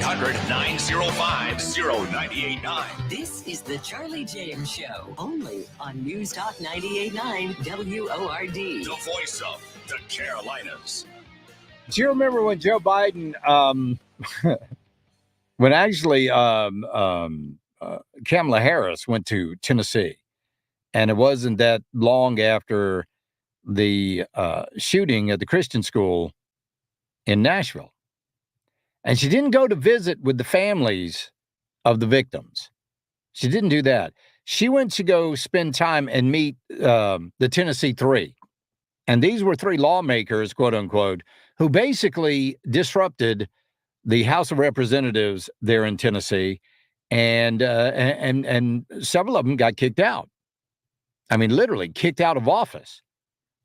1-800-905-0989. This is the Charlie James Show, only on News Talk 98.9 WORD. The voice of the Carolinas. Do you remember when Joe Biden, when actually Kamala Harris went to Tennessee, and it wasn't that long after the shooting at the Christian school in Nashville. And she didn't go to visit with the families of the victims. She didn't do that. She went to go spend time and meet the Tennessee Three. And these were three lawmakers, quote unquote, who basically disrupted the House of Representatives there in Tennessee. And several of them got kicked out. I mean, literally kicked out of office.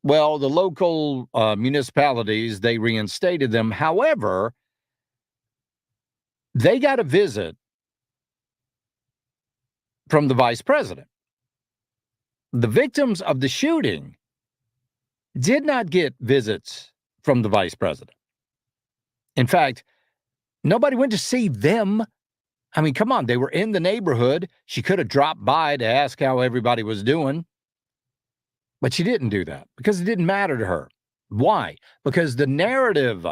Well, the local municipalities, they reinstated them. However, they got a visit from the vice president. The victims of the shooting did not get visits from the vice president. In fact, nobody went to see them. I mean, come on, they were in the neighborhood. She could have dropped by to ask how everybody was doing. But she didn't do that because it didn't matter to her. Why? Because the narrative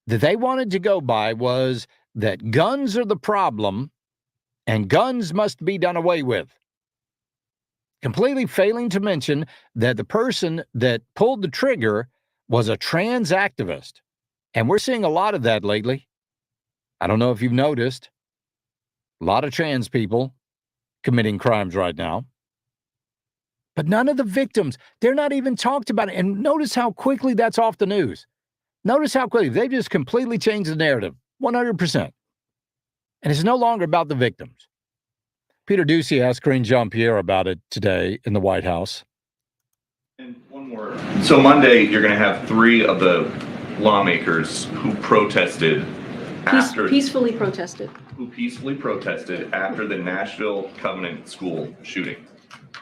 that they wanted to go by was that guns are the problem and guns must be done away with. Completely failing to mention that the person that pulled the trigger was a trans activist. And we're seeing a lot of that lately. I don't know if you've noticed. A lot of trans people committing crimes right now. But none of the victims, they're not even talked about it. And notice how quickly that's off the news. Notice how quickly they've just completely changed the narrative, 100%. And it's no longer about the victims. Peter Ducey asked Karine Jean-Pierre about it today in the White House. And one more. So Monday, you're going to have three of the lawmakers who protested peacefully protested. Who peacefully protested after the Nashville Covenant School shooting.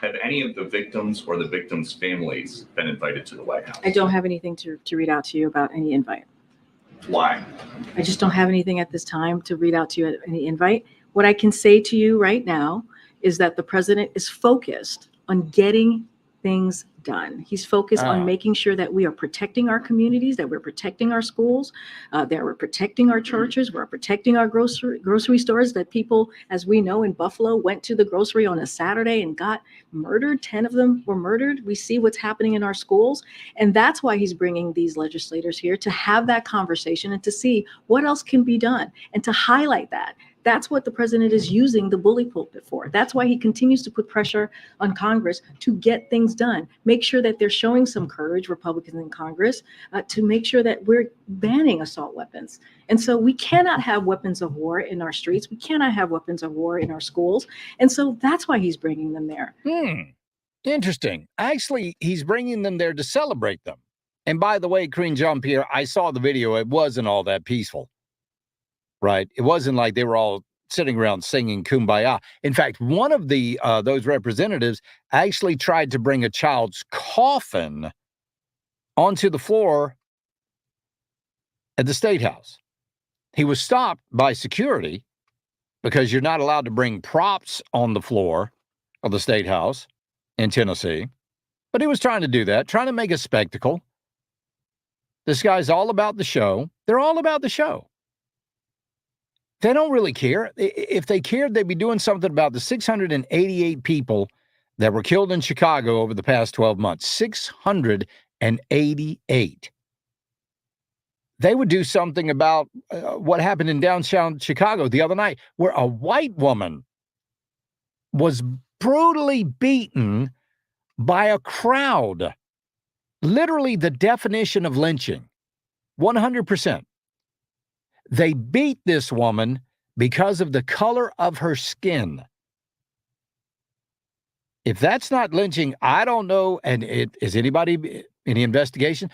Have any of the victims or the victims' families been invited to the White House? I don't have anything to read out to you about any invite. Why? I just don't have anything at this time to read out to you any invite. What I can say to you right now is that the president is focused on getting things done. He's focused on making sure that we are protecting our communities, that we're protecting our schools, that we're protecting our churches, we're protecting our grocery stores, that people, as we know in Buffalo, went to the grocery on a Saturday and got murdered. 10 of them were murdered. We see what's happening in our schools. And that's why he's bringing these legislators here to have that conversation and to see what else can be done and to highlight that. That's what the president is using the bully pulpit for. That's why he continues to put pressure on Congress to get things done. Make sure that they're showing some courage, Republicans in Congress, to make sure that we're banning assault weapons. And so we cannot have weapons of war in our streets. We cannot have weapons of war in our schools. And so that's why he's bringing them there. Interesting. Actually, he's bringing them there to celebrate them. And by the way, Karine Jean-Pierre, I saw the video. It wasn't all that peaceful. Right. It wasn't like they were all sitting around singing Kumbaya. In fact, one of the those representatives actually tried to bring a child's coffin onto the floor at the State House. He was stopped by security because you're not allowed to bring props on the floor of the State House in Tennessee. But he was trying to do that, trying to make a spectacle. This guy's all about the show. They're all about the show. They don't really care. If they cared, they'd be doing something about the 688 people that were killed in Chicago over the past 12 months. 688. They would do something about what happened in downtown Chicago the other night, where a white woman was brutally beaten by a crowd. Literally the definition of lynching. 100%. They beat this woman because of the color of her skin. If that's not lynching, I don't know. And is anybody, any investigation?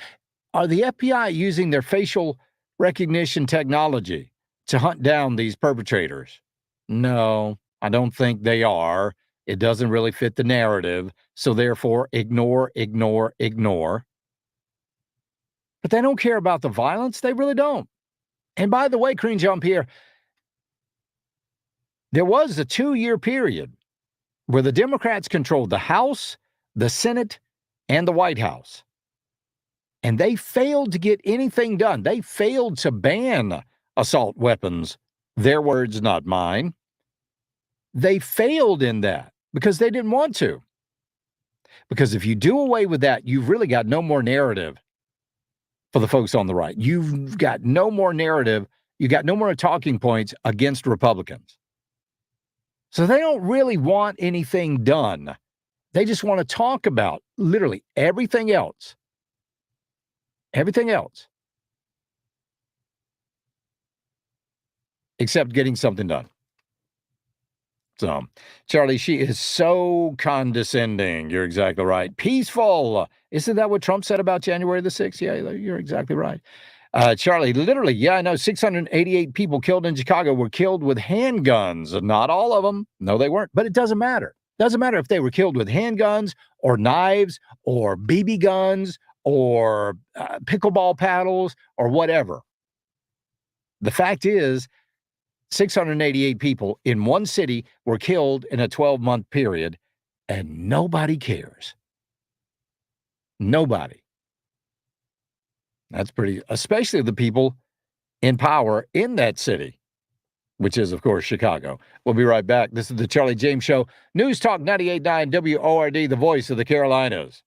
Are the FBI using their facial recognition technology to hunt down these perpetrators? No, I don't think they are. It doesn't really fit the narrative. So therefore, ignore. But they don't care about the violence. They really don't. And by the way, Karine Jean-Pierre, There was a 2-year period where the Democrats controlled the House, the Senate, and the White House. And they failed to get anything done. They failed to ban assault weapons. Their words, not mine. They failed in that because they didn't want to. Because if you do away with that, you've really got no more narrative for the folks on the right. You've got no more narrative. You got no more talking points against Republicans. So they don't really want anything done. They just want to talk about literally everything else. Everything else. Except getting something done. So, Charlie, she is so condescending. You're exactly right. Peaceful. Isn't that what Trump said about January the 6th? Yeah, you're exactly right. Charlie, literally, yeah, I know 688 people killed in Chicago were killed with handguns. Not all of them. No, they weren't. But it doesn't matter. Doesn't matter if they were killed with handguns or knives or BB guns or pickleball paddles or whatever. The fact is, 688 people in one city were killed in a 12-month period, and nobody cares. Nobody. That's pretty, especially the people in power in that city, which is, of course, Chicago. We'll be right back. This is the Charlie James Show. News Talk 98.9 WORD, the voice of the Carolinas.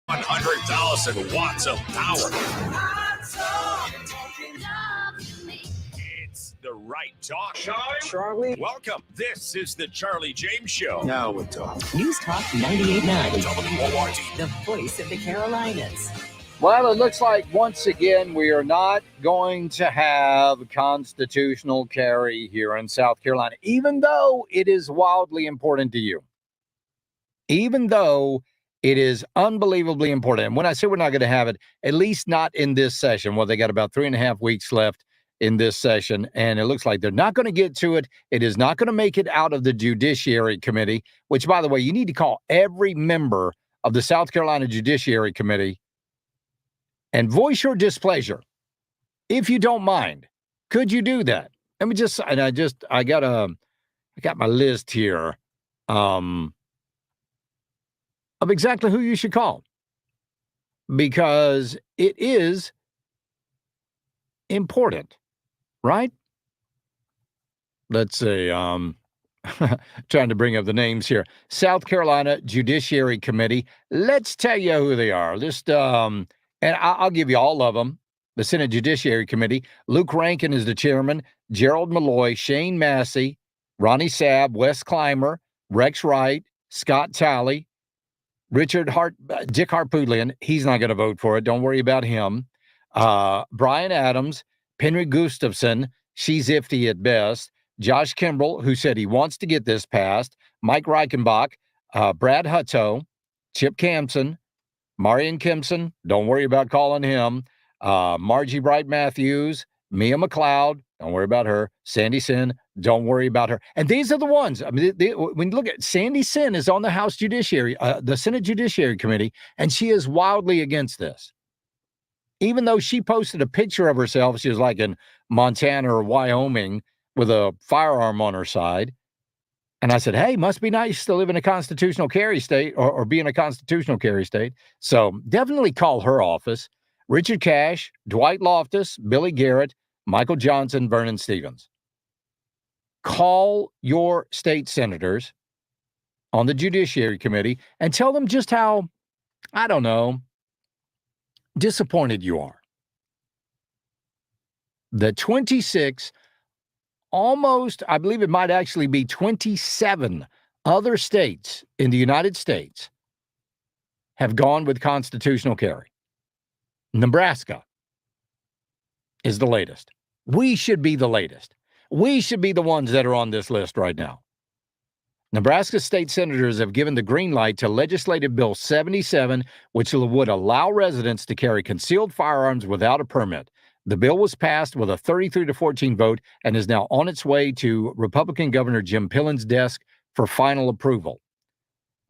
100,000 watts of power. It's the right talk. Charlie? Welcome. This is the Charlie James Show. Now we're talking. News Talk 98.9. WORD. The voice of the Carolinas. Well, it looks like once again we are not going to have constitutional carry here in South Carolina, even though it is wildly important to you. Even though it is unbelievably important. And when I say we're not going to have it, at least not in this session. Well, they got about 3.5 weeks left in this session, and it looks like they're not going to get to it. It is not going to make it out of the Judiciary Committee, which, by the way, you need to call every member of the South Carolina Judiciary Committee and voice your displeasure. If you don't mind, could you do that? Let me just, and I got my list here of exactly who you should call, because it is important, right? Let's see, trying to bring up the names here. South Carolina Judiciary Committee. Let's tell you who they are. Just, and I'll give you all of them. The Senate Judiciary Committee. Luke Rankin is the chairman. Gerald Malloy, Shane Massey, Ronnie Sabb, Wes Clymer, Rex Wright, Scott Talley, Dick Harpootlian. He's not going to vote for it. Don't worry about him. Brian Adams, Penry Gustafson. She's iffy at best. Josh Kimbrell, who said he wants to get this passed. Mike Reichenbach, Brad Hutto, Chip Campson, Marion Kimson, don't worry about calling him. Margie Bright Matthews, Mia McLeod, don't worry about her. Sandy Sin, don't worry about her. And these are the ones. I mean, when you look at Sandy Sin is on the House Judiciary, the Senate Judiciary Committee, and she is wildly against this. Even though she posted a picture of herself, she was like in Montana or Wyoming with a firearm on her side. And I said, hey, must be nice to live in a constitutional carry state or be in a constitutional carry state. So definitely call her office. Richard Cash, Dwight Loftus, Billy Garrett, Michael Johnson, Vernon Stevens. Call your state senators on the Judiciary Committee and tell them just how, I don't know, disappointed you are. The 26 almost, I believe it might actually be 27 other states in the United States have gone with constitutional carry. Nebraska is the latest. We should be the latest. We should be the ones that are on this list right now. Nebraska state senators have given the green light to Legislative Bill 77, which would allow residents to carry concealed firearms without a permit. The bill was passed with a 33-14 vote and is now on its way to Republican Governor Jim Pillen's desk for final approval.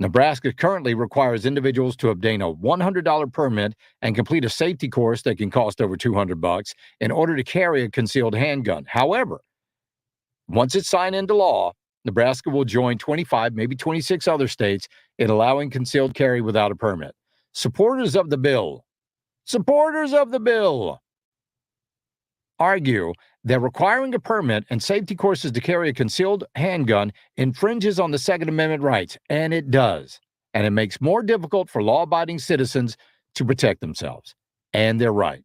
Nebraska currently requires individuals to obtain a $100 permit and complete a safety course that can cost over $200 in order to carry a concealed handgun. However, once it's signed into law, Nebraska will join 25, maybe 26 other states in allowing concealed carry without a permit. Supporters of the bill argue that requiring a permit and safety courses to carry a concealed handgun infringes on the Second Amendment rights, and it does. And it makes more difficult for law-abiding citizens to protect themselves. And they're right.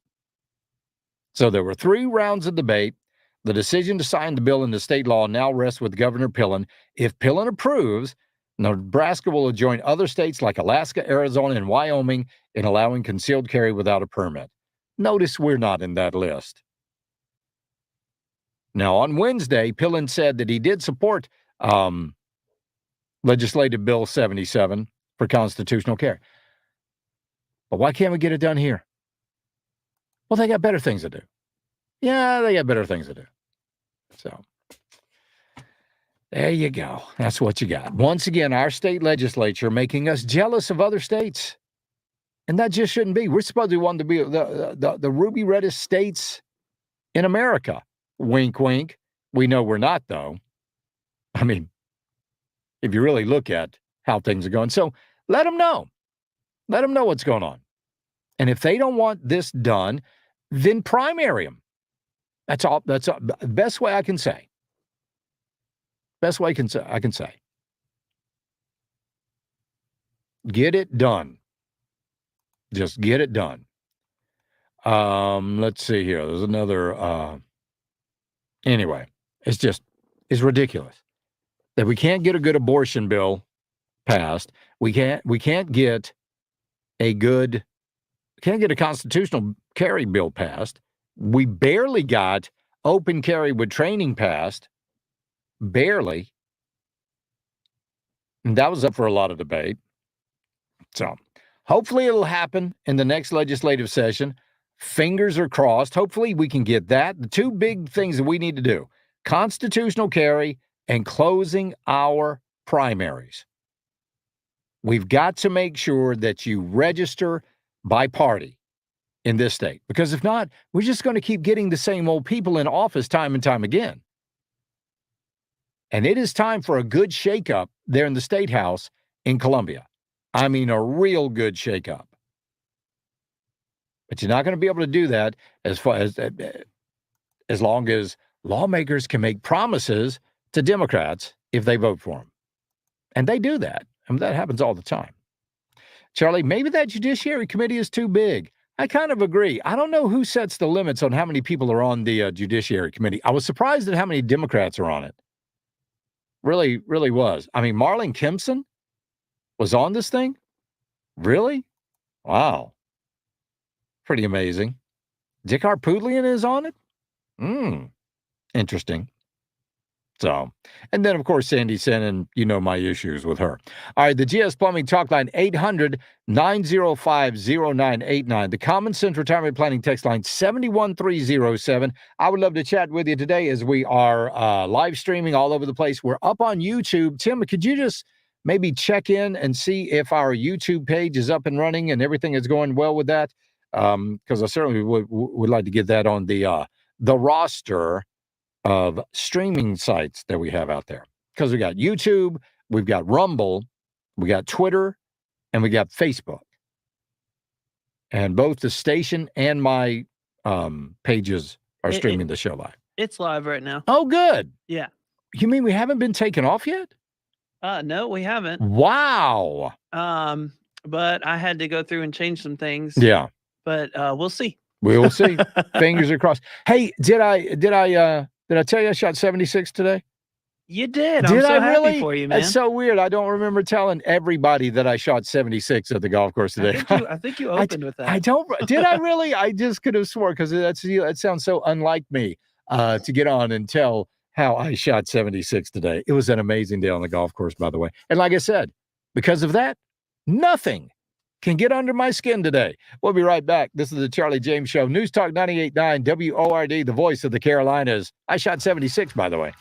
So there were 3 rounds of debate. The decision to sign the bill into state law now rests with Governor Pillen. If Pillen approves, Nebraska will join other states like Alaska, Arizona, and Wyoming in allowing concealed carry without a permit. Notice we're not in that list. Now, on Wednesday, Pillen said that he did support Legislative Bill 77 for constitutional carry. But why can't we get it done here? Well, they got better things to do. Yeah, they got better things to do. So, there you go. That's what you got. Once again, our state legislature making us jealous of other states. And that just shouldn't be. We're supposed to want to be the ruby reddest states in America. Wink, wink. We know we're not, though. I mean, if you really look at how things are going. So let them know. Let them know what's going on. And if they don't want this done, then primary them. That's all. That's the best way I can say. Best way I can say. Get it done. Just get it done. Let's see here. There's another. Anyway, it's ridiculous that we can't get a good abortion bill passed. We can't get a constitutional carry bill passed. We barely got open carry with training passed. Barely. And that was up for a lot of debate. So hopefully it'll happen in the next legislative session. Fingers are crossed. Hopefully we can get that. The two big things that we need to do, constitutional carry and closing our primaries. We've got to make sure that you register by party in this state, because if not, we're just going to keep getting the same old people in office time and time again. And it is time for a good shakeup there in the State House in Columbia. I mean, a real good shakeup. But you're not going to be able to do that as long as lawmakers can make promises to Democrats if they vote for them. And they do that. I mean, that happens all the time. Charlie, maybe that Judiciary Committee is too big. I kind of agree. I don't know who sets the limits on how many people are on the Judiciary Committee. I was surprised at how many Democrats are on it. Really, really was. I mean, Marlon Kempson was on this thing? Really? Wow. Pretty amazing. Dick Harpootlian is on it? Interesting. So, and then, of course, Sandy Sen, and you know my issues with her. All right, the GS Plumbing Talk Line, 800-905-0989. The Common Sense Retirement Planning Text Line, 71307. I would love to chat with you today as we are live streaming all over the place. We're up on YouTube. Tim, could you just maybe check in and see if our YouTube page is up and running and everything is going well with that? Because I certainly would like to get that on the roster of streaming sites that we have out there. Because we got YouTube, we've got Rumble, we got Twitter, and we got Facebook. And both the station and my pages are streaming the show live. It's live right now. Oh, good. Yeah. You mean we haven't been taken off yet? No, we haven't. Wow. But I had to go through and change some things. Yeah. But we'll see. We will see. Fingers are crossed. Hey, did I tell you I shot 76 today? You did. I'm so happy for you, man. It's so weird. I don't remember telling everybody that I shot 76 at the golf course today. I think you opened with that. Did I really? I just could have swore, because that sounds so unlike me to get on and tell how I shot 76 today. It was an amazing day on the golf course, by the way. And like I said, because of that, nothing can get under my skin today. We'll be right back. This is the Charlie James Show. News Talk 98.9 WORD, the voice of the Carolinas. I shot 76, by the way.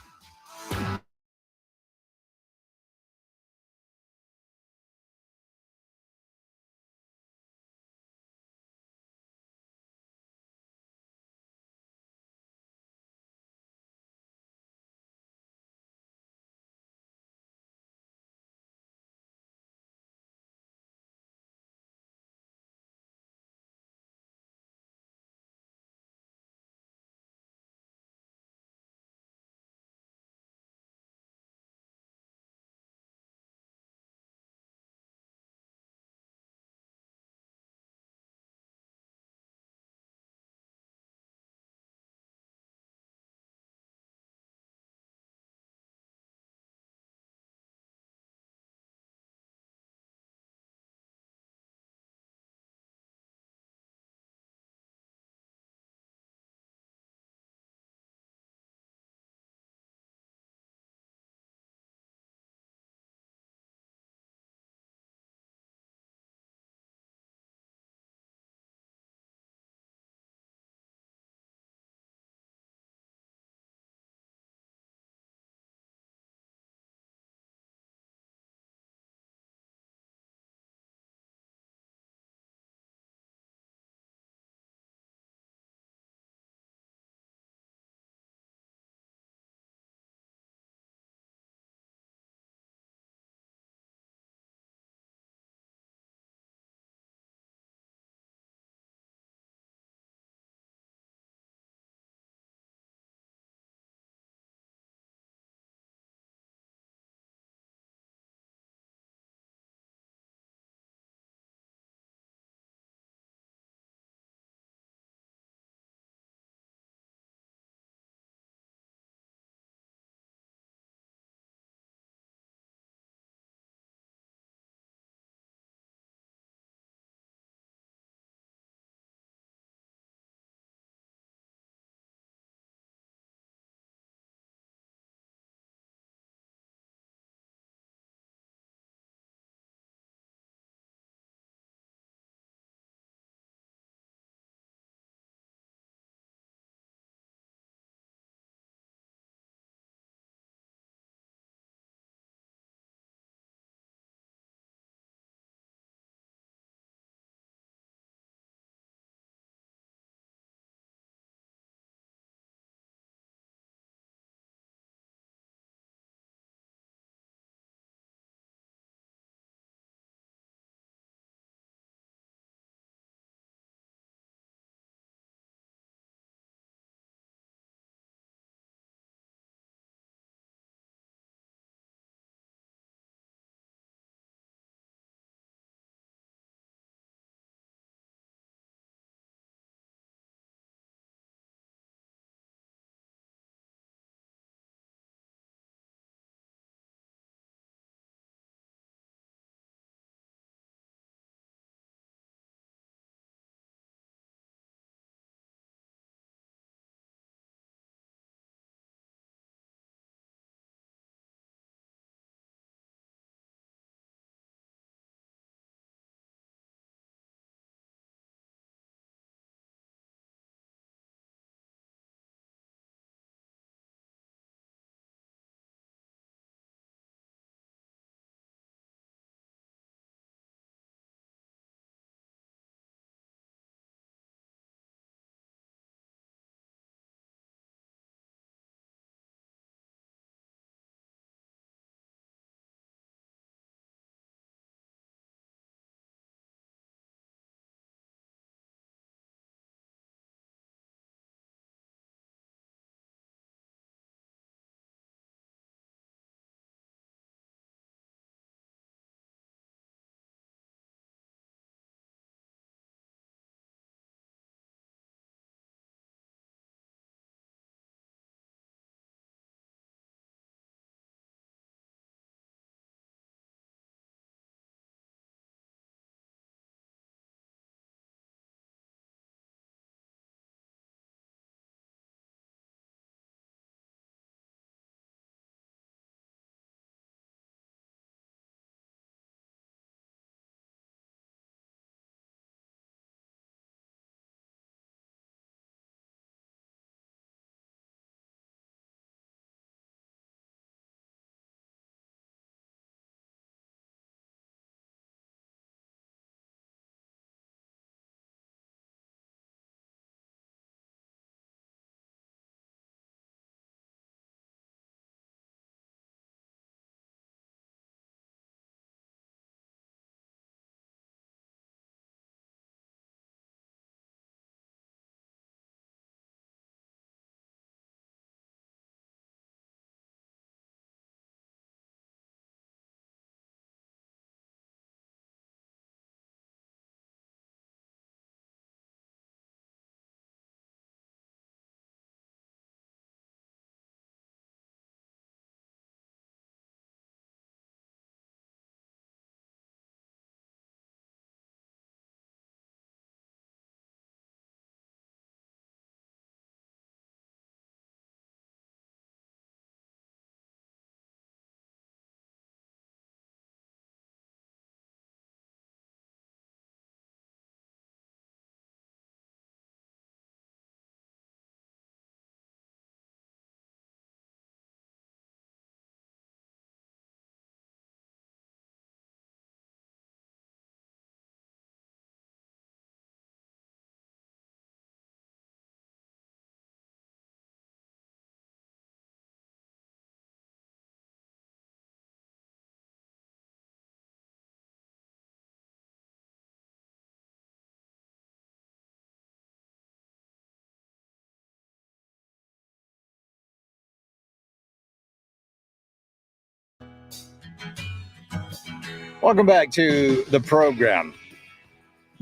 Welcome back to the program.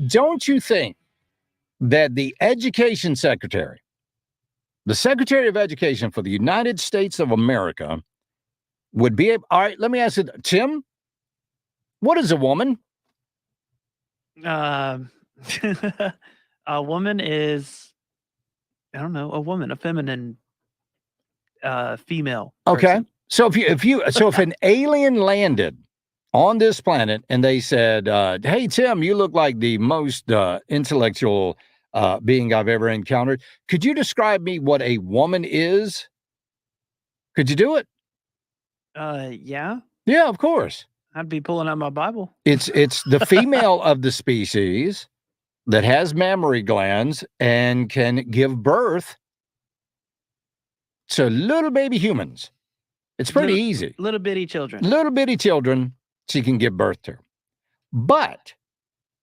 Don't you think that the Education Secretary, the Secretary of Education for the United States of America, would be able... All right, let me ask you, Tim, what is a woman? A woman is, I don't know, a woman, a feminine female. Okay. Person. So if an alien landed on this planet and they said, hey, Tim, you look like the most intellectual being I've ever encountered. Could you describe me what a woman is? Could you do it? Yeah. Yeah, of course. I'd be pulling out my Bible. It's the female of the species that has mammary glands and can give birth to little baby humans. It's pretty easy. Little bitty children. Little bitty children she can give birth to. But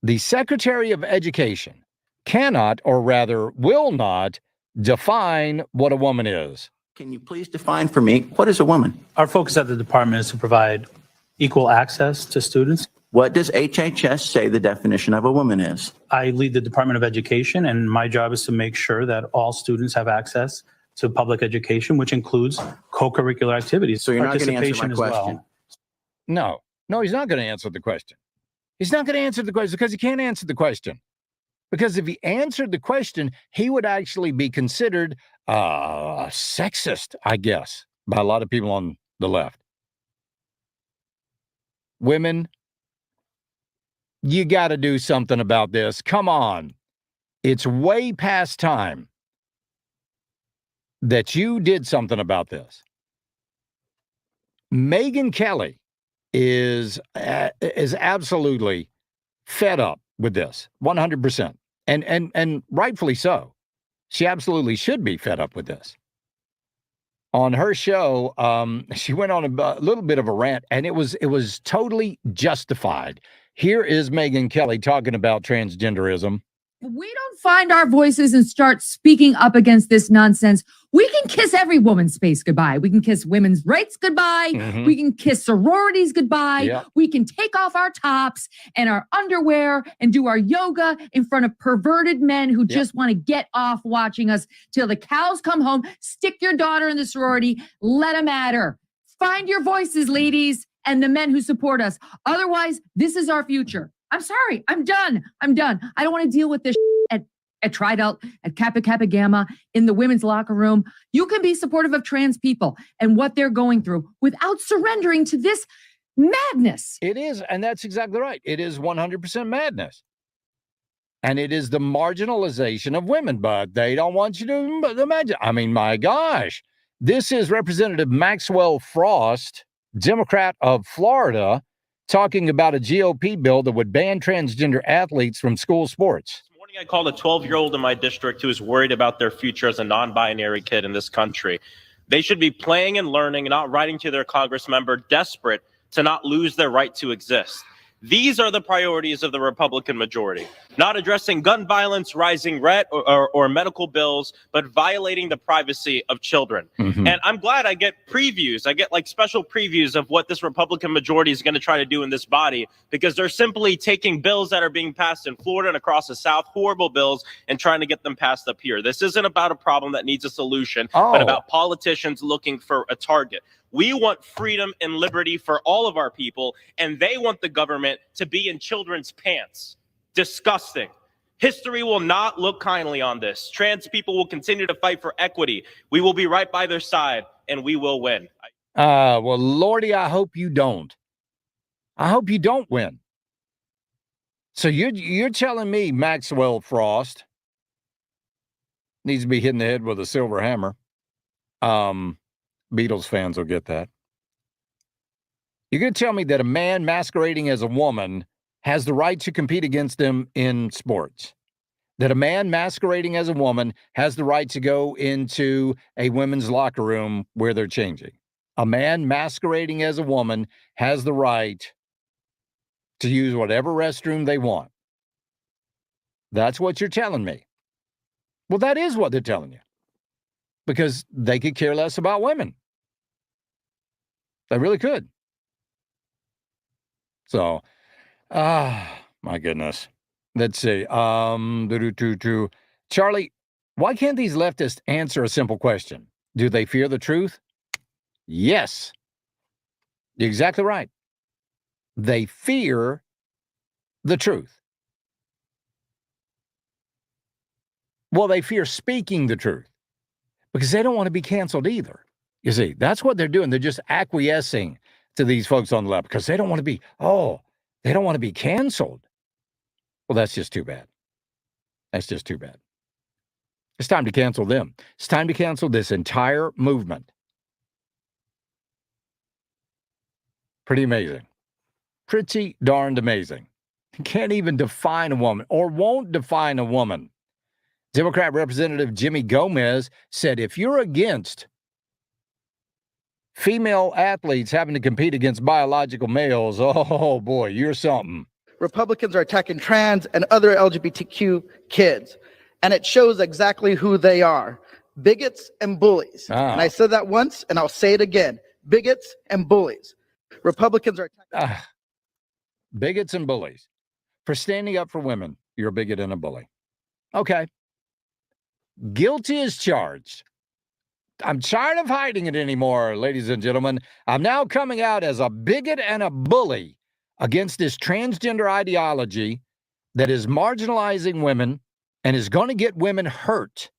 the Secretary of Education cannot, or rather will not, define what a woman is. Can you please define for me, what is a woman? Our focus at the department is to provide equal access to students. What does HHS say the definition of a woman is? I lead the Department of Education, and my job is to make sure that all students have access to public education, which includes co-curricular activities. So you're not going to answer my question. No, he's not going to answer the question. He's not going to answer the question because he can't answer the question. Because if he answered the question, he would actually be considered sexist, I guess, by a lot of people on the left. Women, you got to do something about this. Come on. It's way past time that you did something about this. Megyn Kelly is absolutely fed up with this, 100%. And rightfully so. She absolutely should be fed up with this. On her show, she went on a little bit of a rant, and it was totally justified. Here is Megyn Kelly talking about transgenderism. If we don't find our voices and start speaking up against this nonsense, we can kiss every woman's space goodbye. We can kiss women's rights goodbye. Mm-hmm. We can kiss sororities goodbye. Yep. We can take off our tops and our underwear and do our yoga in front of perverted men who just want to get off watching us till the cows come home. Stick your daughter in the sorority. Let them at her. Find your voices, ladies, and the men who support us. Otherwise, this is our future. I'm sorry. I'm done. I don't want to deal with this at Tri-Delt, at Kappa Kappa Gamma, in the women's locker room. You can be supportive of trans people and what they're going through without surrendering to this madness. It is, and that's exactly right. It is 100% madness. And it is the marginalization of women, but they don't want you to imagine. I mean, my gosh. This is Representative Maxwell Frost, Democrat of Florida, talking about a GOP bill that would ban transgender athletes from school sports. This morning I called a 12-year-old in my district who is worried about their future as a non-binary kid in this country. They should be playing and learning, not writing to their Congress member desperate to not lose their right to exist. These are the priorities of the Republican majority, not addressing gun violence, rising rent, or medical bills, but violating the privacy of children. Mm-hmm. And I'm glad I get previews. I get like special previews of what this Republican majority is going to try to do in this body, because they're simply taking bills that are being passed in Florida and across the South, horrible bills, and trying to get them passed up here. This isn't about a problem that needs a solution, but about politicians looking for a target. We want freedom and liberty for all of our people, and they want the government to be in children's pants. Disgusting. History will not look kindly on this. Trans people will continue to fight for equity. We will be right by their side, and we will win. Well, Lordy, I hope you don't. I hope you don't win. So you're telling me Maxwell Frost needs to be hitting the head with a silver hammer. Beatles fans will get that. You're going to tell me that a man masquerading as a woman has the right to compete against them in sports? That a man masquerading as a woman has the right to go into a women's locker room where they're changing? A man masquerading as a woman has the right to use whatever restroom they want? That's what you're telling me. Well, that is what they're telling you. Because they could care less about women. They really could. So, my goodness. Let's see. Charlie, why can't these leftists answer a simple question? Do they fear the truth? Yes. You're exactly right. They fear the truth. Well, they fear speaking the truth because they don't want to be canceled either. You see, that's what they're doing. They're just acquiescing to these folks on the left because they don't want to be, they don't want to be canceled. Well, that's just too bad. That's just too bad. It's time to cancel them. It's time to cancel this entire movement. Pretty amazing. Pretty darned amazing. Can't even define a woman or won't define a woman. Democrat Representative Jimmy Gomez said if you're against female athletes having to compete against biological males, oh boy, you're something. Republicans are attacking trans and other LGBTQ kids, and it shows exactly who they are. Bigots and bullies. And I said that once, and I'll say it again. Bigots and bullies. Republicans are attacking bigots and bullies. For standing up for women, you're a bigot and a bully. Okay. Guilty as charged. I'm tired of hiding it anymore, ladies and gentlemen. I'm now coming out as a bigot and a bully against this transgender ideology that is marginalizing women and is going to get women hurt.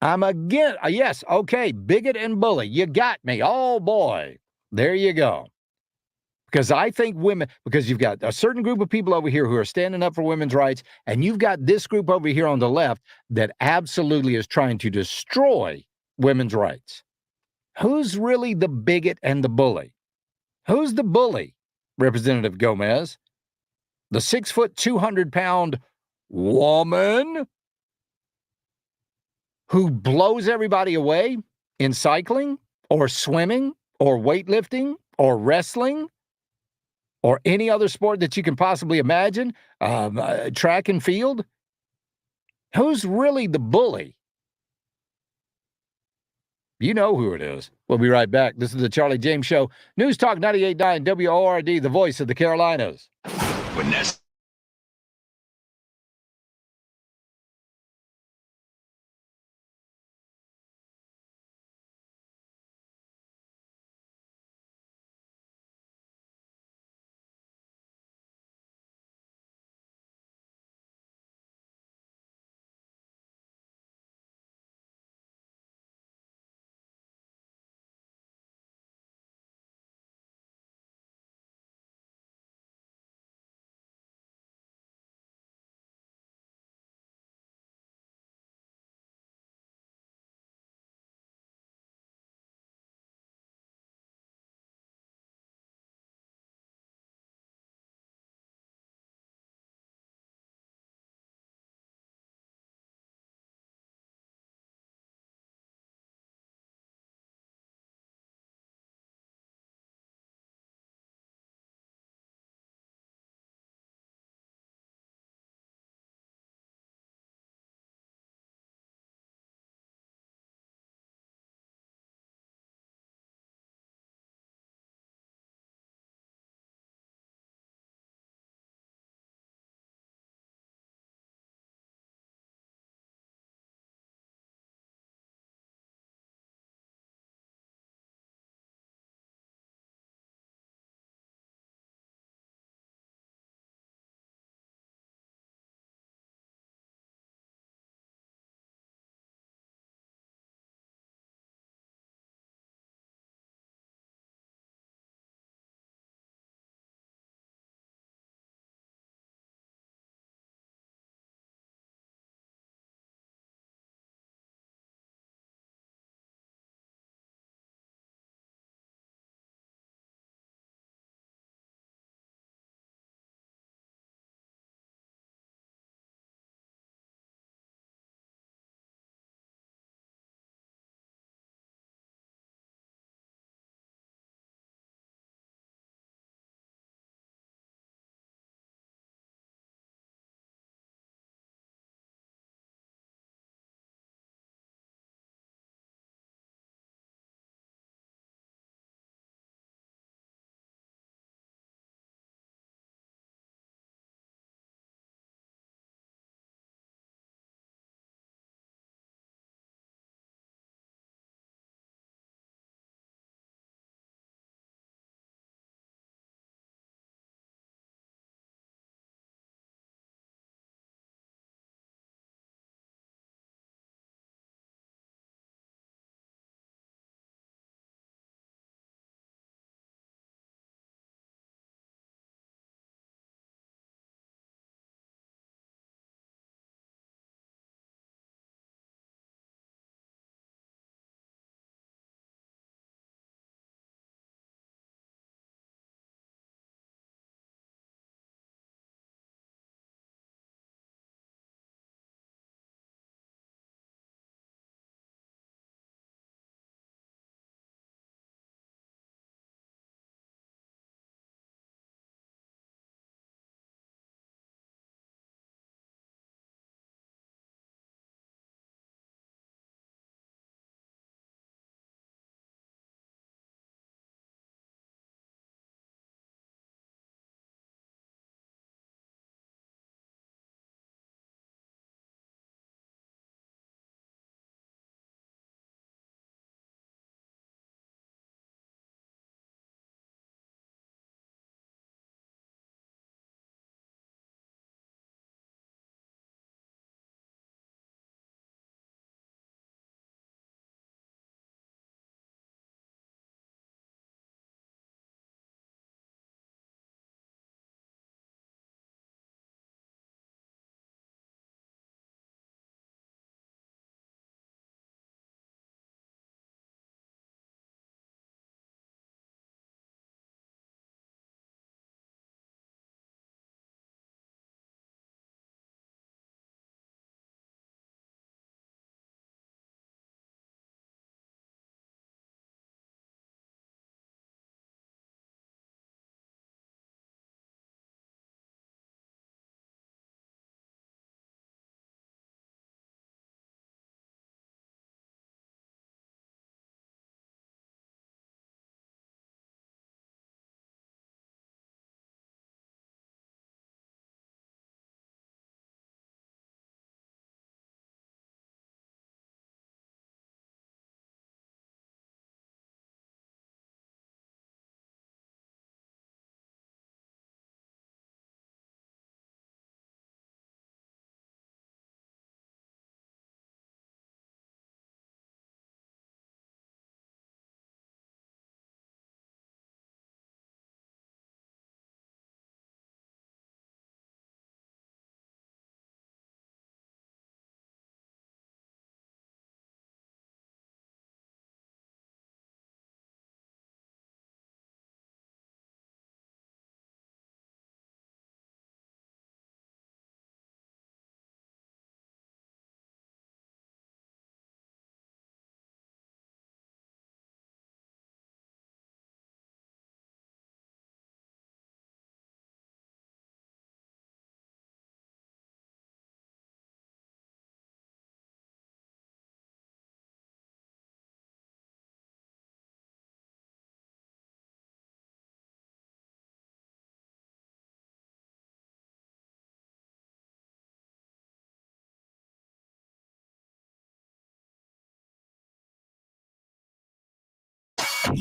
I'm again, yes, okay, bigot and bully. You got me. Oh, boy. There you go. Because I think women, because you've got a certain group of people over here who are standing up for women's rights, and you've got this group over here on the left that absolutely is trying to destroy women's rights. Who's really the bigot and the bully? Who's the bully, Representative Gomez? The 6', 200-pound woman who blows everybody away in cycling or swimming or weightlifting or wrestling or any other sport that you can possibly imagine, track and field? Who's really the bully? You know who it is. We'll be right back. This is the Charlie James Show. News Talk 98.9 WORD, the voice of the Carolinas. When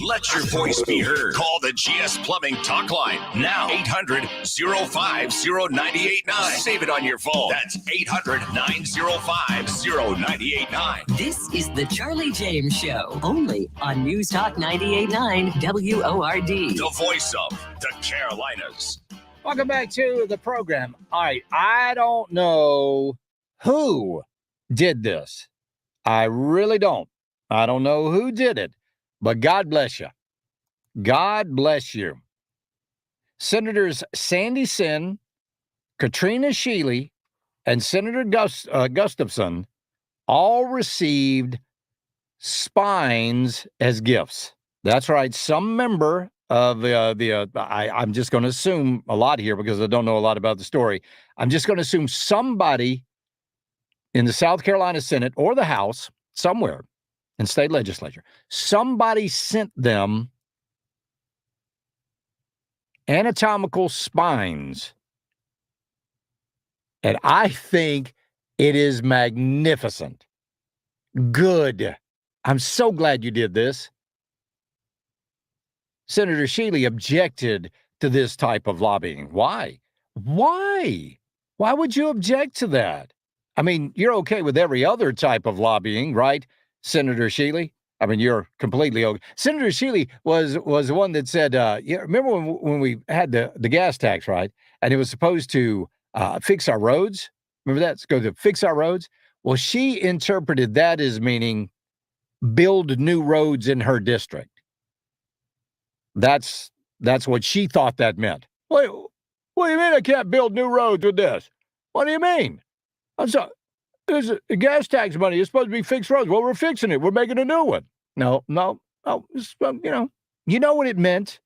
Let your voice be heard. Call the GS Plumbing Talk Line now. 800-050-989. Save it on your phone. That's 800-905-0989. This is the Charlie James Show, only on News Talk 98.9 WORD. The voice of the Carolinas. Welcome back to the program. All right, I don't know who did this. I really don't. I don't know who did it, but God bless you. God bless you. Senators Sandy Sin, Katrina Shealy, and Senator Gustafson all received spines as gifts. That's right. Some member of I'm just going to assume a lot here because I don't know a lot about the story. I'm just going to assume somebody in the South Carolina Senate or the House, somewhere in state legislature, somebody sent them anatomical spines. And I think it is magnificent. Good. I'm so glad you did this. Senator Shealy objected to this type of lobbying. Why? Why? Why would you object to that? I mean, you're okay with every other type of lobbying, right, Senator Shealy? I mean, you're completely okay. Senator Shealy was the one that said, remember when we had the gas tax, right? And it was supposed to fix our roads? Remember that? It's going to fix our roads? Well, she interpreted that as meaning build new roads in her district. That's what she thought that meant. Wait, what do you mean I can't build new roads with this? What do you mean? I'm sorry. There's a gas tax money. It's supposed to be fixed roads. Well, we're fixing it. We're making a new one. No. You know what it meant.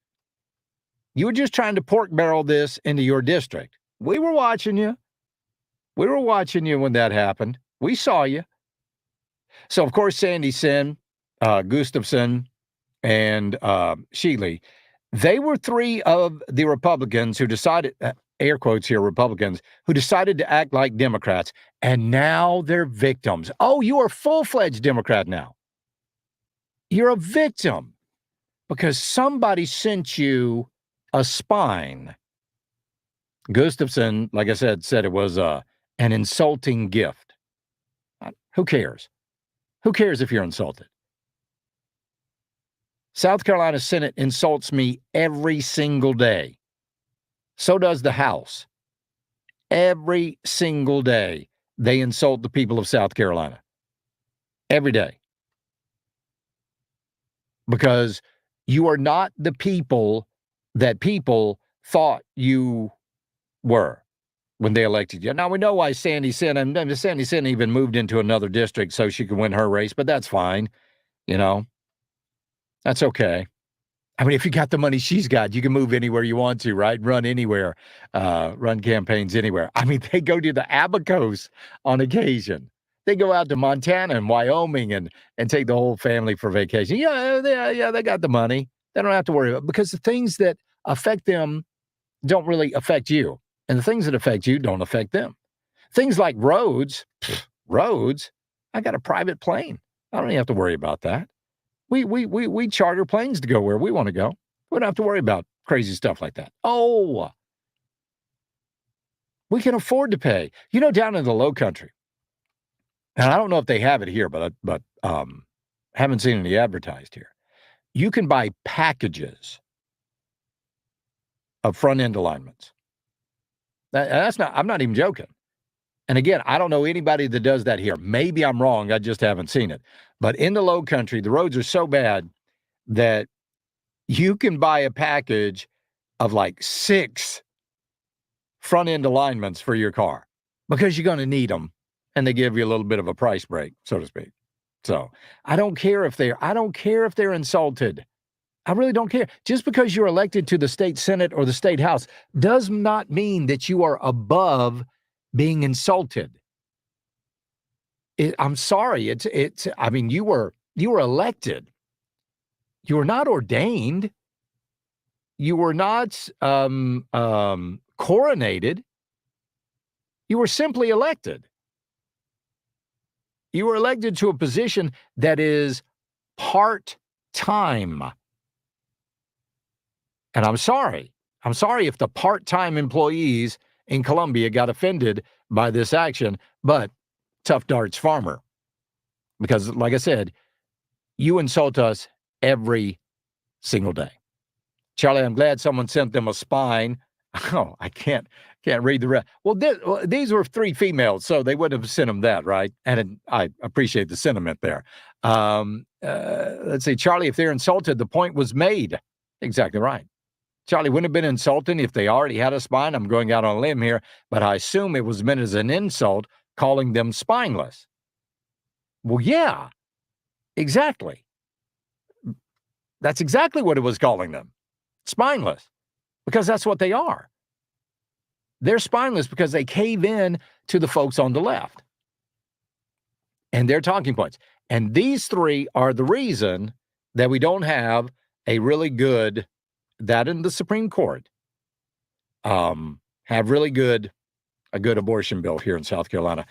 You were just trying to pork barrel this into your district. We were watching you. We were watching you when that happened. We saw you. So, of course, Sandy Sin, Gustafson, and Shealy, they were three of the Republicans who decided, air quotes here, Republicans, who decided to act like Democrats, and now they're victims. Oh, you are a full-fledged Democrat now. You're a victim because somebody sent you a spine. Gustafson, like I said it was an insulting gift. Who cares? Who cares if you're insulted? South Carolina Senate insults me every single day. So does the House. Every single day, they insult the people of South Carolina. Every day. Because you are not the people that people thought you were when they elected you. Now, we know why Sandy Sin even moved into another district so she could win her race, but that's fine. You know, that's okay. I mean, if you got the money she's got, you can move anywhere you want to, right? Run anywhere, run campaigns anywhere. I mean, they go to the Abacos on occasion. They go out to Montana and Wyoming and take the whole family for vacation. Yeah, they got the money. They don't have to worry about it because the things that affect them don't really affect you. And the things that affect you don't affect them. Things like roads, I got a private plane. I don't even have to worry about that. We charter planes to go where we want to go. We don't have to worry about crazy stuff like that. Oh, we can afford to pay. You know, down in the Low Country, and I don't know if they have it here, but haven't seen any advertised here. You can buy packages of front end alignments. I'm not even joking. And again, I don't know anybody that does that here. Maybe I'm wrong. I just haven't seen it. But in the Low Country, the roads are so bad that you can buy a package of like 6 front end alignments for your car because you're going to need them. And they give you a little bit of a price break, so to speak. So I don't care if they're insulted. I really don't care. Just because you're elected to the state Senate or the state House does not mean that you are above being insulted. I'm sorry. I mean, you were elected. You were not ordained. You were not coronated. You were simply elected. You were elected to a position that is part-time. And I'm sorry. I'm sorry if the part-time employees in Columbia got offended by this action, but tough darts farmer. Because, like I said, you insult us every single day. Charlie, I'm glad someone sent them a spine. Oh, I can't read the rest. Well, these were 3 females, so they wouldn't have sent them that, right? And I appreciate the sentiment there. Let's see, Charlie, if they're insulted, the point was made. Exactly right. Charlie, wouldn't have been insulting if they already had a spine. I'm going out on a limb here, but I assume it was meant as an insult, calling them spineless. Well, yeah, exactly. That's exactly what it was calling them. Spineless. Because that's what they are. They're spineless because they cave in to the folks on the left and their talking points. And these 3 are the reason that we don't have a really good, that in the Supreme Court, have really good, a good abortion bill here in South Carolina.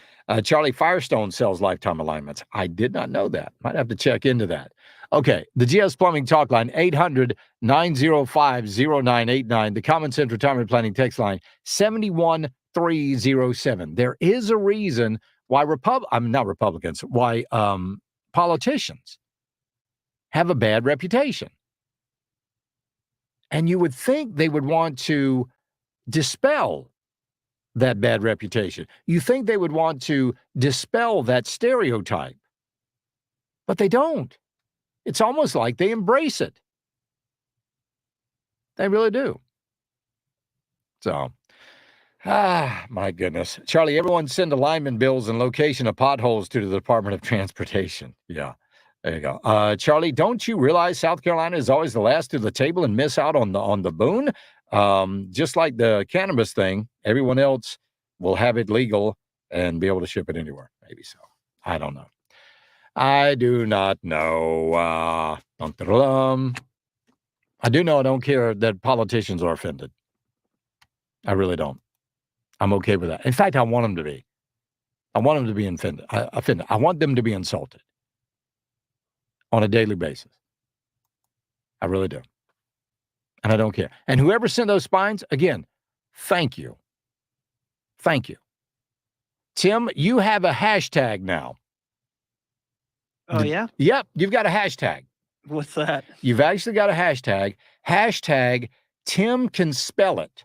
Charlie, Firestone sells lifetime alignments. I did not know that. Might have to check into that. Okay, the GS Plumbing Talk Line, 800-905-0989. The Common Sense Retirement Planning text line, 71307. There is a reason why why politicians have a bad reputation. And you would think they would want to dispel that bad reputation. You think they would want to dispel that stereotype, but they don't. It's almost like they embrace it. They really do. So, my goodness. Charlie, everyone send alignment bills and location of potholes to the Department of Transportation. Yeah, there you go. Charlie, don't you realize South Carolina is always the last to the table and miss out on the boon? Just like the cannabis thing, everyone else will have it legal and be able to ship it anywhere. Maybe so. I don't know. I do not know. I do know I don't care that politicians are offended. I really don't. I'm okay with that. In fact, I want them to be. I want them to be offended. I want them to be insulted on a daily basis. I really do. And I don't care. And whoever sent those spines, again, thank you. Thank you. Tim, you have a hashtag now. Oh, yeah? Yep, you've got a hashtag. What's that? You've actually got a hashtag. Hashtag Tim can spell it.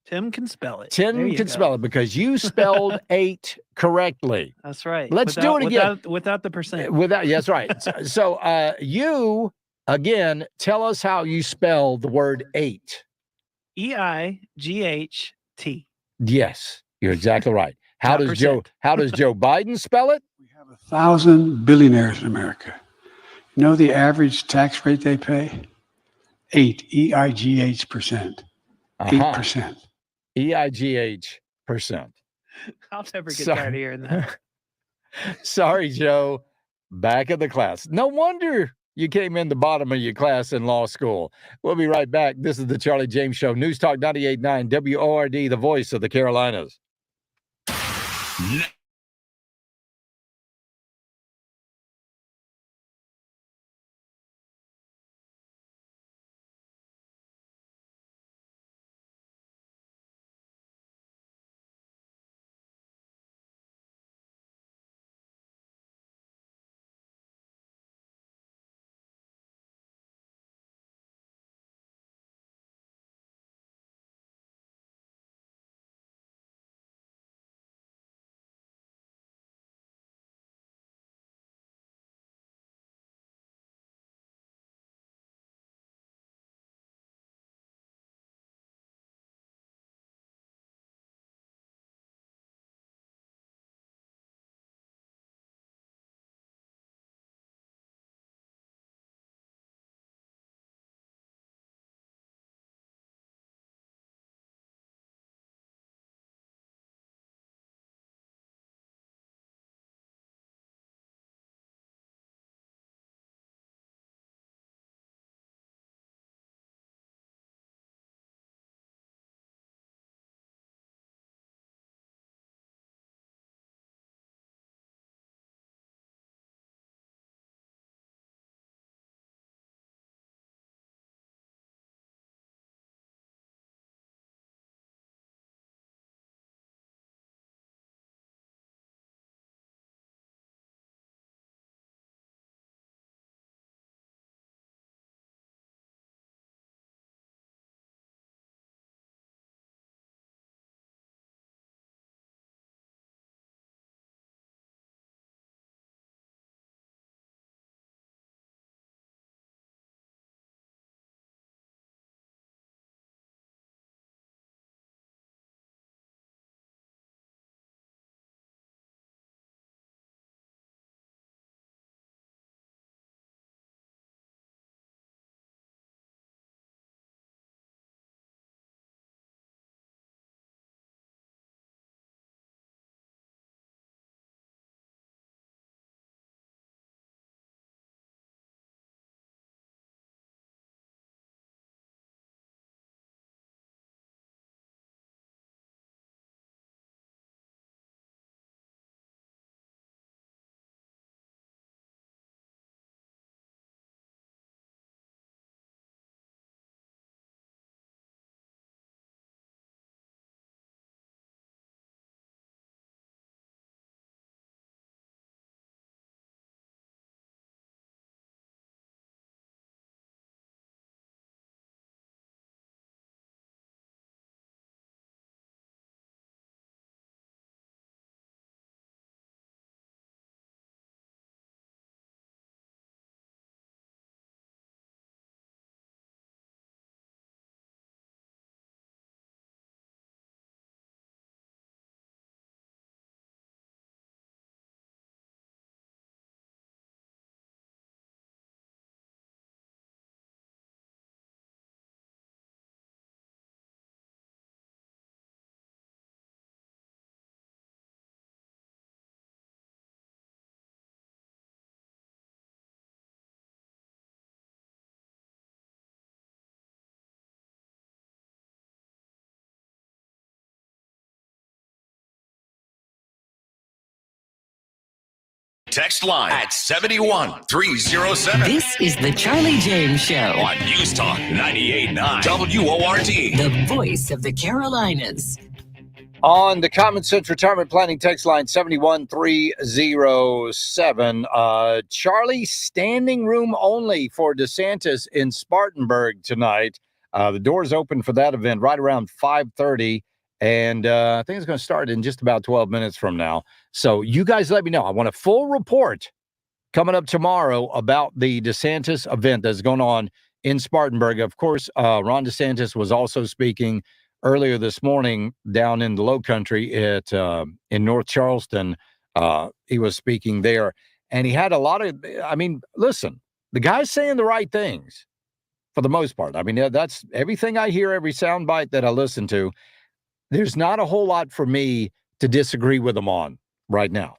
Tim can spell it. Tim can spell it because you spelled 8 correctly. That's right. Let's do it again. Without the percent. Yes, right. So you, again, tell us how you spell the word 8. EIGHT. Yes, you're exactly right. How does Joe Biden spell it? 1,000 billionaires in America. You know the average tax rate they pay? 8, EIGH%. 8%. EIGH%. I'll never get tired of hearing that. Sorry, Joe. Back of the class. No wonder you came in the bottom of your class in law school. We'll be right back. This is the Charlie James Show. News Talk 98.9 WORD, the voice of the Carolinas. text line at 71307. This is the Charlie James Show On News Talk 98.9 WORD. the voice of the Carolinas. On the Common Sense Retirement Planning text line 71307, Charlie, standing room only for DeSantis in Spartanburg tonight. The doors open for that event right around 5:30, and I think it's going to start in just about 12 minutes from now. So you guys let me know. I want a full report coming up tomorrow about the DeSantis event that's going on in Spartanburg. Of course, Ron DeSantis was also speaking earlier this morning down in the Low Country in North Charleston. He was speaking there, and he had a lot of, listen, the guy's saying the right things for the most part. That's everything I hear, every soundbite that I listen to. There's not a whole lot for me to disagree with him on right now.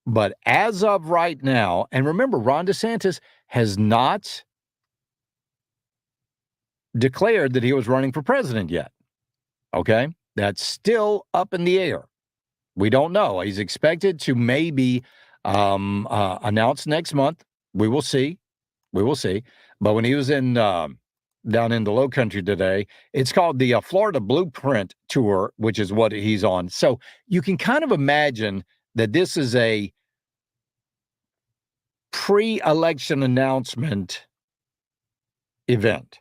But as of right now, and remember, Ron DeSantis has not declared that he was running for president yet. Okay? That's still up in the air. We don't know. He's expected to maybe announce next month. We will see. We will see. But when he was down in the Low Country today, it's called the Florida Blueprint Tour, which is what he's on. So you can kind of imagine that this is a pre-election announcement event.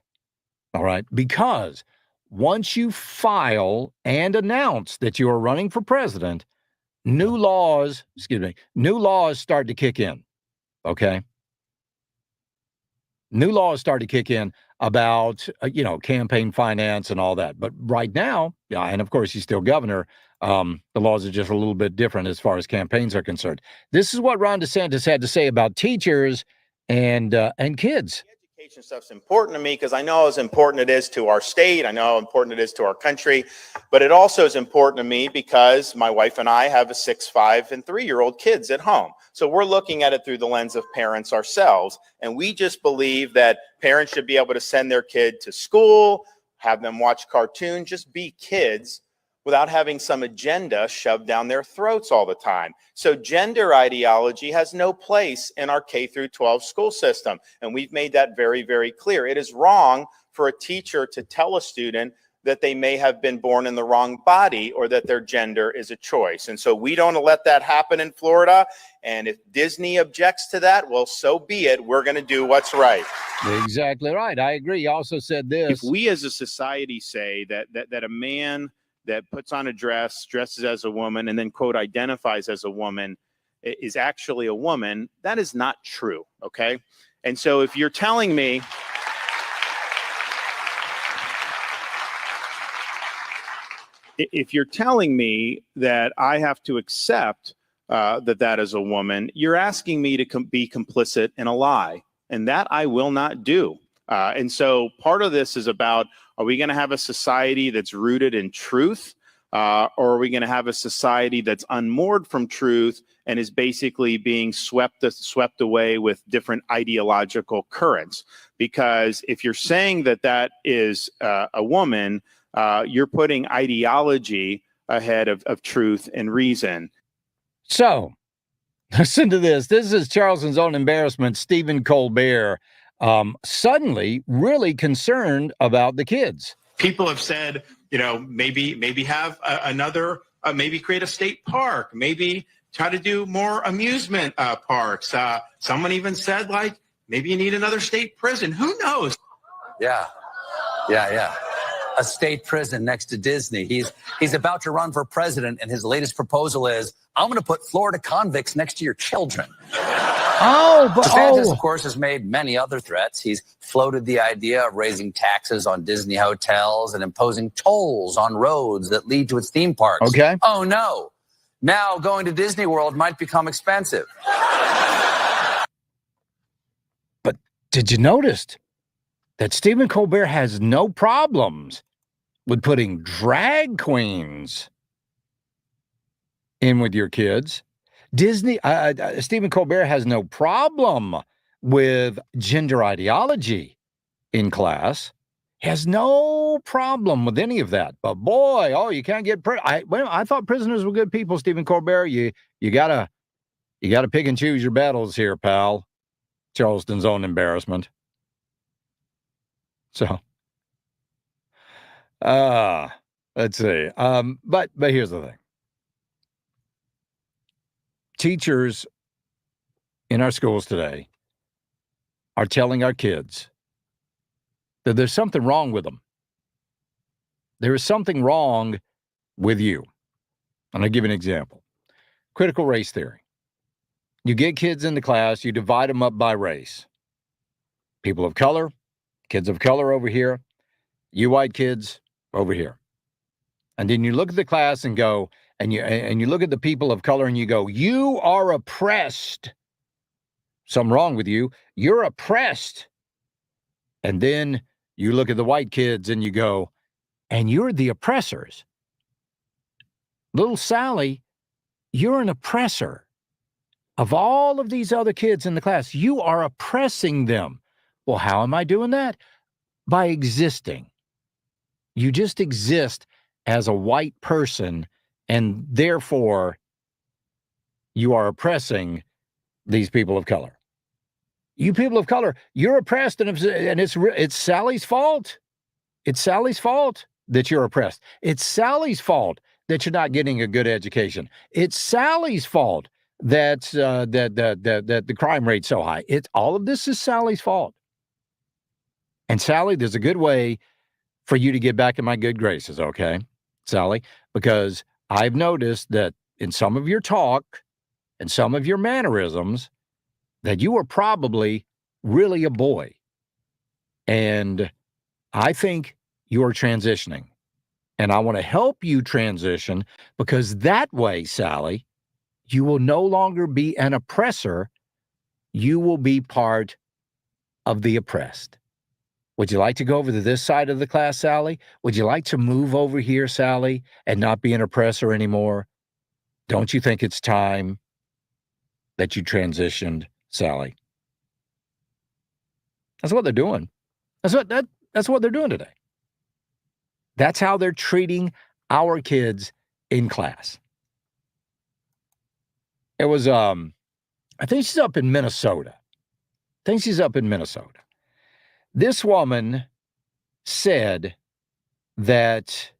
All right, because once you file and announce that you are running for president, new laws start to kick in. Okay? New laws start to kick in about, campaign finance and all that. But right now, and of course he's still governor, the laws are just a little bit different as far as campaigns are concerned. This is what Ron DeSantis had to say about teachers and kids. Education stuff's important to me because I know how important it is to our state. I know how important it is to our country, but it also is important to me because my wife and I have a 6, 5, and 3-year-old kids at home. So we're looking at it through the lens of parents ourselves. And we just believe that parents should be able to send their kid to school, have them watch cartoons, just be kids without having some agenda shoved down their throats all the time. So gender ideology has no place in our K through 12 school system. And we've made that very, very clear. It is wrong for a teacher to tell a student that they may have been born in the wrong body or that their gender is a choice. And so we don't let that happen in Florida. And if Disney objects to that, well, so be it. We're going to do what's right. Exactly right. I agree. You also said this. If we as a society say that a man that puts on a dress, dresses as a woman, and then, quote, identifies as a woman is actually a woman, that is not true, okay? And so if you're telling me that I have to accept that is a woman, you're asking me to be complicit in a lie, and that I will not do. And so part of this is about, are we going to have a society that's rooted in truth, or are we going to have a society that's unmoored from truth and is basically being swept away with different ideological currents? Because if you're saying that is a woman, you're putting ideology ahead of truth and reason. So, listen to this. This is Charleston's own embarrassment, Stephen Colbert, suddenly really concerned about the kids. People have said, maybe have another, maybe create a state park, maybe try to do more amusement parks. Someone even said, maybe you need another state prison. Who knows? Yeah. A state prison next to Disney. He's about to run for president, and his latest proposal is, I'm going to put Florida convicts next to your children. DeSantis, of course, has made many other threats. He's floated the idea of raising taxes on Disney hotels and imposing tolls on roads that lead to its theme parks. Okay. Oh, no. Now going to Disney World might become expensive. But did you notice that Stephen Colbert has no problems with putting drag queens in with your kids? Stephen Colbert has no problem with gender ideology in class. He has no problem with any of that. But boy, you can't get I thought prisoners were good people, Stephen Colbert. You gotta You got to pick and choose your battles here, pal. Charleston's own embarrassment. So, let's see. But here's the thing. Teachers in our schools today are telling our kids that there's something wrong with them. There is something wrong with you. And I'll give you an example. Critical race theory. You get kids in the class, you divide them up by race. People of color, kids of color over here, you white kids over here. And then you look at the class and go, and you look at the people of color and you go, you are oppressed. Something wrong with you. You're oppressed. And then you look at the white kids and you go, and you're the oppressors. Little Sally, you're an oppressor. Of all of these other kids in the class, you are oppressing them. Well, how am I doing that? By existing. You just exist as a white person, and therefore you are oppressing these people of color. You people of color, you're oppressed, and it's Sally's fault. It's Sally's fault that you're oppressed. It's Sally's fault that you're not getting a good education. It's Sally's fault that the crime rate's so high. All of this is Sally's fault. And Sally, there's a good way for you to get back in my good graces, okay, Sally? Because I've noticed that in some of your talk and some of your mannerisms that you are probably really a boy. And I think you are transitioning. And I want to help you transition because that way, Sally, you will no longer be an oppressor. You will be part of the oppressed. Would you like to go over to this side of the class, Sally? Would you like to move over here, Sally, and not be an oppressor anymore? Don't you think it's time that you transitioned, Sally? That's what they're doing. That's what they're doing today. That's how they're treating our kids in class. It was, I think she's up in Minnesota. This woman said that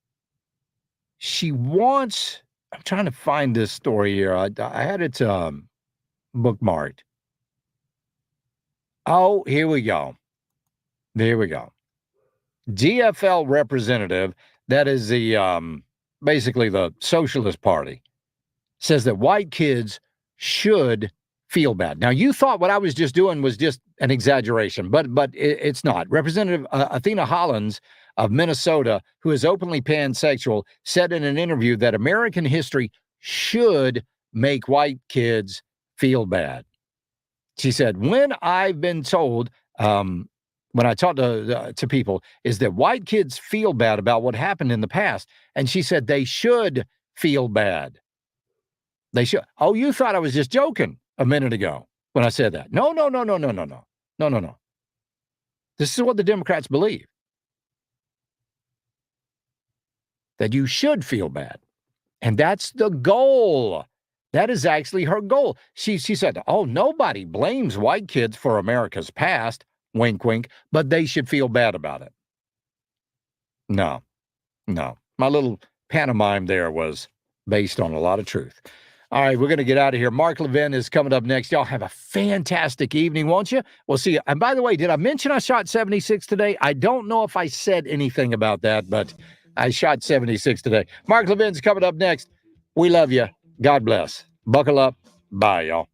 she wants, I'm trying to find this story here. I had it bookmarked. Oh, here we go. GFL representative, that is the basically the Socialist Party, says that white kids should feel bad. Now, you thought what I was just doing was just an exaggeration, but it's not. Representative Athena Hollins of Minnesota, who is openly pansexual, said in an interview that American history should make white kids feel bad. She said, when I've been told, when I talk to people, is that white kids feel bad about what happened in the past. And she said they should feel bad. They should. Oh, you thought I was just joking a minute ago when I said that. No. This is what the Democrats believe. That you should feel bad. And that's the goal. That is actually her goal. She said, oh, nobody blames white kids for America's past, wink, wink, but they should feel bad about it. No. My little pantomime there was based on a lot of truth. All right, we're going to get out of here. Mark Levin is coming up next. Y'all have a fantastic evening, won't you? We'll see you. And by the way, did I mention I shot 76 today? I don't know if I said anything about that, but I shot 76 today. Mark Levin's coming up next. We love you. God bless. Buckle up. Bye, y'all.